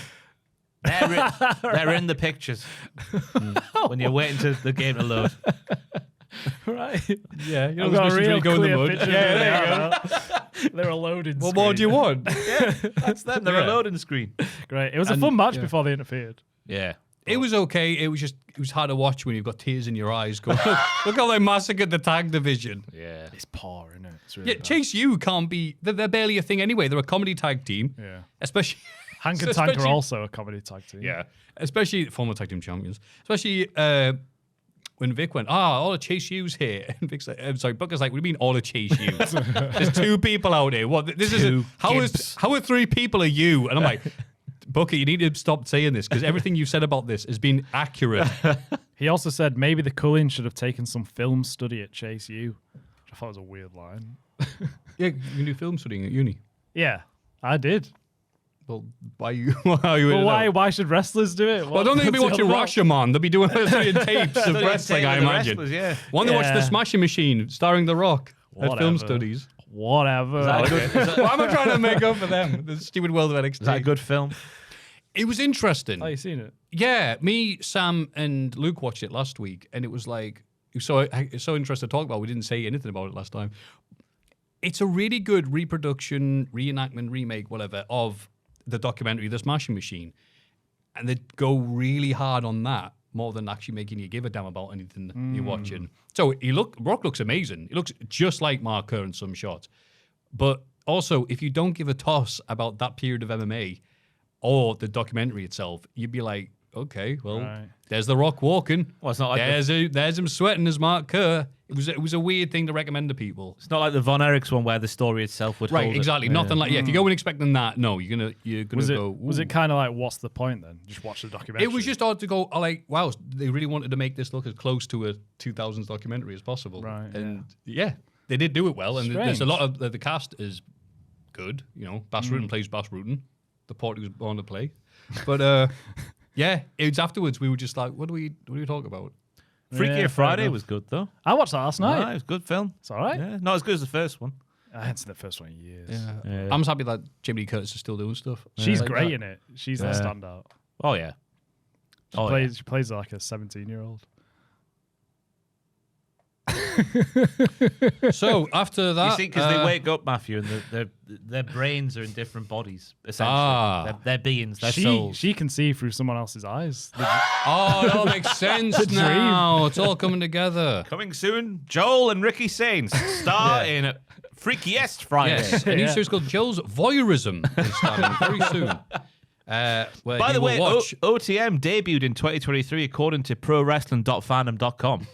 They're in the pictures when you're waiting for the game to load. Right. Yeah, you know, I've got a those missions where real you go in the clear mud. picture. Yeah, there you go. They're a loading What screen. more do you want? That's them. They're a loading screen. Great. It was a fun match before they interfered. Yeah. It was okay. It was hard to watch when you've got tears in your eyes. Going, look how they massacred the tag division. Yeah. It's poor, isn't it? It's really Yeah, Chase U can't be. They're barely a thing anyway. They're a comedy tag team. Yeah. Especially. Hank and Tank are especially- also a comedy tag team. Yeah. Especially former tag team champions. Especially when Vic went, all the Chase U's here. And Vic's like, I'm sorry, Booker's like, what do you mean all the Chase U's? There's 2 people out here. What? This is how are 3 people are you? And I'm like, Booker, you need to stop saying this because everything you've said about this has been accurate. He also said maybe the Cullen should have taken some film study at Chase U. Which I thought was a weird line. Yeah, you can do film studying at uni. Yeah, I did. Well, why are you? Well, why should wrestlers do it? Well, I don't think they'll be What's it watching all about? Rashomon. They'll be doing tapes of wrestling, I The imagine. wrestlers, yeah. One, they watch The Yeah. Smashing Machine starring The Rock at Whatever. film studies. Whatever. What am I trying to make up for them? The stupid world of NXT. Is that a good film? It was interesting. Oh, you seen it? Yeah, me, Sam, and Luke watched it last week, and it was like it was so interesting to talk about. We didn't say anything about it last time. It's a really good reproduction, reenactment, remake, whatever, of the documentary The Smashing Machine, and they go really hard on that more than actually making you give a damn about anything you're watching. So Rock looks amazing. He looks just like Mark Kerr in some shots, but also if you don't give a toss about that period of MMA or the documentary itself, you'd be like, okay, well, Right. there's The Rock walking. Well, it's not like there's him sweating as Mark Kerr. It was a weird thing to recommend to people. It's not like the Von Erichs one where the story itself would Right, hold it. exactly. Nothing like if you go in expecting that, no, you're gonna Was it go. was it kind of like what's the point then? Just watch the documentary. It was just odd to go like, wow, they really wanted to make this look as close to a 2000s documentary as possible. Right, And yeah, they did do it well. And there's a Strange. lot of the cast is good. You know, Bass Rutten plays Bass Rutten, the part he was born to play. But yeah, it was afterwards we were just like, what do we talk about? Freakier Yeah, fair Friday enough. was good though. I watched that last night. It was a good film. It's all right. Yeah, not as good as the first one. I hadn't seen the first one in years. Yeah. I'm just happy that Jamie Lee Curtis is still doing stuff. She's Like great that. in it. She's the standout. Oh yeah. She plays like a 17-year-old. So after that, You see, because they wake up, Maffew, and their brains are in different bodies, essentially. They're beings, they're souls. She can see through someone else's eyes. oh, it all makes sense now. It's all coming together. Coming soon, Joel and Ricky Sainz star in Freakiest Friday. Yes, a new series called Joel's Voyeurism is starting very soon. Where By you the will way, watch. OTM debuted in 2023 according to ProWrestling.fandom.com.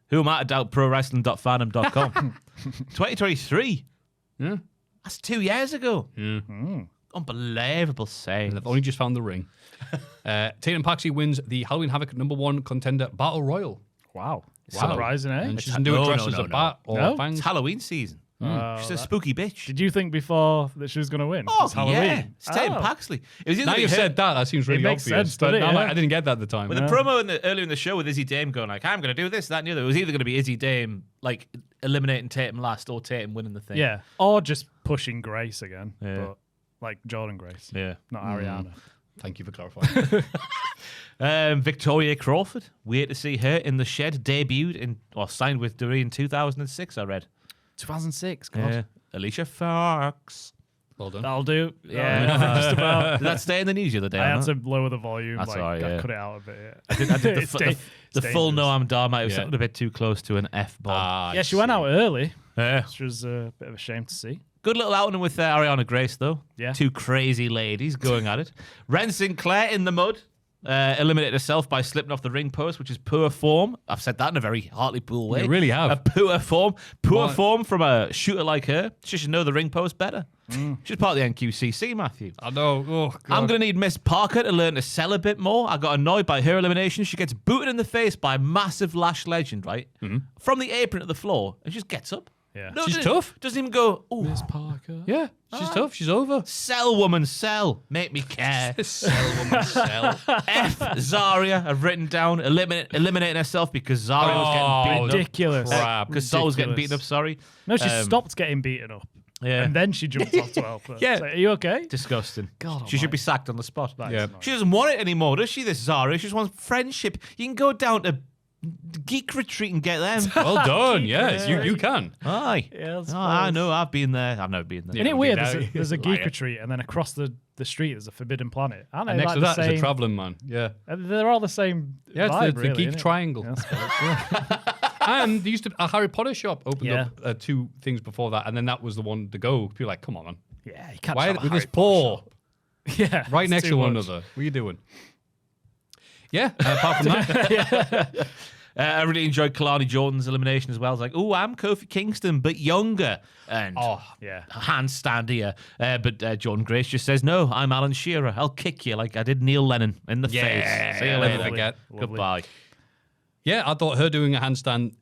Who am I to doubt ProWrestling.fandom.com? 2023? Yeah. That's 2 years ago. Unbelievable saying. They've only just found the ring. Tatum Paxi wins the Halloween Havoc #1 contender Battle Royal. Wow. Wow. Surprising, eh? And she doesn't do it dressed as a bat or No? fangs. It's Halloween season. She's a spooky bitch. Did you think before that she was going to win? Oh, It's Halloween. yeah. It's Tatum Oh. Paxley. It was either Now gonna be you've her- said that seems really makes obvious. sense, but doesn't it? now I'm like, Yeah. I didn't get that at the time. With the promo earlier in the show with Izzy Dame going like, I'm going to do this, that, and the other. It was either going to be Izzy Dame like eliminating Tatum last or Tatum winning the thing. Yeah. Or just pushing Grace again. Yeah. But like Jordan Grace. Yeah. Not Ariana. Thank you for clarifying. Victoria Crawford. Weird to see her in the shed. Debuted signed with Doreen in 2006. I read. 2006. God. Yeah. Alicia Fox. Well done. That'll do. Yeah. Just about. Did that stay in the news the other day? I or had not? to lower the volume. That's all right, I yeah. cut it out a bit. Yeah. I did It's the full dangerous. Noam Dar might have Yeah. sounded a bit too close to an F-bomb. Yeah, she went out early, Yeah. which was a bit of a shame to see. Good little outing with Ariana Grace, though. Yeah. Two crazy ladies going at it. Ren Sinclair in the mud. Eliminated herself by slipping off the ring post, which is poor form. I've said that in a very Hartlepool way. You really have. A poor form. Poor What? form from a shooter like her. She should know the ring post better. She's part of the NQCC, Maffew. I know. Oh, God. I'm going to need Miss Parker to learn to sell a bit more. I got annoyed by her elimination. She gets booted in the face by a massive Lash legend, right? From the apron to the floor, and she just gets up. Yeah. No, She's doesn't- tough. Doesn't even go, oh, Parker. Yeah, she's tough. She's over. sell, woman, sell. Make me care. Sell, woman, sell. F Zarya, I've written down, eliminating herself because Zarya was getting beaten up. Ridiculous. crap. Because Sol was getting beaten up, Ridiculous. sorry. No, she Um, stopped getting beaten up. Yeah. And then she jumped off to help her. Yeah. It's like, are you okay? Disgusting. God she should be almighty. sacked on the spot. That is Yeah. annoying. She doesn't want it anymore, does she, this Zarya? She just wants friendship. You can go down to Geek retreat and get them. Well done. Yes, you can. Aye. Yeah, that's I fine. know. I've been there. I've never been there. Isn't it weird? Now- There's a geek retreat, and then across the street there's a Forbidden Planet. Aren't they And next like to the that is same? a traveling man. Yeah. They're all the same. Yeah, it's vibe, the really, geek innit? triangle. Yeah, I suppose, yeah. And there used to a Harry Potter shop opened Yeah. up 2 things before that, and then that was the one to go. People were like, come on, man. Yeah, you can't. Why have a with Harry this Potter poor shop. Yeah, right it's next too to one much. another? What are you doing? Yeah, apart from that. I really enjoyed Kalani Jordan's elimination as well. I was like, oh, I'm Kofi Kingston, but younger. And Yeah. handstand here. But Jordan Grace just says, no, I'm Alan Shearer. I'll kick you like I did Neil Lennon in the face. See you never later. forget. Goodbye. Yeah, I thought her doing a handstand,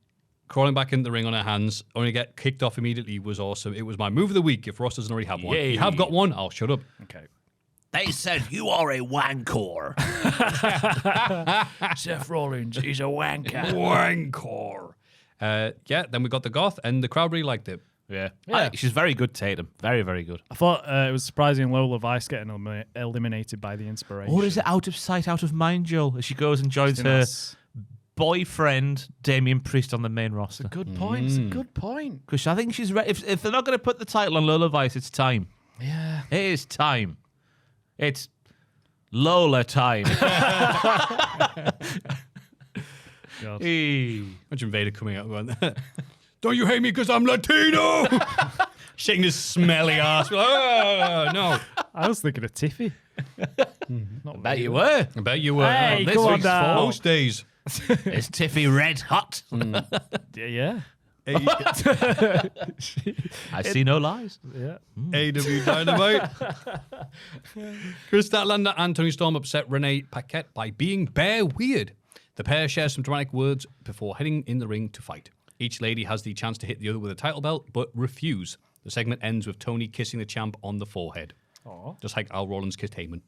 crawling back in the ring on her hands, only get kicked off immediately was awesome. It was my move of the week if Ross doesn't already have one. Yay. You have got one, I'll shut up. Okay. They said you are a wankor. Seth Rollins, he's a wanker. Wankor. Yeah, then we got the goth, and the crowd really liked it. Yeah. Yeah. She's very good, Tatum. Very, very good. I thought it was surprising Lola Vice getting eliminated by the Inspiration. Or is it out of sight, out of mind, Joel, as she goes and joins her That's boyfriend, Damian Priest, on the main roster? good point. It's a good point. Because I think she's ready. If they're not going to put the title on Lola Vice, it's time. Yeah. It is time. It's Lola time. God. Hey. Imagine Vader coming out going, don't you hate me because I'm Latino? Shaking his smelly ass. Oh, no. I was thinking of Tiffy. Not Bet you really. were. I bet you were. Hey, this come on week's down. Most days. Is Tiffy red hot? Yeah. I see no lies. Yeah. AEW Dynamite. Chris Statlander and Tony Storm upset Renee Paquette by being bare weird. The pair share some dramatic words before heading in the ring to fight. Each lady has the chance to hit the other with a title belt, but refuse. The segment ends with Tony kissing the champ on the forehead. Aww. Just like Al Rollins kissed Heyman.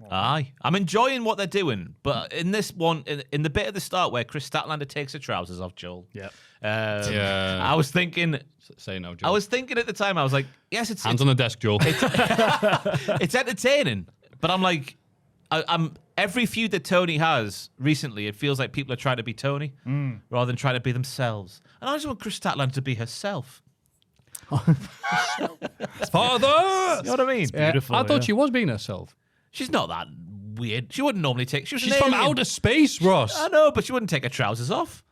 Aye. I'm enjoying what they're doing, but in this one, in the bit at the start where Chris Statlander takes her trousers off, Joel. Yeah. Yeah. I was thinking. Say no, Joe. I was thinking at the time. I was like, yes, it's Hands on the desk, Joel. it's entertaining, but I'm like, I'm every feud that Tony has recently, it feels like people are trying to be Tony rather than trying to be themselves. And I just want Chris Statlander to be herself. Father! You know what I mean? beautiful, I thought yeah. she was being herself. She's not that weird. She wouldn't normally take. She was She's an from alien. outer space, Ross. I know, but she wouldn't take her trousers off.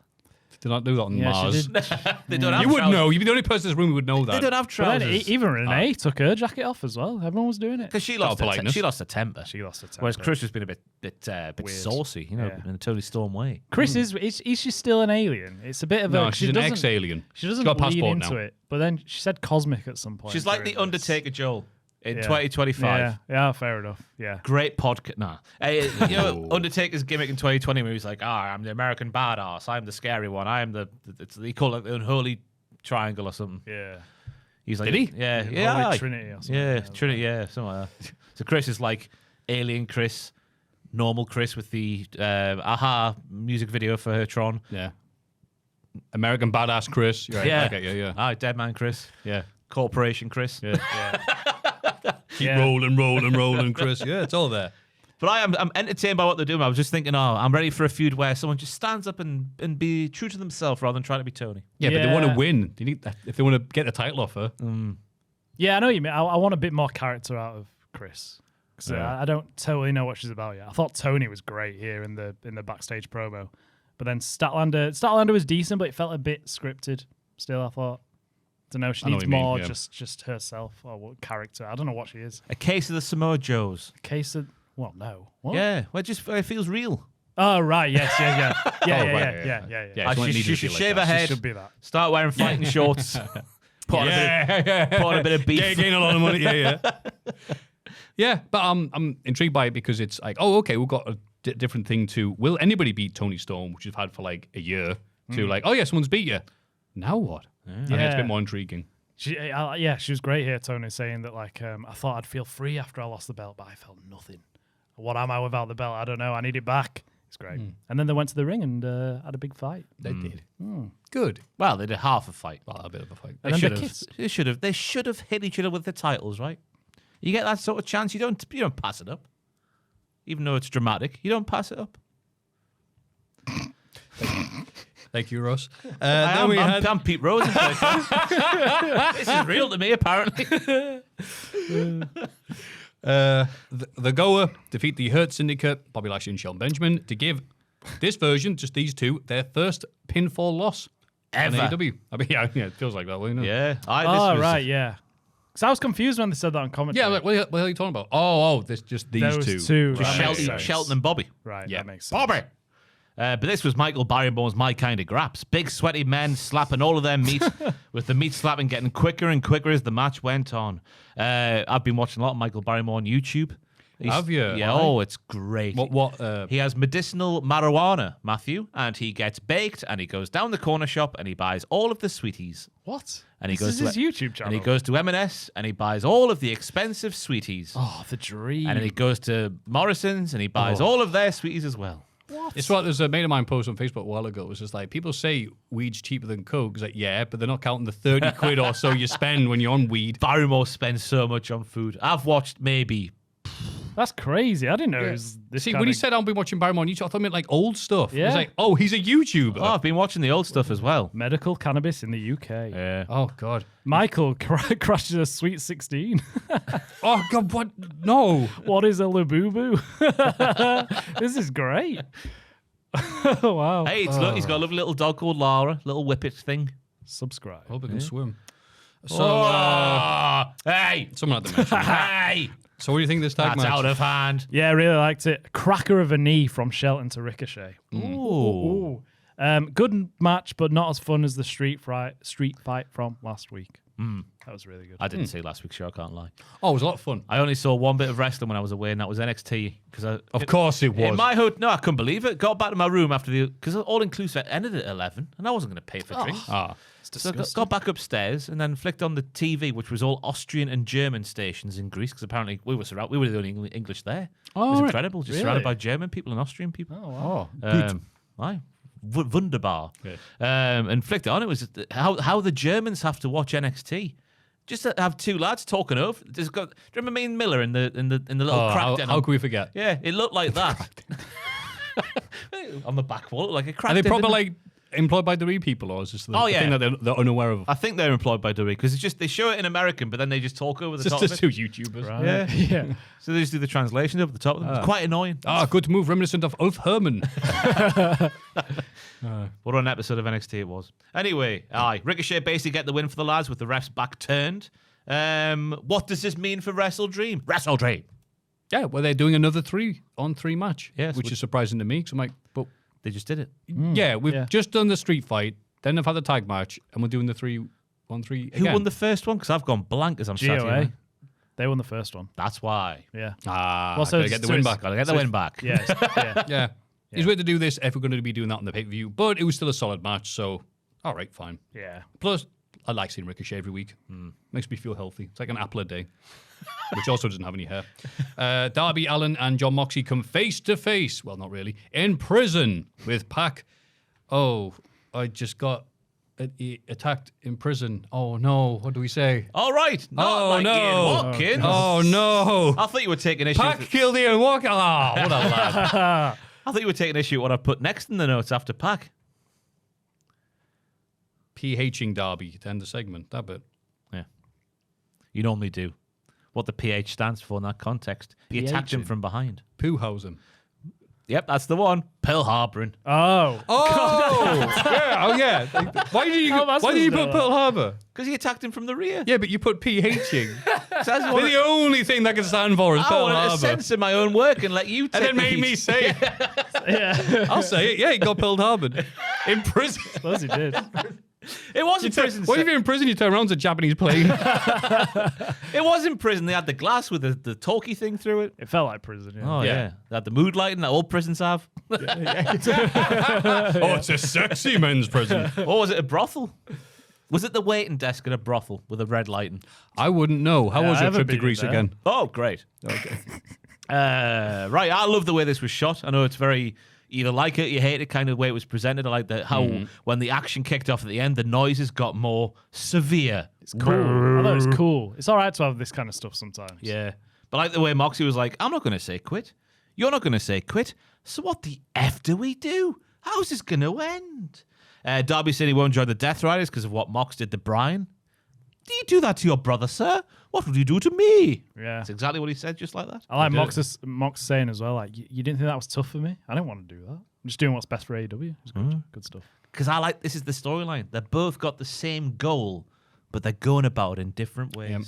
Did not do that on Yeah, Mars. she did. They don't have You would trousers. know. You'd be the only person in this room who would know They that. don't have But then trousers. even Renee took her jacket off as well. Everyone was doing it. Because she Out of lost her politeness. she lost her temper. She lost her temper. Whereas Chris has been a bit Weird. saucy, you know, Yeah. in a Tony Storm way. Chris is she still an alien? It's a bit of No, a. she's an ex-alien. She doesn't She's got a lean passport into now. it. But then she said cosmic at some point. She's like during the this. Undertaker, Joel, in Yeah. 2025. Yeah, fair enough. Yeah. Great podcast. Nah. You know, Undertaker's gimmick in 2020 where he's like, I'm the American badass. I'm the scary one. I am they call it the unholy triangle or something. Yeah. He's like, Did he? Yeah. Holy Yeah. aye. Trinity or something. Yeah. Trinity. Yeah. Something like that. So Chris is like alien Chris, normal Chris with the Aha music video for her Tron. Yeah. American badass Chris. You're right. Yeah. I get you, yeah. Aye, Dead Man Chris. Yeah. Corporation Chris. Yeah. Keep Yeah. rolling, Chris. Yeah, it's all there. But I'm entertained by what they're doing. I was just thinking, I'm ready for a feud where someone just stands up and be true to themselves rather than trying to be Tony. Yeah, but they want Yeah. to win. They need that if they want to get the title off her. Yeah, I know what you mean. I want a bit more character out of Chris. 'Cause, Yeah. I don't totally know what she's about yet. I thought Tony was great here in the backstage promo. But then Statlander was decent, but it felt a bit scripted still, I thought. Don't know, she I know needs what you mean, more yeah. just herself or what character. I don't know what she is. A case of the Samoa Joes. Case of well, no. What? Yeah, well, it feels real. Oh right, yes, yeah. Yeah, Oh, right, yeah. Yeah, She it needed to should be like shave that. her She head, should be that. start wearing fighting shorts, put on a bit of beef. Gain a lot of money. Yeah. Yeah, but I'm intrigued by it because it's like, oh, okay, we've got a different thing to will anybody beat Tony Storm, which we've had for like a year, to like, oh yeah, someone's beat you. Now what? I think it's a bit more intriguing. She was great here, Tony, saying that like I thought I'd feel free after I lost the belt, but I felt nothing. What am I without the belt? I don't know. I need it back. It's great. And then they went to the ring and had a big fight. They did. Good. Well, they did half a fight. Well, a bit of a fight. And then they kissed. They should have hit each other with the titles, right? You get that sort of chance. You don't pass it up, even though it's dramatic. You don't pass it up. Thank you, Ross. I'm Pete Rose. This is real to me, apparently. The Goer defeat the Hurt Syndicate, Bobby Lashley and Shelton Benjamin, to give this version, just these two, their first pinfall loss Ever. on AEW. I mean, yeah, it feels like that, doesn't it? Yeah. Right, yeah. Because I was confused when they said that on commentary. Yeah, like, what are you talking about? Oh, this just these Those two. That makes sense. Shelton and Bobby. Right, Yeah. that makes sense. Bobby. But this was Michael Barrymore's My Kind of Graps. Big sweaty men slapping all of their meat, with the meat slapping getting quicker and quicker as the match went on. I've been watching a lot of Michael Barrymore on YouTube. Have you? Yeah. Why? Oh, it's great. What? He has medicinal marijuana, Maffew, and he gets baked, and he goes down the corner shop, and he buys all of the sweeties. What? And he This goes is to his YouTube channel. And he goes to M&S, and he buys all of the expensive sweeties. Oh, the dream. And then he goes to Morrison's, and he buys all of their sweeties as well. It's what there's a mate of mine post on Facebook a while ago. It was just like, people say weed's cheaper than Coke. It's like, yeah, but they're not counting the 30 quid or so you spend when you're on weed. Barrymore spends so much on food. I've watched maybe... That's crazy. I didn't know it was this See, kind when he of- said I'll be watching Barrymore on YouTube, I thought he meant like old stuff. It Yeah. was like, oh, he's a YouTuber. Oh, I've been watching the old stuff as well. medical cannabis in the UK. Yeah. Oh, God. Michael crashes a Sweet 16. Oh, God, what? No. What is a labubu? This is great. Wow. Hey, look, he's got a lovely little dog called Lara, little whippet thing. Subscribe. I hope he can swim. So, Hey! someone had to mention that. Hey! So, what do you think of this tag That's match? out of hand. Yeah, I really liked it. Cracker of a knee from Shelton to Ricochet. Ooh. Good match, but not as fun as the street fight from last week. That was really good. I didn't see last week's show, I can't lie. Oh, it was a lot of fun. I only saw one bit of wrestling when I was away, and that was NXT. Of course it was. In my hood, no, I couldn't believe it. Got back to my room after because all inclusive ended at 11, and I wasn't going to pay for drinks. So got back upstairs and then flicked on the TV, which was all Austrian and German stations in Greece, because apparently we were the only English there. It was incredible, just surrounded by German people and Austrian people. Oh, Aye. Wunderbar. And flicked it on. It was just how the Germans have to watch NXT. Just to have two lads talking over. Do you remember me and Miller in the little crack den? How can we forget? Yeah, it looked like that. On the back wall, like a crack Are they den, probably didn't it? like employed by the people, or is this the yeah. thing that they're unaware of? I think they're employed by WWE because it's just they show it in American, but then they just talk over the Just top of the it. two YouTubers. Right. Yeah. Yeah. So they just do the translation over the top of them. It's quite annoying. Good move, reminiscent of Ulf Herman. What an episode of NXT it was. Anyway, Ricochet basically get the win for the lads with the refs back turned. What does this mean for Wrestle Dream? Wrestle Dream. Yeah, well, they're doing another 3-on-3 match, Yes, which is surprising to me. Because I'm like, but They just did it. yeah, we've yeah. just done the street fight, then they've had the tag match, and we're doing the 3-on-3 again. Who won the first one? Because I've gone blank as I'm sat GOA. here. They won the first one. That's why. Yeah. Well, so gotta get the win back. Gotta get the win back. Yeah. Yeah. Yeah. It's weird to do this if we're going to be doing that on the pay-per-view, but it was still a solid match, so all right, fine. Yeah. Plus, I like seeing Ricochet every week. Makes me feel healthy. It's like an apple a day, which also doesn't have any hair. Darby Allin and John Moxley come face to face. Well, not really. In prison with Pac. Oh, I just got attacked in prison. Oh no! What do we say? All right. Not like Ian Watkins. Oh no! I thought you were taking issue. Pac killed Ian Walker. Oh, what a lad! I thought you were taking issue with what I put next in the notes after Pac. PHing Darby to end the segment. That bit. Yeah. You normally do. What the PH stands for in that context. You attacked him PHing. from behind. Poohausen. Yep, that's the one. Pearl Harboring. Oh. Oh, yeah. Oh, yeah. Why did you? Oh, that's why did you what's put going Pearl Harbor? Because he attacked him from the rear. Yeah, but you put PHing. So that's But what the only thing that can stand for is I Pearl wanted to Harbor. censor my own work and let you take And then made the me heat. say it. Yeah. I'll say it. Yeah, he got Pearl Harbor in prison. Suppose he did. It was in prison. What if you're in prison? You turn around to a Japanese plane. It was in prison. They had the glass with the talkie thing through it. It felt like prison. Yeah. Oh, yeah. They had the mood lighting that all prisons have. Oh, it's a sexy men's prison. Or was it a brothel? Was it the waiting desk at a brothel with a red lighting? I wouldn't know. How Yeah, was I your haven't trip to been Greece there. again? Oh, great. Okay. Right. I love the way this was shot. I know it's very either like it, you hate it kind of way it was presented. I like how when the action kicked off at the end, the noises got more severe. It's cool. I thought it was cool. It's all right to have this kind of stuff sometimes. Yeah. But I like the way Moxie was like, I'm not going to say quit. You're not going to say quit. So what the F do we do? How's this going to end? Darby said he won't join the Death Riders because of what Mox did to Brian. Do you do that to your brother, sir? What would you do to me? Yeah. That's exactly what he said, just like that. I like Mox saying as well, like, you didn't think that was tough for me? I didn't want to do that. I'm just doing what's best for AEW. It's good. Good stuff. Because this is the storyline. They both got the same goal, but they're going about it in different ways. Yep.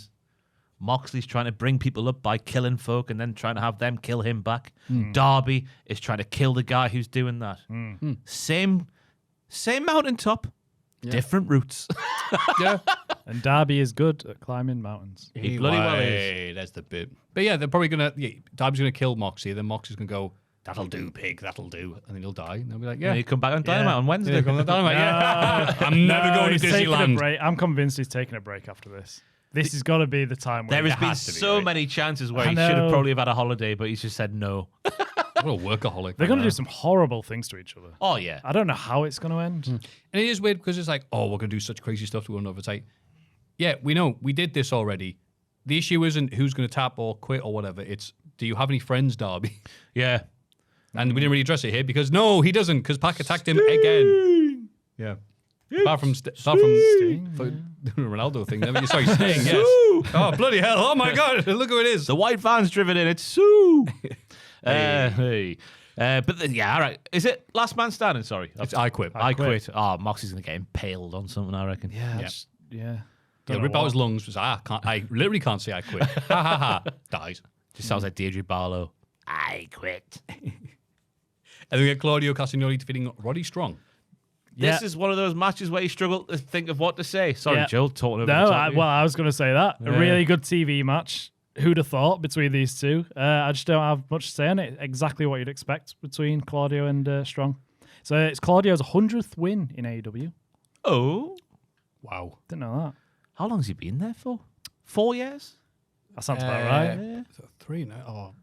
Moxley's trying to bring people up by killing folk and then trying to have them kill him back. Darby is trying to kill the guy who's doing that. Same mountaintop, different routes. Yeah. And Darby is good at climbing mountains. He bloody well is. That's the bit. But yeah, they're probably going to... Darby's going to kill Moxie, then Moxie's going to go, that'll do, pig, that'll do. And then he'll die. And they'll be like, yeah. And he'll come back on Dynamite on Wednesday. He'll come on Dynamite, yeah. I'm never going to he's taking a Disneyland. break. I'm convinced he's taking a break after this. This has got to be the time where there has been so many chances where he should have probably have had a holiday, but he's just said no. What a workaholic. They're going to do some horrible things to each other. Oh, yeah. I don't know how it's going to end. And it is weird because it's like, oh, we're going to do such crazy stuff to one another. It's like, yeah, we know. We did this already. The issue isn't who's going to tap or quit or whatever. It's, do you have any friends, Darby? Yeah. And we didn't really address it here because, no, he doesn't, because Pac attacked him again. Yeah. Apart from Ronaldo thing. Sorry, Sting, yes. Oh, bloody hell. Oh, my God. Look who it is. The white van's driven in. It's Sue. Hey. Yeah, all right. Is it Last Man Standing? Sorry. It's I Quit. I quit. Oh, Moxie's going to get impaled on something, I reckon. Yeah. Rip out his lungs. Was, I literally can't say I quit. Ha, ha, ha. Dies. Just sounds like Deirdre Barlow. I quit. And then we get Claudio Castagnoli defeating Roddy Strong. This is one of those matches where you struggle to think of what to say. Sorry, Joe, talking over I was going to say that. A really good TV match. Who'd have thought between these two? I just don't have much to say on it. Exactly what you'd expect between Claudio and Strong. So it's Claudio's 100th win in AEW. Oh. Wow. Didn't know that. How long's he been there for? 4 years? That sounds about right. Yeah. 3 now. Oh.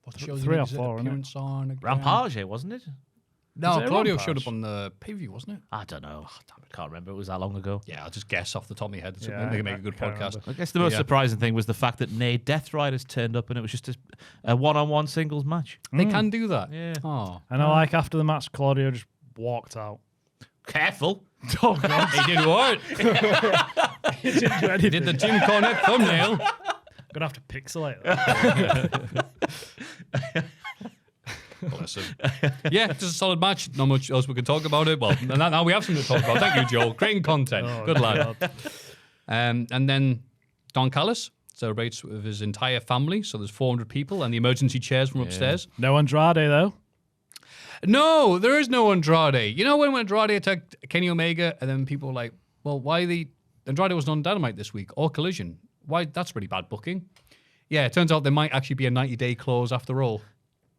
What show 3 or 4, isn't it? On Rampage, wasn't it? No, Claudio Rampage? showed up on the pay-per-view, wasn't it? I don't know. Can't remember. It was that long ago. Yeah, I'll just guess off the top of my head. Yeah, They can make a good can't podcast. remember. I guess the most surprising thing was the fact that Nate Death Riders turned up and it was just a one-on-one singles match. They can do that. Yeah. Oh. And I like after the match, Claudio just walked out. Careful. Oh, God. He did what? He didn't do anything. He did the Jim Cornette thumbnail. Gonna have to pixelate that. Bless him. Yeah, just a solid match. Not much else we can talk about it. Well, now we have something to talk about. Thank you, Joel. Creating content. Good lad. And then Don Callis celebrates with his entire family. So there's 400 people and the emergency chairs from upstairs. No Andrade, though. No, there is no Andrade. You know when Andrade attacked Kenny Omega and then people were like, well, why Andrade wasn't on Dynamite this week or Collision? Why? That's really bad booking. Yeah, it turns out there might actually be a 90-day clause after all.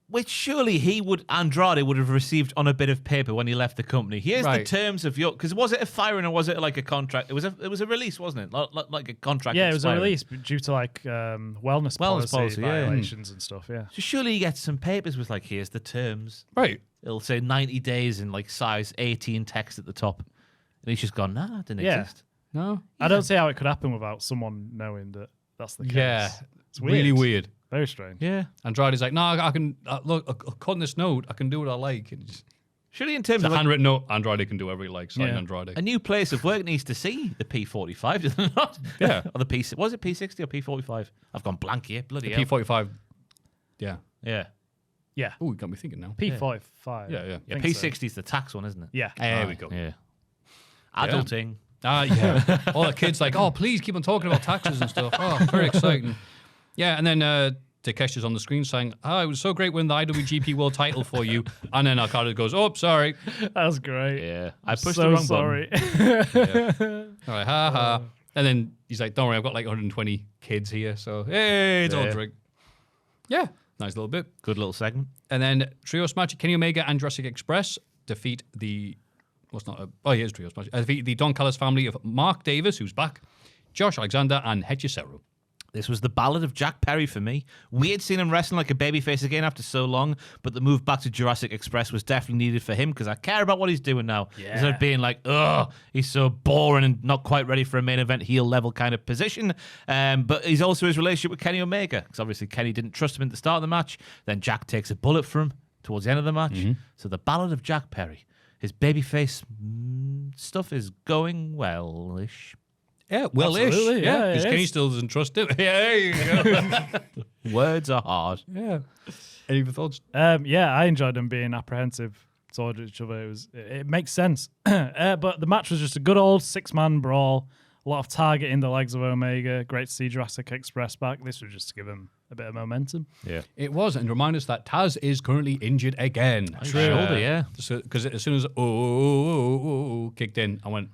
Which surely Andrade would have received on a bit of paper when he left the company. Here's the Right. terms of your... Because was it a firing or was it like a contract? It was a release, wasn't it? Like a contract Yeah, it was a expiring. release due to like wellness policy violations and stuff. Yeah. So surely he gets some papers with like, here's the terms. Right. It'll say 90 days in like size 18 text at the top. And he's just gone, nah, it didn't Yeah. exist. No? I don't see how it could happen without someone knowing that that's the case. Yeah. It's weird. Really weird. Very strange. Yeah. Andrade's like, no, I can, look, according to this note, I can do what I like. And it's Surely in terms a of like, handwritten note, Andrade can do whatever he likes. Sign Yeah. Andrade. a new place of work needs to see the P45, does it not? Yeah. Or the P... Was it P60 or P45? I've gone blank here. Bloody hell. P45. Yeah. Yeah. Yeah. Oh, you got me thinking now. P45. Yeah. Yeah, think so. P60 is the tax one, isn't it? Yeah. There we go. Yeah. Adulting. Yeah. All the kids like, oh, please keep on talking about taxes and stuff. Oh, very exciting. Yeah, and then Takeshi's on the screen saying, oh, it was so great winning the IWGP World title for you. And then Okada goes, oh, sorry. That was great. Yeah. I pushed So the wrong sorry. All right, ha ha. And then he's like, don't worry, I've got like 120 kids here. So, hey, it's all Yeah. drink. Yeah, nice little bit. button. Good little segment. And then Trios match, Kenny Omega and Jurassic Express defeat the... Here's Trios match. Defeat the Don Callis family of Mark Davis, who's back, Josh Alexander, and Hechiseru. This was the ballad of Jack Perry for me. Weird seeing him wrestling like a babyface again after so long, but the move back to Jurassic Express was definitely needed for him because I care about what he's doing now. Instead of being like, ugh, he's so boring and not quite ready for a main event heel level kind of position. But he's also his relationship with Kenny Omega because obviously Kenny didn't trust him at the start of the match. Then Jack takes a bullet for him. towards the end of the match. So the Ballad of Jack Perry. His babyface stuff is going well-ish. Yeah, well-ish. Absolutely, yeah, because it Kenny is. still doesn't trust him. Yeah, there you go. Words are hard. Yeah. Any other thoughts? Yeah, I enjoyed them being apprehensive towards each other. It makes sense. But the match was just a good old 6-man brawl. A lot of targeting the legs of Omega. Great to see Jurassic Express back. This was just to give him a bit of momentum. Yeah. It was, and remind us that Taz is currently injured again. Shoulder, yeah. Because as soon as kicked in, I went,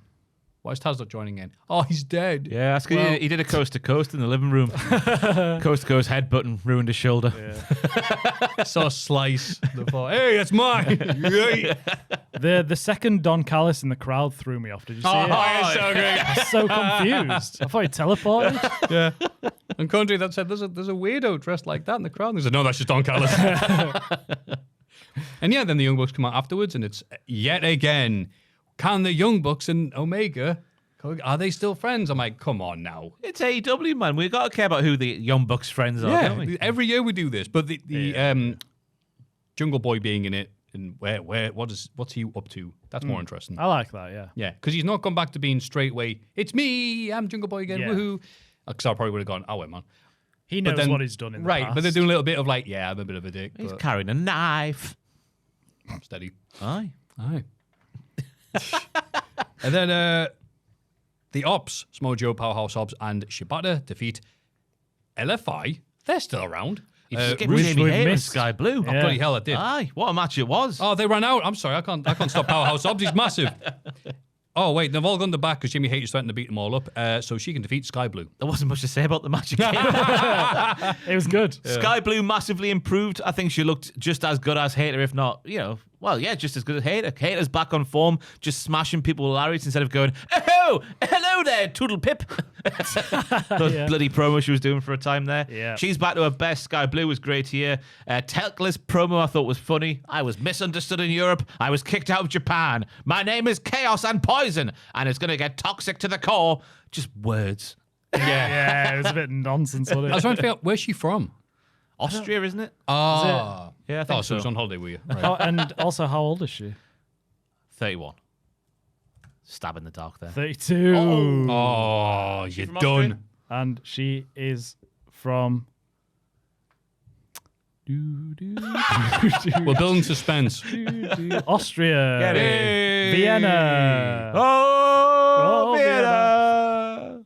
why is Taz not joining in? Oh, he's dead. Yeah, that's good. He did a coast to coast in the living room. Coast to coast headbutt and ruined his shoulder. Saw a slice. Hey, that's mine. The second Don Callis in the crowd threw me off. Did you see it? it's so great. I was so confused. I thought he teleported. Yeah. And Country that said, there's a weirdo dressed like that in the crowd. And he said, no, that's just Don Callis. And yeah, then the Young Bucks come out afterwards, and it's yet again, can the Young Bucks and Omega, are they still friends? I'm like, come on now. It's AEW, man. We've got to care about who the Young Bucks friends are, don't we? Every year we do this. But the Jungle Boy being in it, and what's he up to? That's more interesting. I like that, yeah. Yeah, because he's not gone back to being straightway, it's me, I'm Jungle Boy again, Yeah. woohoo. Because I probably would have gone, oh, wait, man. He knows then- what he's done in the Right, past. but they're doing a little bit of like, yeah, I'm a bit of a dick. He's But carrying a knife. steady. Aye. Aye. And then the Ops, Samoa Joe, Powerhouse Hobbs, and Shibata defeat LFI. They're still around. You skipped which Jamie we've Hayter and missed. Sky Blue. Oh, bloody hell, I did. Aye, what a match it was. Oh, they ran out. I'm sorry, I can't stop Powerhouse Hobbs. He's massive. Oh, wait, they've all gone to back because Jimmy Hater's threatened to beat them all up, so she can defeat Sky Blue. There wasn't much to say about the match again. It was good. Sky Blue massively improved. I think she looked just as good as Hayter, if not, just as good as Hayter. Hayter's back on form, just smashing people with lariats instead of going, oh, hello there, Toodle Pip. Those bloody promos she was doing for a time there. Yeah. She's back to her best. Sky Blue was great here. Telkla's promo I thought was funny. I was misunderstood in Europe. I was kicked out of Japan. My name is Chaos and Poison, and it's going to get toxic to the core. Just words. Yeah, it was a bit nonsense, wasn't it? I was trying to figure out, where's she from? Austria, isn't it? Ah. Yeah, I think Oh, so so. she was on holiday with you. Right. Oh, and also, how old is she? 31. Stab in the dark there. 32. Oh, you're from done. Austria? And she is from... We're building suspense. Austria. Get it. Vienna. Oh, Vienna.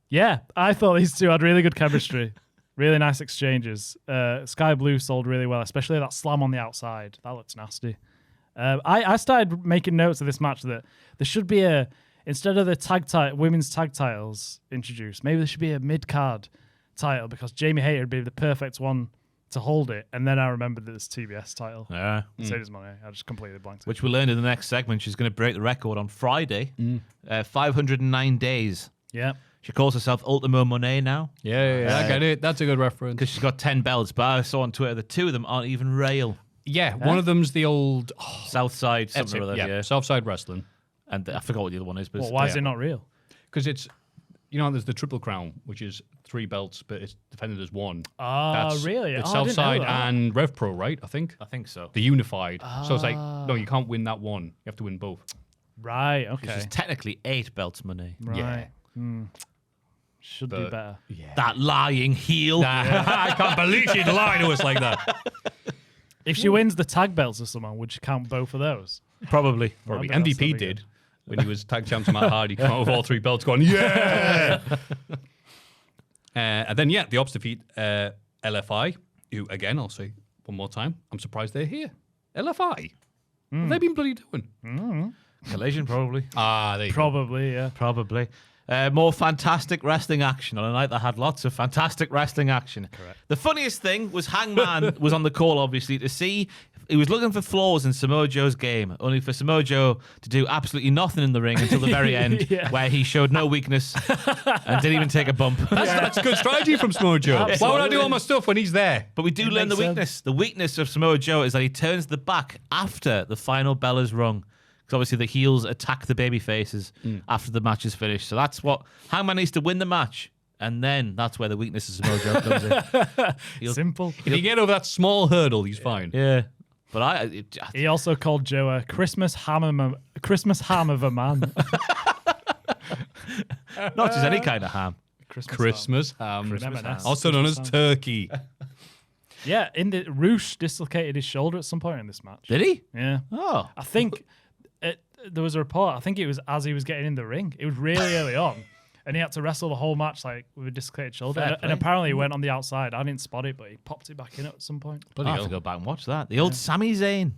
Yeah, I thought these two had really good chemistry. Really nice exchanges. Sky Blue sold really well, especially that slam on the outside. That looks nasty. I started making notes of this match that there should be instead of the women's tag titles introduced, maybe there should be a mid-card title because Jamie Hayter would be the perfect one to hold it. And then I remembered that it's TBS title. Yeah. Save his money. I just completely blanked. Which we'll learn in the next segment. She's going to break the record on Friday. 509 days. Yeah. She calls herself Ultimo Monet now Yeah, I get it. That's a good reference. because she's got 10 belts. But I saw on Twitter the two of them aren't even real. Yeah, one of them's the old Southside, something or other. Yeah. Southside Wrestling. And I forgot what the other one is. But Well, why is it not real? Because it's, there's the Triple Crown, which is 3 belts, but it's defended as one. Really? It's Oh, I didn't know Southside that. and Rev Pro, right? I think. I think so. The unified. So it's like, no, you can't win that one. You have to win both. Right, Which okay. is technically 8 belts, Monet. Right. Should be But- better. That lying heel. I can't believe she'd lie to us like that. If she wins the tag belts or someone, would she count both of those? Probably. Probably. I bet that's MVP so did. When he was tag champ to Matt Hardy, came out with all 3 belts going, yeah! And then, the Ops defeat LFI, who, again, I'll say one more time, I'm surprised they're here. LFI. What have they been bloody doing? Collision, probably. There you go. Probably, yeah. Probably. More fantastic wrestling action on a night that had lots of fantastic wrestling action. Correct. The funniest thing was Hangman was on the call, obviously, to see. He was looking for flaws in Samoa Joe's game, only for Samoa Joe to do absolutely nothing in the ring until the very end, where he showed no weakness and didn't even take a bump. That's good strategy from Samoa Joe. Why would I do all my stuff when he's there? But we do learn the makes weakness. sense. The weakness of Samoa Joe is that he turns the back after the final bell is rung. Because obviously the heels attack the baby faces after the match is finished. So that's what Hangman needs to win the match. And then that's where the weaknesses of Mojo comes in. Simple. If you get over that small hurdle, he's fine. Yeah. But He also called Joe a Christmas ham of a man. not just any kind of ham. Christmas ham. Christmas ham. Also known as turkey. Yeah, Roosh dislocated his shoulder at some point in this match. Did he? Yeah. Oh. I think there was a report. I think it was as he was getting in the ring. It was really early on. And he had to wrestle the whole match like with a dislocated shoulder. And apparently he went on the outside. I didn't spot it, but he popped it back in at some point. I'll have to go back and watch that. The old Sami Zayn.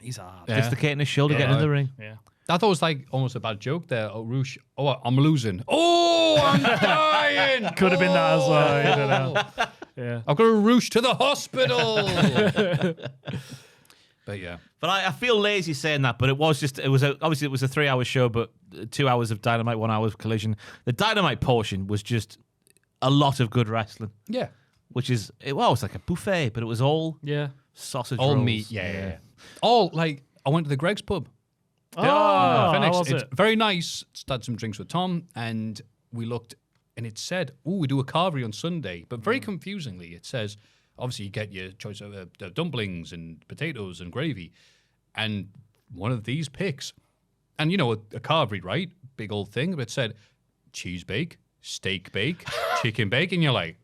He's hard. Dislocating his shoulder, getting in the ring. Yeah. I thought it was like almost a bad joke there. Oh, Roosh. Oh, I'm losing. Oh, I'm dying. Could have been that as well. You don't know. Yeah. I've got to Roosh to the hospital. But yeah. But I feel lazy saying that, but obviously it was a 3-hour show, but 2 hours of Dynamite, 1 hour of Collision. The Dynamite portion was just a lot of good wrestling. Yeah. Which is, it was like a buffet, but it was all sausage All rolls. meat. Yeah. All like, I went to the Greg's pub. Oh, how was It's it? very nice. Had some drinks with Tom, and we looked, and it said, we do a carvery on Sunday. But very confusingly, it says, obviously you get your choice of dumplings and potatoes and gravy. And one of these picks, and you know, a carvery, right? Big old thing, but it said cheese bake, steak bake, chicken bake, and you're like,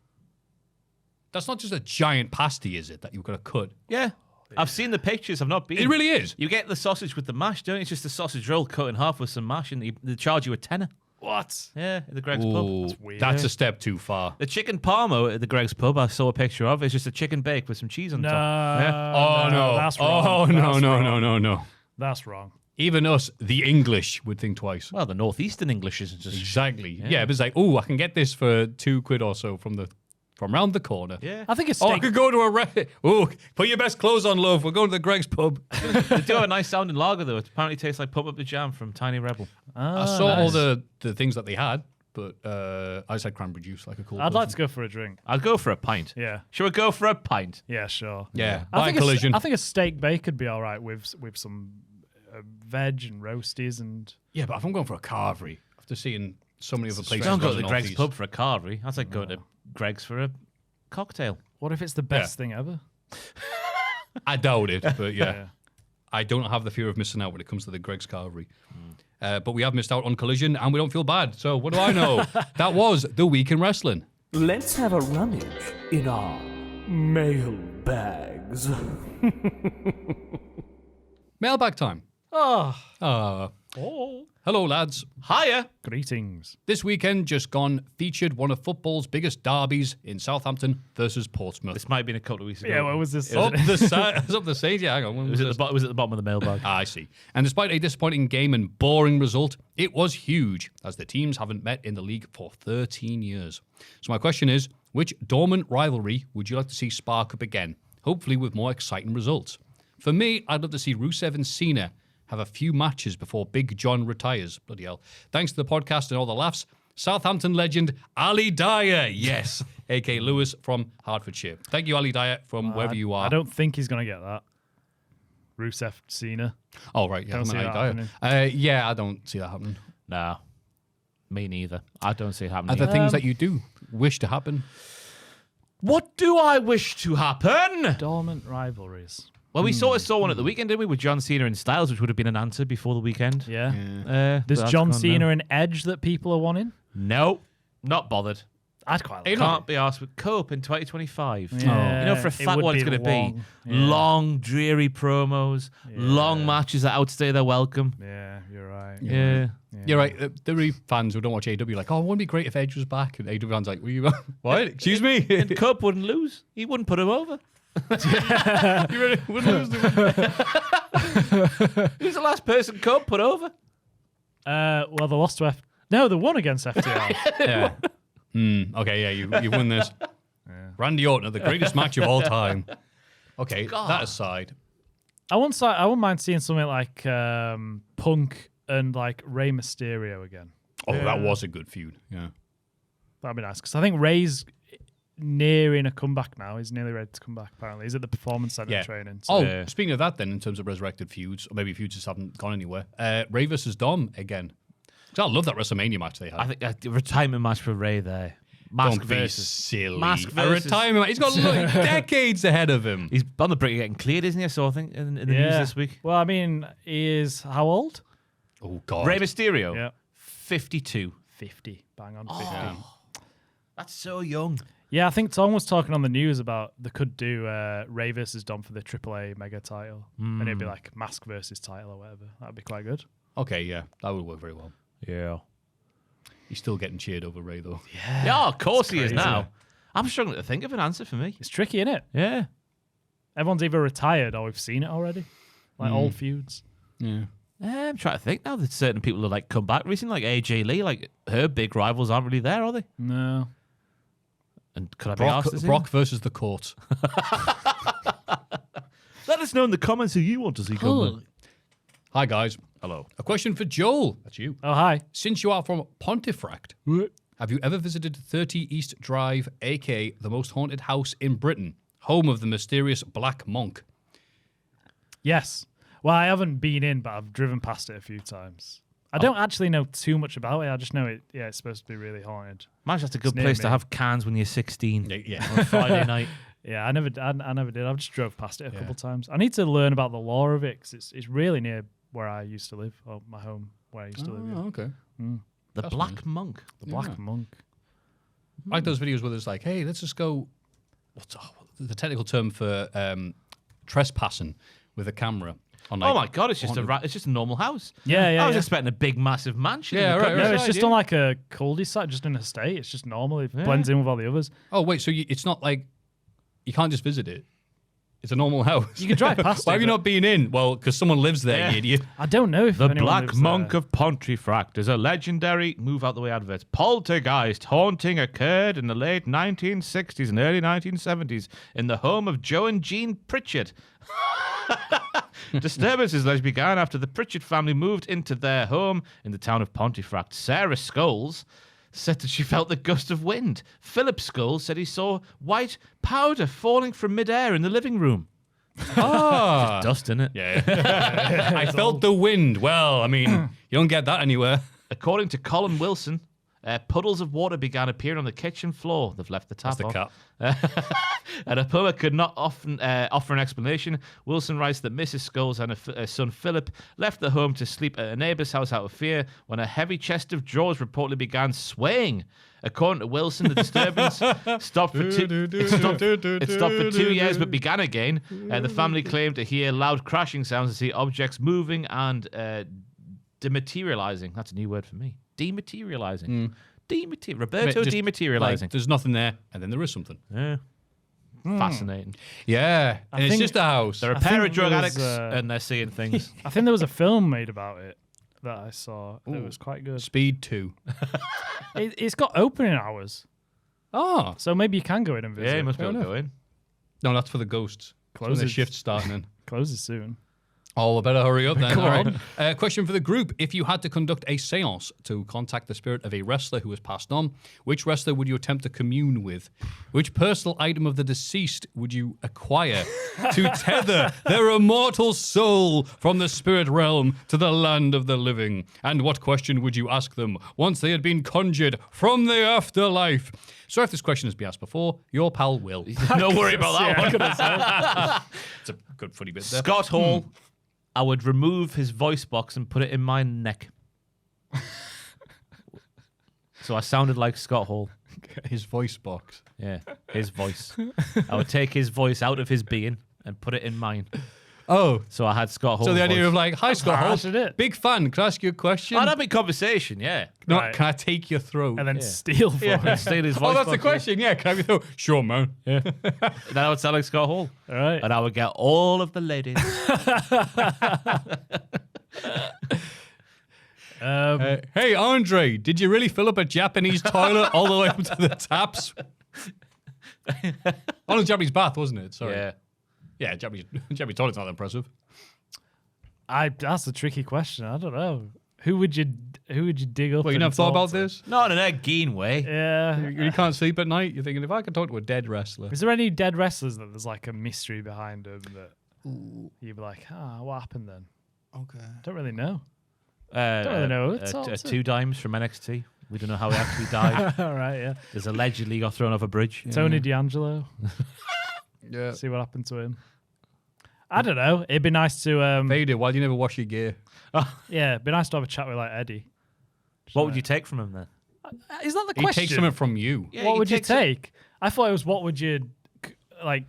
that's not just a giant pasty, is it, that you've got to cut? Yeah. I've seen the pictures. I've not been. It really is. You get the sausage with the mash, don't you? It's just a sausage roll cut in half with some mash, and they charge you $10. What? Yeah, at the Greg's Ooh, pub. that's a step too far. The chicken parmo at the Greg's pub, I saw a picture of. It's just a chicken bake with some cheese on top. Yeah. Oh, no. That's wrong. Oh, That's no. wrong. That's wrong. Even us, the English, would think twice. Well, the northeastern English isn't just. Exactly. Yeah, but it's like, I can get this for £2 or so from round the corner. Yeah. I think it's I could go to a put your best clothes on, love. We're going to the Greg's pub. They do have a nice sounding lager, though. It apparently tastes like Pump Up the Jam from Tiny Rebel. I saw all the things that they had, but I just had cranberry juice like a cool I'd like to go for a drink. I'll go for a pint. Yeah. Shall we go for a pint? Yeah, sure. Yeah. I Buy think Collision. I think a steak bake could be all right with some veg and roasties and. Yeah, but if I'm going for a carvery, after seeing so many other places. Don't go to around the Greg's Northeast. pub for a carvery. That's like going to Greg's for a cocktail. What if it's the best thing ever? I doubt it, but yeah. Yeah. I don't have the fear of missing out when it comes to the Greg's carvery. But we have missed out on Collision, and we don't feel bad. So what do I know? That was The Week in Wrestling. Let's have a rummage in our mailbags. Mailbag time. Oh. Hello, lads. Hiya. Greetings. This weekend just gone featured one of football's biggest derbies in Southampton versus Portsmouth. This might have been a couple of weeks ago. Yeah, what was this? Up the side. It's up the stage. Yeah, hang on. When It was, at this? the was at the bottom of the mailbag. I see. And despite a disappointing game and boring result, it was huge, as the teams haven't met in the league for 13 years. So my question is, which dormant rivalry would you like to see spark up again? Hopefully with more exciting results. For me, I'd love to see Rusev and Cena have a few matches before Big John retires. Bloody hell. Thanks to the podcast and all the laughs, Southampton legend Ali Dyer. Yes. A.K. Lewis from Hertfordshire. Thank you, Ali Dyer, from wherever you are. I don't think he's going to get that. Rusev, Cena. Oh, right. Yeah, Don't see Ali that Dyer. happening. Yeah, I don't see that happening. No. Me neither. I don't see it Are happening. there things that you do wish to happen? What do I wish to happen? Dormant rivalries. Well, we sort of saw one at the weekend, didn't we, with John Cena and Styles, which would have been an answer before the weekend. Yeah. But There's that's John gone Cena now. and Edge that people are wanting. No, not bothered. I'd quite like Can't be asked with Cope in 2025. Yeah, You know, for a it fact would what it's be going to be. long. Yeah. Long, dreary promos, long matches that outstay their welcome. Yeah, you're right. Yeah. You're right. There are fans who don't watch AEW like, wouldn't it be great if Edge was back? And AEW fans like, what? Excuse me? And Cope wouldn't lose. He wouldn't put him over. You really wouldn't lose Who's the last person Cope put over? Well, they lost to No, they won against FTR. Yeah. Okay, yeah, you win this. Randy Orton, the greatest match of all time. Okay, that aside. I wouldn't mind seeing something like Punk and like Rey Mysterio again. Oh, that was a good feud. Yeah. That'd be nice because I think Rey's nearing a comeback now. He's nearly ready to come back. Apparently, he's at the Performance Center training. So. Speaking of that, then in terms of resurrected feuds, or maybe feuds just haven't gone anywhere. Ray versus Dom again. 'Cause I love that WrestleMania match they had. I think a retirement match for Ray there. Mask Don't be versus silly. Mask A versus- retirement. He's got like decades ahead of him. He's on the brink of getting cleared, isn't he? So I think in the news this week. Well, I mean, he is how old? Oh God. Rey Mysterio, Yeah. 52. 50. Bang on 50. That's so young. Yeah, I think Tom was talking on the news about they could do Ray versus Dom for the AAA mega title. And it'd be like Mask versus title or whatever. That'd be quite good. Okay, yeah, that would work very well. Yeah. He's still getting cheered over Ray though. Yeah, of course he is crazy. now. I'm struggling to think of an answer for me. It's tricky, isn't it? Yeah. Everyone's either retired or we've seen it already. Like old feuds. Yeah. I'm trying to think now that certain people have like come back recently, like AJ Lee, like her big rivals aren't really there, are they? No. And could I be asked to see Brock versus the Court. Let us know in the comments who you want to see come back. Hi guys. Hello. A question for Joel. That's you. Oh, hi. Since you are from Pontefract, have you ever visited 30 East Drive, aka the most haunted house in Britain, home of the mysterious Black Monk? Yes. Well, I haven't been in, but I've driven past it a few times. I don't actually know too much about it. I just know it. Yeah, it's supposed to be really haunted. Imagine that's a good near place me. to have cans when you're 16 Yeah. on a Friday night. Yeah, I never did. I just drove past it a couple times. I need to learn about the lore of it because it's really near where I used to live, or my home where I used to live. Yeah. okay. The Black Monk. The Black Monk. I like those videos where it's like, hey, let's just go. What's the technical term for trespassing with a camera? On like, Oh my god, it's just it's just a normal house. Yeah. I was expecting a big, massive mansion. Yeah, in the right, countryside, No, it's just on like a cul-de-sac, just an estate. It's just normal. It blends in with all the others. Oh wait, so it's not like you can't just visit it. It's a normal house. You can drive past Why it, have you but- not been in? Well, because someone lives there, Yeah. you idiot. I don't know if The anyone Black lives Monk there. of Pontefract is a legendary move out the way advert. Poltergeist haunting occurred in the late 1960s and early 1970s in the home of Joe and Jean Pritchard. Disturbances allegedly began after the Pritchard family moved into their home in the town of Pontefract. Sarah Scholes said that she felt the gust of wind. Philip Scholes said he saw white powder falling from midair in the living room. Ah, Dust in it. yeah. I felt the wind. Well, I mean, you don't get that anywhere. According to Colin Wilson, puddles of water began appearing on the kitchen floor. They've left the tap That's the off. cat. And a plumber could not often offer an explanation. Wilson writes that Mrs. Scholes and her son Philip left the home to sleep at a neighbour's house out of fear when a heavy chest of drawers reportedly began swaying. According to Wilson, the disturbance stopped for it stopped for 2 years but began again. The family claimed to hear loud crashing sounds and see objects moving and dematerializing. That's a new word for me. Dematerializing. Roberto Just, dematerializing. like, there's nothing there, and then there is something. Yeah. Fascinating. Yeah, and it's think- just a house. They're a I pair of think drug there's, addicts and they're seeing things. I think there was a film made about it that I saw. It was quite good. Speed 2. It's got opening hours, Oh, so maybe you can go in and visit. Yeah, you must be Fair able to enough. go in. no, that's for the ghosts. That's when their Closes. shift's starting in. Closes soon. Oh, I better hurry up then. Come All right. Question for the group. If you had to conduct a seance to contact the spirit of a wrestler who has passed on, which wrestler would you attempt to commune with? Which personal item of the deceased would you acquire to tether their immortal soul from the spirit realm to the land of the living? And what question would you ask them once they had been conjured from the afterlife? So if this question has been asked before, your pal will. No worry about that one. It's a good funny bit there. Scott Hall, I would remove his voice box and put it in my neck. So I sounded like Scott Hall. His voice box. Yeah, his voice. I would take his voice out of his being and put it in mine. Oh, So I had Scott Hall. so the idea of like, hi Scott Hall, harsh, isn't it? big fan. Can I ask you a question? I'd have a conversation, yeah. No, Right. can I take your throat? And then steal from it. Steal his voice Oh, that's the box, question. Yeah, can I have your throat? Sure, man. Yeah. Then I would sound like Scott Hall. All right. And I would get all of the ladies. Hey, Andre, did you really fill up a Japanese toilet all the way up to the taps? Oh, no, Japanese bath, wasn't it? Sorry. Yeah. Yeah, Japanese toilet's not that impressive. That's a tricky question. I don't know. Who would you dig up? Well, you and never thought talk about to? this? Not in an Egeen way. Yeah. You can't sleep at night. You're thinking, if I could talk to a dead wrestler. Is there any dead wrestlers that there's like a mystery behind them that you'd be like, what happened then? Okay. Don't really know. Don't really know who to talk to. 2 Dimes from NXT. We don't know how he actually died. All right, yeah. There's allegedly got thrown off a bridge. Tony D'Angelo. Yeah. See what happened to him. I don't know. It'd be nice to Vader, why do you never wash your gear? yeah, it'd be nice to have a chat with like Eddie. What would you take from him then? Is that the He question? takes something from you. Yeah, what he would you takes it- take? I thought it was what would you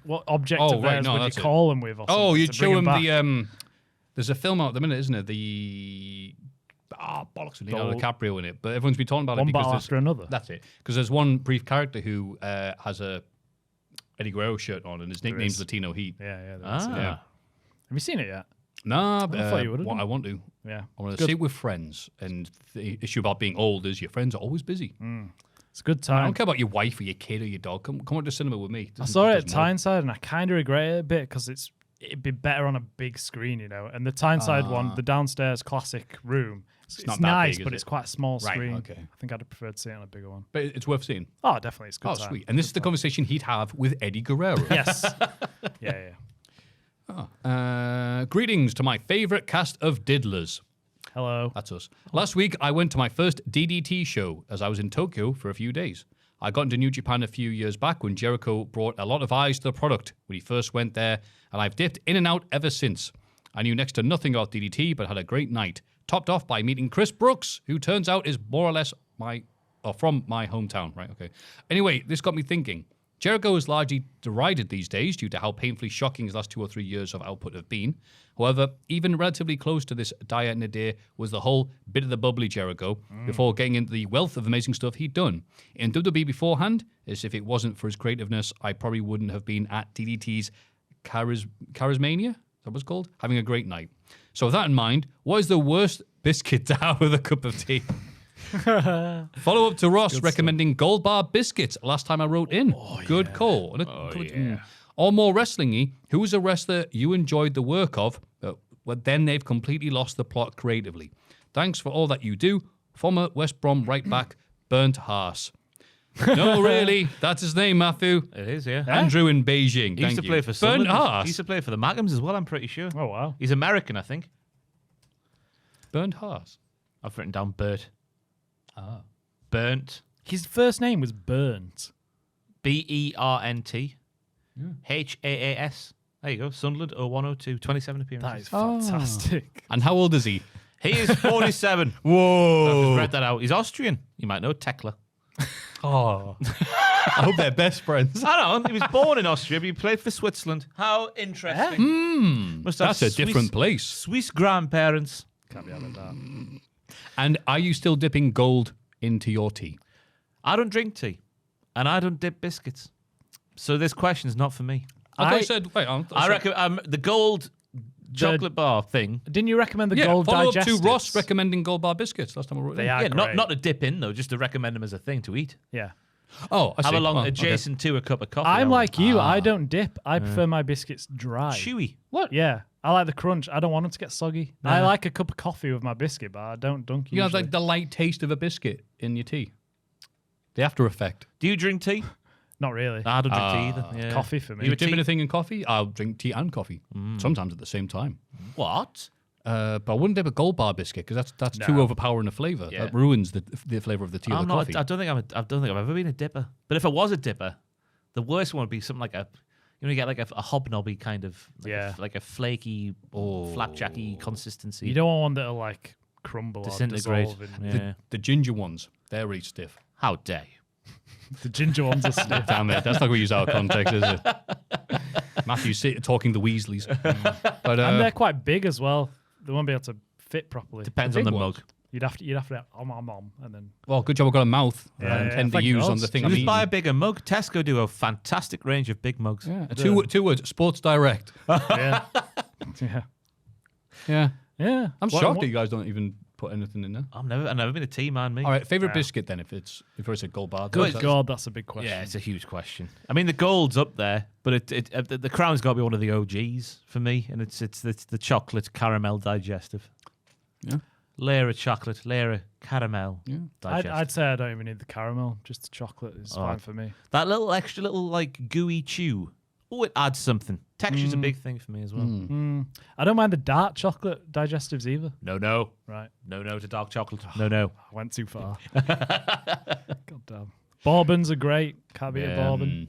what object Oh, of right, theirs no, would you that's it. call him with? Or Oh, something you'd to bring show him back? the there's a film out at the minute, isn't it? The bollocks with Leonardo DiCaprio in it, but everyone's been talking about one it because battle there's- after another. That's it. Because there's one brief character who has a Eddie Guerrero shirt on, and his nickname's is. Latino Heat. Yeah. Yeah. Have you seen it yet? Nah, I thought you would've done. I want to. Yeah. I want It's to good. sit with friends, and the issue about being old is your friends are always busy. It's a good I time. don't care about your wife or your kid or your dog. Come on to cinema with me. I saw it at Tyneside and I kind of regret it a bit because it'd be better on a big screen, you know. And the Tyneside one, the downstairs classic room, it's not that nice, big, but is it's it? quite a small Right, screen. okay. I think I'd have preferred to see it on a bigger one. But it's worth seeing. Oh, definitely, it's a good Oh, time. sweet. And this is the conversation he'd have with Eddie Guerrero. Yes. yeah. Greetings to my favorite cast of diddlers. Hello. That's us. Last week, I went to my first DDT show as I was in Tokyo for a few days. I got into New Japan a few years back when Jericho brought a lot of eyes to the product when he first went there, and I've dipped in and out ever since. I knew next to nothing about DDT, but had a great night, topped off by meeting Chris Brooks, who turns out is more or less from my hometown. Right, okay. Anyway, this got me thinking. Jericho is largely derided these days due to how painfully shocking his last 2 or 3 years of output have been. However, even relatively close to this dire nadir was the whole bit of the bubbly Jericho before getting into the wealth of amazing stuff he'd done. In WWE beforehand, as if it wasn't for his creativeness, I probably wouldn't have been at DDT's Charismania, is that what it's called? Having a great night. So with that in mind, what is the worst biscuit to have with a cup of tea? Follow up to Ross recommending Gold Bar biscuits last time I wrote in. Good call. Or more wrestling-y, who was a wrestler you enjoyed the work of, but then they've completely lost the plot creatively. Thanks for all that you do. Former West Brom right back, Bernd Haas. No, really. That's his name, Maffew. It is, yeah. Andrew in Beijing. He used to Thank play you. for Bernd Sunderland. Haas. He used to play for the Mackhams as well, I'm pretty sure. Oh, wow. He's American, I think. Bernd Haas. I've written down Bert. Burnt. His first name was Burnt. Bernt. Haas. There you go. Sunderland 0102. 27 appearances. That is fantastic. And how old is he? He is 47. Whoa. I've just read that out. He's Austrian. You might know Tekla. Oh. I hope they're best friends. I don't know. He was born in Austria, but he played for Switzerland. How interesting. Must have That's a different place. Swiss grandparents. Can't be out of that. And are you still dipping gold into your tea? I don't drink tea, and I don't dip biscuits. So this question's not for me. I said, wait, I reckon the gold chocolate bar thing. Didn't you recommend the yeah, gold follow digestives? up to Ross recommending Gold Bar biscuits last time I wrote it. They in. are Yeah, great. not to dip in though, just to recommend them as a thing to eat. Yeah. Oh, I see. Have along Oh, okay. adjacent to a cup of coffee. I'm I would. like you. I don't dip. I prefer my biscuits dry. chewy. What? Yeah. I like the crunch. I don't want them to get soggy. I like a cup of coffee with my biscuit, but I don't dunk You have usually. like the light taste of a biscuit in your tea. The after effect. Do you drink tea? Not really. I don't drink tea either. Yeah. Coffee for me. You a dip tea- anything in coffee? I'll drink tea and coffee. Sometimes at the same time. What? But I wouldn't dip a Gold Bar biscuit because that's too overpowering a flavour. Yeah. That ruins the flavour of the tea or I'm the not. coffee. I don't think I've ever been a dipper. But if I was a dipper, the worst one would be something like you get like a hobnobby kind of, like a flaky, flapjacky consistency. You don't want one that'll like crumble disintegrate. or dissolve. In, Yeah. The ginger ones, they're really stiff. How dare you? The ginger ones are stiff. Damn it, that's not going to use our context, is it? Maffew talking the Weasleys. But And they're quite big as well. They won't be able to fit properly. Depends The on the big mug. ones. You'd have to and then well, good job I've got a mouth Yeah, and yeah, tend to thank use God. on the thing You I'm just eating. buy a bigger mug. Tesco do a fantastic range of big mugs. Yeah. Two words, Sports Direct. yeah, yeah, Yeah. yeah. I'm shocked that you guys don't even put anything in there. I've never been a tea man, me. All right, favourite biscuit then, if it's a Gold Bar. Good God, that's a big question. Yeah, it's a huge question. I mean, the gold's up there, but the crown's got to be one of the OGs for me, and it's the chocolate caramel digestive. Yeah. Layer of chocolate, layer of caramel. Yeah. I'd say I don't even need the caramel. Just the chocolate is fine for me. That little extra like gooey chew it adds something. Texture's a big thing for me as well. I don't mind the dark chocolate digestives either. No. Right. No to dark chocolate. No. I went too far. God damn. Bourbons are great. Can't beat a bourbon.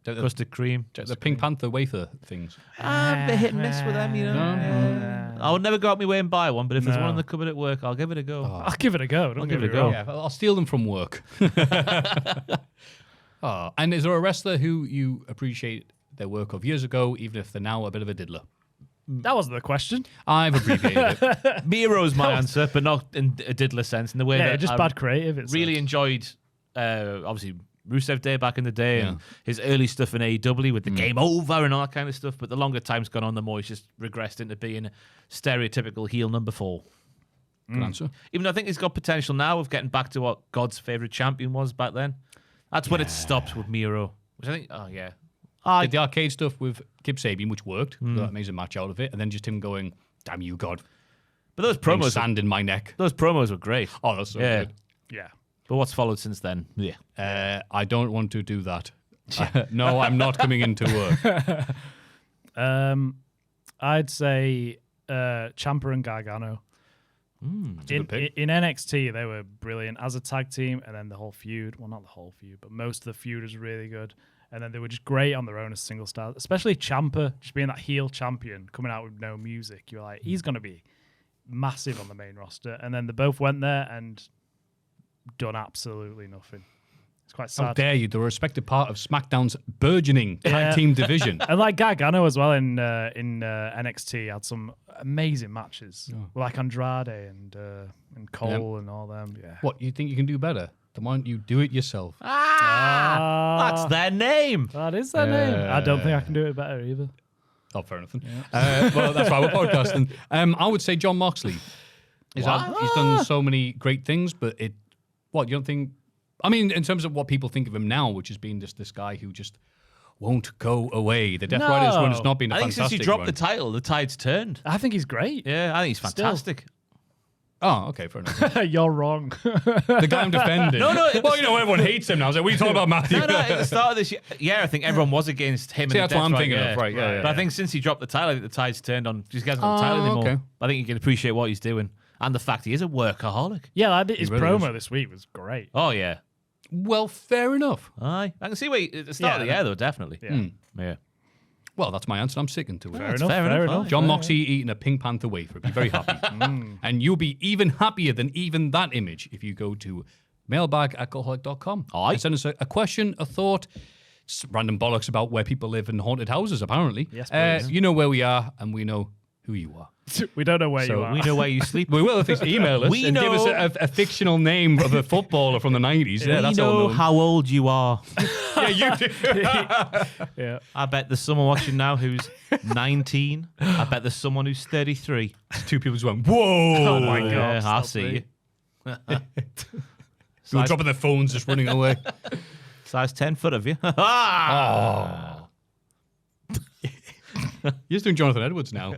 Custard cream. The Pink Panther wafer things. I'm a bit hit and miss with them, you know. I would never go out my way and buy one, but if there's one in the cupboard at work, I'll give it a go. I'll give it a go. Don't give it a go. Yeah, I'll steal them from work. And is there a wrestler who you appreciate their work of years ago, even if they're now a bit of a diddler? That wasn't the question. I've abbreviated it. Miro's my answer, but not in a diddler sense. In the way Yeah, that just I bad creative. It's really enjoyed, obviously, Rusev Day back in the day and his early stuff in AEW with the game over and all that kind of stuff. But the longer time's gone on, the more he's just regressed into being a stereotypical heel number 4. Good answer. Even though I think he's got potential now of getting back to what God's favourite champion was back then. That's when it stopped with Miro, which I think, Did the arcade stuff with Kip Sabian, which worked. Got an amazing match out of it. And then just him going, damn you, God. But those Putting promos, sand in my neck. those promos were great. Oh, that's so good. Yeah. But what's followed since then? Yeah. I don't want to do that. No, I'm not coming into work. I'd say Ciampa and Gargano. In good pick. NXT, they were brilliant as a tag team, and then the whole feud. Well, not the whole feud, but most of the feud was really good. And then they were just great on their own as single stars, especially Ciampa, just being that heel champion, coming out with no music. You're like, he's going to be massive on the main roster. And then they both went there and done absolutely nothing. It's quite sad. How dare you, the respected part of SmackDown's burgeoning tag team division. And like Gargano as well in NXT had some amazing matches, like Andrade and Cole and all them. Yeah. What, you think you can do better? Then why don't you do it yourself? That's their name. That is their name. I don't think I can do it better either. Oh, fair enough. Well, that's why we're podcasting. I would say Jon Moxley. He's done so many great things, but you don't think... I mean, in terms of what people think of him now, which has been just this guy who just won't go away. The Death Riders run has not been a I think fantastic since he dropped run. the title, the tide's turned. I think he's great. Yeah, I think he's fantastic. Oh, okay, fair enough. You're wrong. The guy I'm defending. No. Well, everyone hates him now. I was like, what are you talking about, Maffew? No, at the start of this year, I think everyone was against him. See, and that's what I'm Death thinking Rider, of, right, yeah. But I think since he dropped the title, I think the tide's turned on. Just hasn't got the title anymore. Okay. I think you can appreciate what he's doing. And the fact he is a workaholic. Yeah, his really promo this week was great. Oh, yeah. Well, fair enough. Aye. I can see where at the start of the year, though, definitely. Yeah. Well, that's my answer. I'm sticking to it. Fair enough. John Moxley eating a Pink Panther wafer. Be very happy. And you'll be even happier than even that image if you go to mailbag@cultaholic.com. Aye. And send us a question, a thought, random bollocks about where people live in haunted houses, apparently. Yes, please. You know where we are, and we know who you are. We don't know where you are. We know where you sleep. We will if you email us We and give know- us a fictional name of a footballer from the 90s. Yeah, We that's all know known. how old you are. Yeah, you do. Yeah. I bet there's someone watching now who's 19. I bet there's someone who's 33. Two people just went, whoa. Oh my God. Yeah, I'll stop see me. you. They were dropping their phones, just running away. Size 10 foot of you. You're just doing Jonathan Edwards now.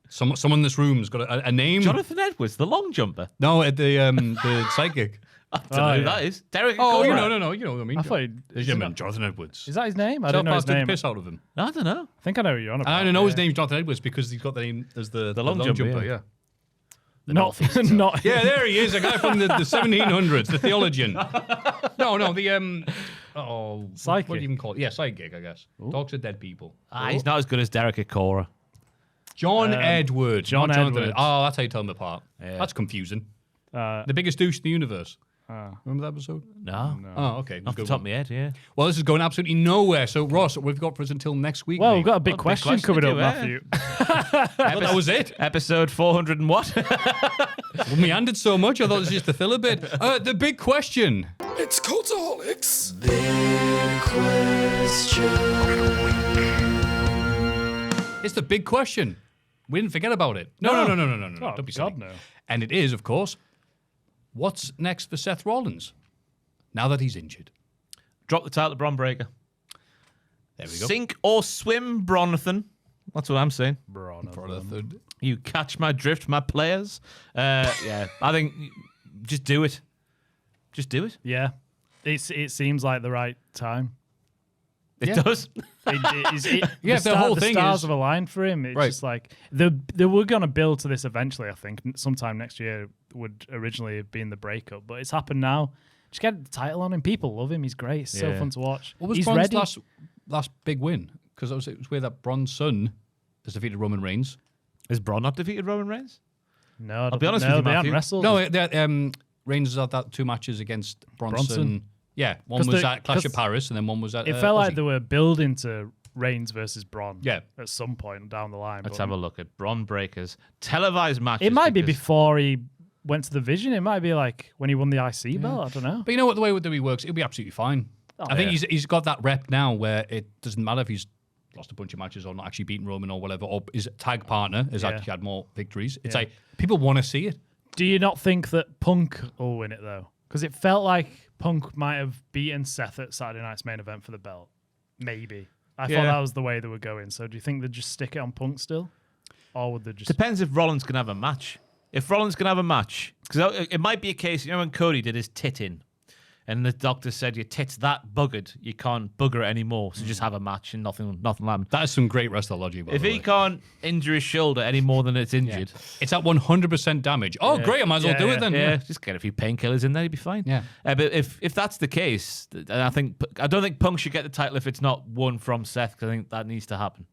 Someone in this room's got a name. Jonathan Edwards, the long jumper. No, at the psychic. I don't know who that is. Derek Oh, Agora. no, you know what I mean. I thought There's your man, Jonathan Edwards. Is that his name? I South don't know Park his took the name. piss out of him. I don't know. I think I know who you're on And about. I know his name's Jonathan Edwards because he's got the name as the long jumper, yeah. Not. Yeah, there he is, a guy from the 1700s, the theologian. No, the Psychic. What do you even call it? Yeah, psychic, I guess. Talks to dead people. He's not as good as Derek Agora. John Edwards. John not Jonathan Edwards. Oh, that's how you tell them apart. Yeah. That's confusing. Uh, The biggest douche in the universe. Remember that episode? No. Oh, okay. Off the Good top of one. my head, yeah. Well, this is going absolutely nowhere. So, Ross, what we've got for us until next week. well, mate? we've got a big Well, big question question coming to up, do, Maffew. I thought that was it. Episode 400 and what? We meandered so much, I thought it was just the filler bit. The big question. It's Cultaholics. It's the big question. We didn't forget about it. No. Oh, Don't be silly. God, no. And it is, of course, what's next for Seth Rollins now that he's injured? Drop the title to Bron Breakker. There we go. Sink or swim, Bronathan. That's what I'm saying. Bronathan. You catch my drift, my players. Yeah, I think just do it. Just do it. Yeah. It seems like the right time. It does. The stars have aligned for him. It's just like they were going to build to this eventually. I think sometime next year would originally have been the breakup, but it's happened now. Just get the title on him. People love him. He's great. It's so fun to watch. What was Braun's last big win? Because it was where that Braun's son has defeated Roman Reigns. Has Braun not defeated Roman Reigns? No, I'll be honest with you, they haven't Maffew. wrestled. No, Reigns has had that 2 matches against Bronson. Yeah, one was at Clash of Paris, and then one was at. It felt like they were building to Reigns versus Braun. Yeah. At some point down the line. Let's have a look at Braun Breaker's televised matches. It might be before he went to the Vision. It might be like when he won the IC belt. I don't know. But you know what? The way WWE works, it'll be absolutely fine. I think he's got that rep now where it doesn't matter if he's lost a bunch of matches or not actually beaten Roman or whatever, or his tag partner has actually had more victories. It's like people want to see it. Do you not think that Punk will win it though? Because it felt like Punk might have beaten Seth at Saturday Night's main event for the belt. Maybe. I thought that was the way they were going. So do you think they'd just stick it on Punk still? Or would they just... Depends if Rollins can have a match. If Rollins can have a match, because it might be a case, when Cody did his tit in, and the doctor said your tit's that buggered, you can't bugger it anymore, so just have a match and nothing will happen. That is some great wrestler logic, by If the he way. can't injure his shoulder any more than it's injured, It's at 100% damage. Oh, great, I might as well do it then. just get a few painkillers in there, he'd be fine. Yeah. But if that's the case, then I don't think Punk should get the title if it's not won from Seth, because I think that needs to happen.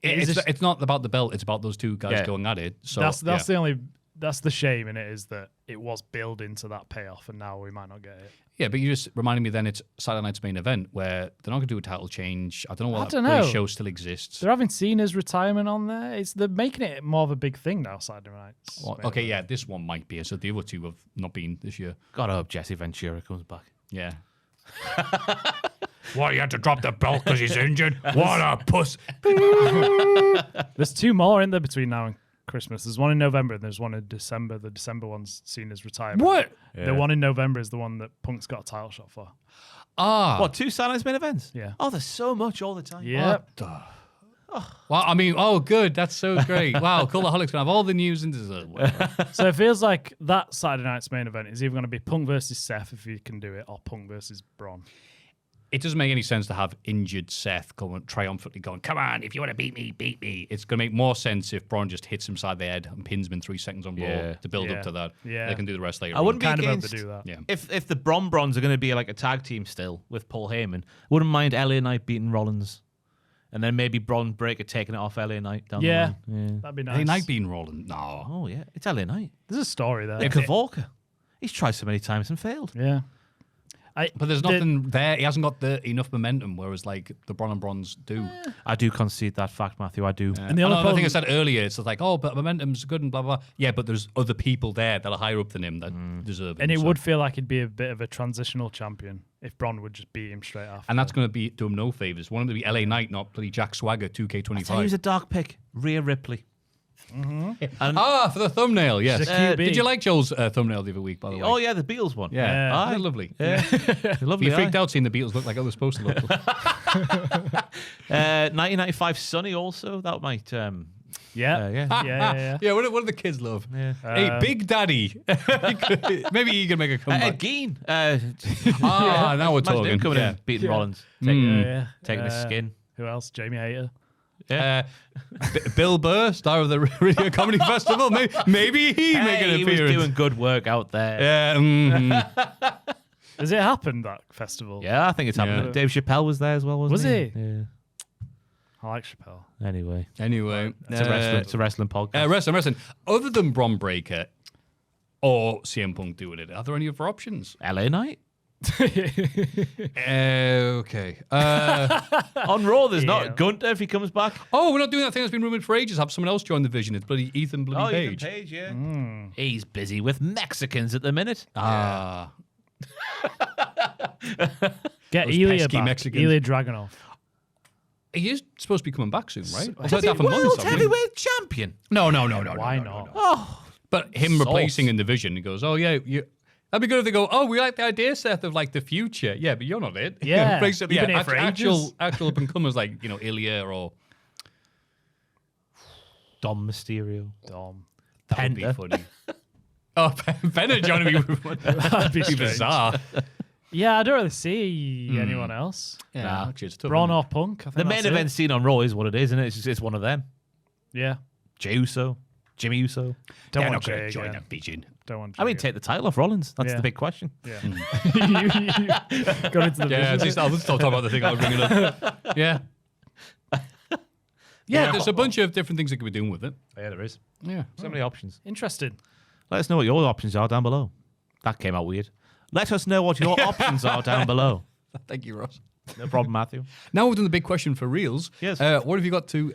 It's not about the belt, it's about those two guys going at it. So that's the only... That's the shame in it, is that it was building to that payoff, and now we might not get it. Yeah, but you just reminded me then it's Saturday Night's main event where they're not going to do a title change. I don't know whether that show still exists. They're having Cena's retirement on there. They're making it more of a big thing now, Saturday nights. Okay, yeah, this one might be. So the other two have not been this year. Gotta hope Jesse Ventura comes back. Yeah. Why, you had to drop the belt because he's injured? What a puss. There's 2 more in there between now and Christmas. There's one in November and there's one in December. The December one's seen as retirement. What? The one in November is the one that Punk's got a title shot for. What, 2 Saturday's main events? Yeah. Oh, there's so much all the time. Yeah. Well, I mean, good. That's so great. Wow, Cultaholic's going to have all the news and dessert. So it feels like that Saturday night's main event is either going to be Punk versus Seth, if he can do it, or Punk versus Braun. It doesn't make any sense to have injured Seth triumphantly going, come on, if you want to beat me, beat me. It's going to make more sense if Braun just hits him side the head and pins him in 3 seconds on Raw to build up to that. Yeah. They can do the rest later. I wouldn't be Kind of hope against to do that. Yeah. if the Brons are going to be like a tag team still with Paul Heyman. Wouldn't mind LA Knight beating Rollins, and then maybe Braun Breaker taking it off LA Knight down the line. That'd be nice. Hey, Knight being Roland. No. Oh yeah, it's LA Knight. There's a story there. Kavorka. He's tried so many times and failed. Yeah. But there's nothing there. He hasn't got enough momentum, whereas like the Braun and Brons do. I do concede that fact, Maffew. I do. And the other thing I said earlier, it's like, oh, but momentum's good and blah, blah, blah. Yeah, but there's other people there that are higher up than him that deserve it. And it would feel like he'd be a bit of a transitional champion if Braun would just beat him straight after. And that's going to do him no favours. Want him to be LA Knight, not bloody Jack Swagger, I tell you 2K25. who's a dark pick. Rhea Ripley. And for the thumbnail, yes. She's a QB. Did you like Joel's thumbbl the other week, by the way? Oh yeah, the Beatles one. Yeah. Yeah. They're lovely. Yeah. Lovely. You freaked out seeing the Beatles look like how they're supposed to look. 1995 Sunny also. That might. Yeah. Yeah, what do the kids love? Yeah. Hey, Big Daddy. Maybe he can make a Ed comeback. Gein. Now we're Imagine talking. him coming in, beating Rollins, taking his skin. Who else? Jamie Hayter. Bill Burr, star of the Radio Comedy Festival. Maybe he make an He appearance. was doing good work out there. Yeah. Has it happened, that festival? Yeah, I think it's happening. Yeah. Dave Chappelle was there as well, wasn't Was he? Yeah. I like Chappelle. Anyway, Anyway, it's a wrestling podcast. wrestling. Other than Braun Breaker or CM Punk doing it, are there any other options? LA Knight. Okay. On Raw, there's not Gunter if he comes back. Oh, we're not doing that thing that's been rumored for ages. Have someone else join the Vision. It's bloody Ethan Ethan Page. Page, yeah. He's busy with Mexicans at the minute. Get Those Ilya pesky back. Mexicans. Ilya Dragunov. He is supposed to be coming back soon, right? I've To heard be that for months. world haven't we? heavyweight champion. No. Why not? Oh, But him replacing in the Vision, he goes, oh, yeah, that'd be good if they go, oh, we like the idea, Seth, of like the future. Yeah, but you're not it. Yeah, Basically, you've been here for ages. actual up-and-comers like, Ilya or... Dom Mysterio. Dom. That would be funny. Oh, Bennett joining me would That'd be be strange. bizarre. Yeah, I don't really see anyone else. Yeah, actually, it's tough. Braun isn't it? or Punk. I think The main that's it. event scene on Raw is what it is, and it's one of them. Yeah. Jey Uso, Jimmy Uso. Don't They're want not Jay going to join again. that vision. Don't want I mean, Jay take the title off Rollins. That's Yeah. the big question. again. Yeah. you got into the Yeah, vision. I'll stop talking about the thing I was bringing up. Yeah. Yeah, there's a bunch of different things that could be doing with it. Yeah, there is. Yeah. So many options. Interesting. Let us know what your options are down below. That came out weird. Let us know what your options are down below. Thank you, Ross. No problem, Maffew. Now we've done the big question for reals. Yes. What have you got to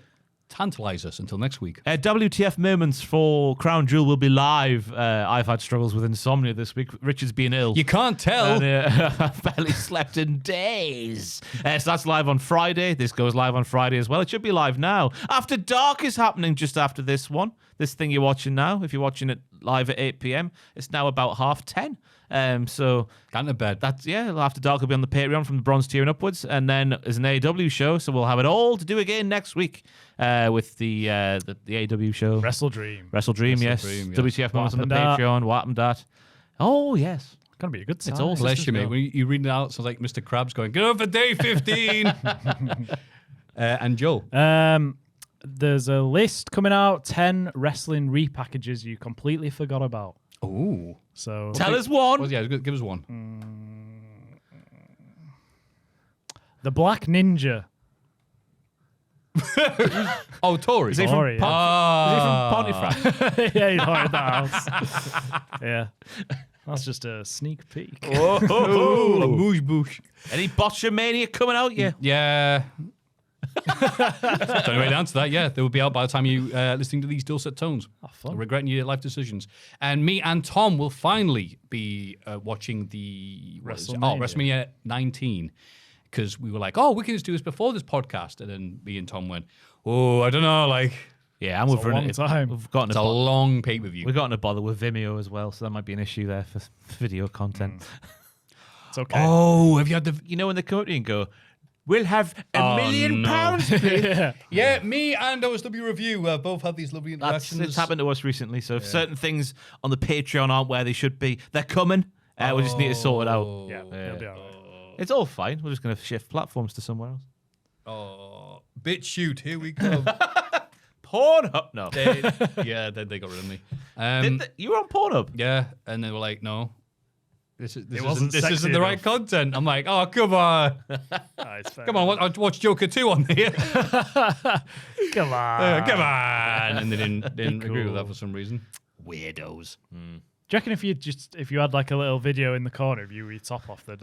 tantalize us until next week? WTF moments for Crown Jewel will be live. I've had struggles with insomnia this week. Richard's been ill. You can't tell. And, I've barely slept in days. So that's live on Friday. This goes live on Friday as well. It should be live now. After Dark is happening just after this one. This thing you're watching now. If you're watching it live at 8 p.m., it's now about 10:30. So Can't to bed. that's After Dark will be on the Patreon from the bronze tier and upwards, and then there's an AEW show. So we'll have it all to do again next week with the AEW show. Wrestle Dream. Wrestle Dream, yes. Dream, yes. WTF moments on the happened at? Patreon. What happened at? Oh yes. Gonna be a good time. It's all Bless you, mate. go. When you read it out, it sounds like Mr. Krabs going, "Get up for day 15." And Joe. There's a list coming out, 10 wrestling repackages you completely forgot about. Ooh. So Tell us one. Well, yeah, give us one. the Black Ninja. Oh, Tory. Is he Tory, from, yeah. Is he from Pontefract? Yeah, he's not in the house. Yeah. That's just a sneak peek. Oh, boosh boosh. Any Botchamania coming out yet? Yeah. Don't really answer that. Yeah, they will be out by the time you listening to these dulcet tones. Oh, fun. Regretting your life decisions. And me and Tom will finally be watching the WrestleMania 19. Because we were like, we can just do this before this podcast. And then me and Tom went, I don't know, like... Yeah, and we've a long time. We've gotten It's a long pay-per-view. we've gotten to bother with Vimeo as well, so that might be an issue there for video content. It's okay. Oh, have you had the... You know when they come up to you and go, "We'll have £1 million pounds." Yeah. Yeah, me and OSW Review both had these lovely interactions. It's happened to us recently. So if certain things on the Patreon aren't where they should be, they're coming. We just need to sort it out. Yeah, it'll be all right. It's all fine. We're just going to shift platforms to somewhere else. Oh, BitChute, here we go. Pornhub? No. Then they got rid of me. You were on Pornhub? Yeah, and they were like, "No, this wasn't isn't sexy the right enough. content." I'm like, "Oh, come on, It's fair. come on, I watched Joker 2 on here, Come on. come on," and they didn't agree with that for some reason. Weirdos. Do you reckon if you had like a little video in the corner of you with your top off, they'd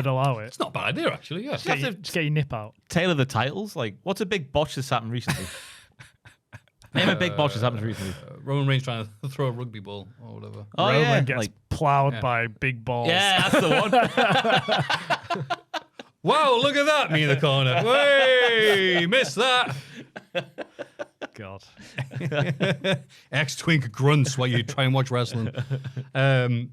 allow it? It's not a bad idea, actually. Yeah, Just get your nip out. Tailor the titles. Like, what's a big botch that's happened recently? Name a big botch that's happened recently. Roman Reigns trying to throw a rugby ball or whatever. Oh, Roman yeah. gets plowed by big balls. Yeah, that's the one. Wow, look at that! Me in the corner. Hey, missed that. God. Ex-twink grunts while you try and watch wrestling. Is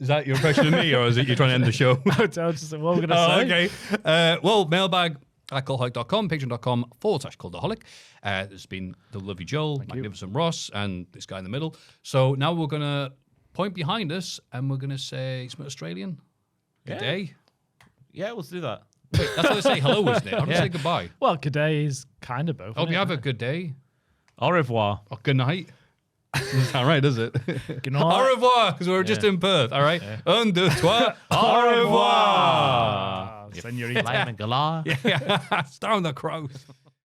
that your impression of me, or is it you trying to end the show? I was just what we're gonna say. Okay. Well, mailbag at cultaholic.com, patreon.com/cultaholic. There's been the lovely Joel, magnificent Ross, and this guy in the middle. So now we're going to point behind us and we're going to say, it's Australian. Good day. Yeah, let's do that. That's how they say hello, isn't it? How do you say goodbye? Well, good day is kind of both. Hope isn't you it? have a good day. Au revoir. Or good night. Doesn't sound right, does it? Good night. Au revoir, because we were just in Perth, all right? Un, deux, trois. Au revoir. Senorita. Flaming galah. Yeah, down the crows.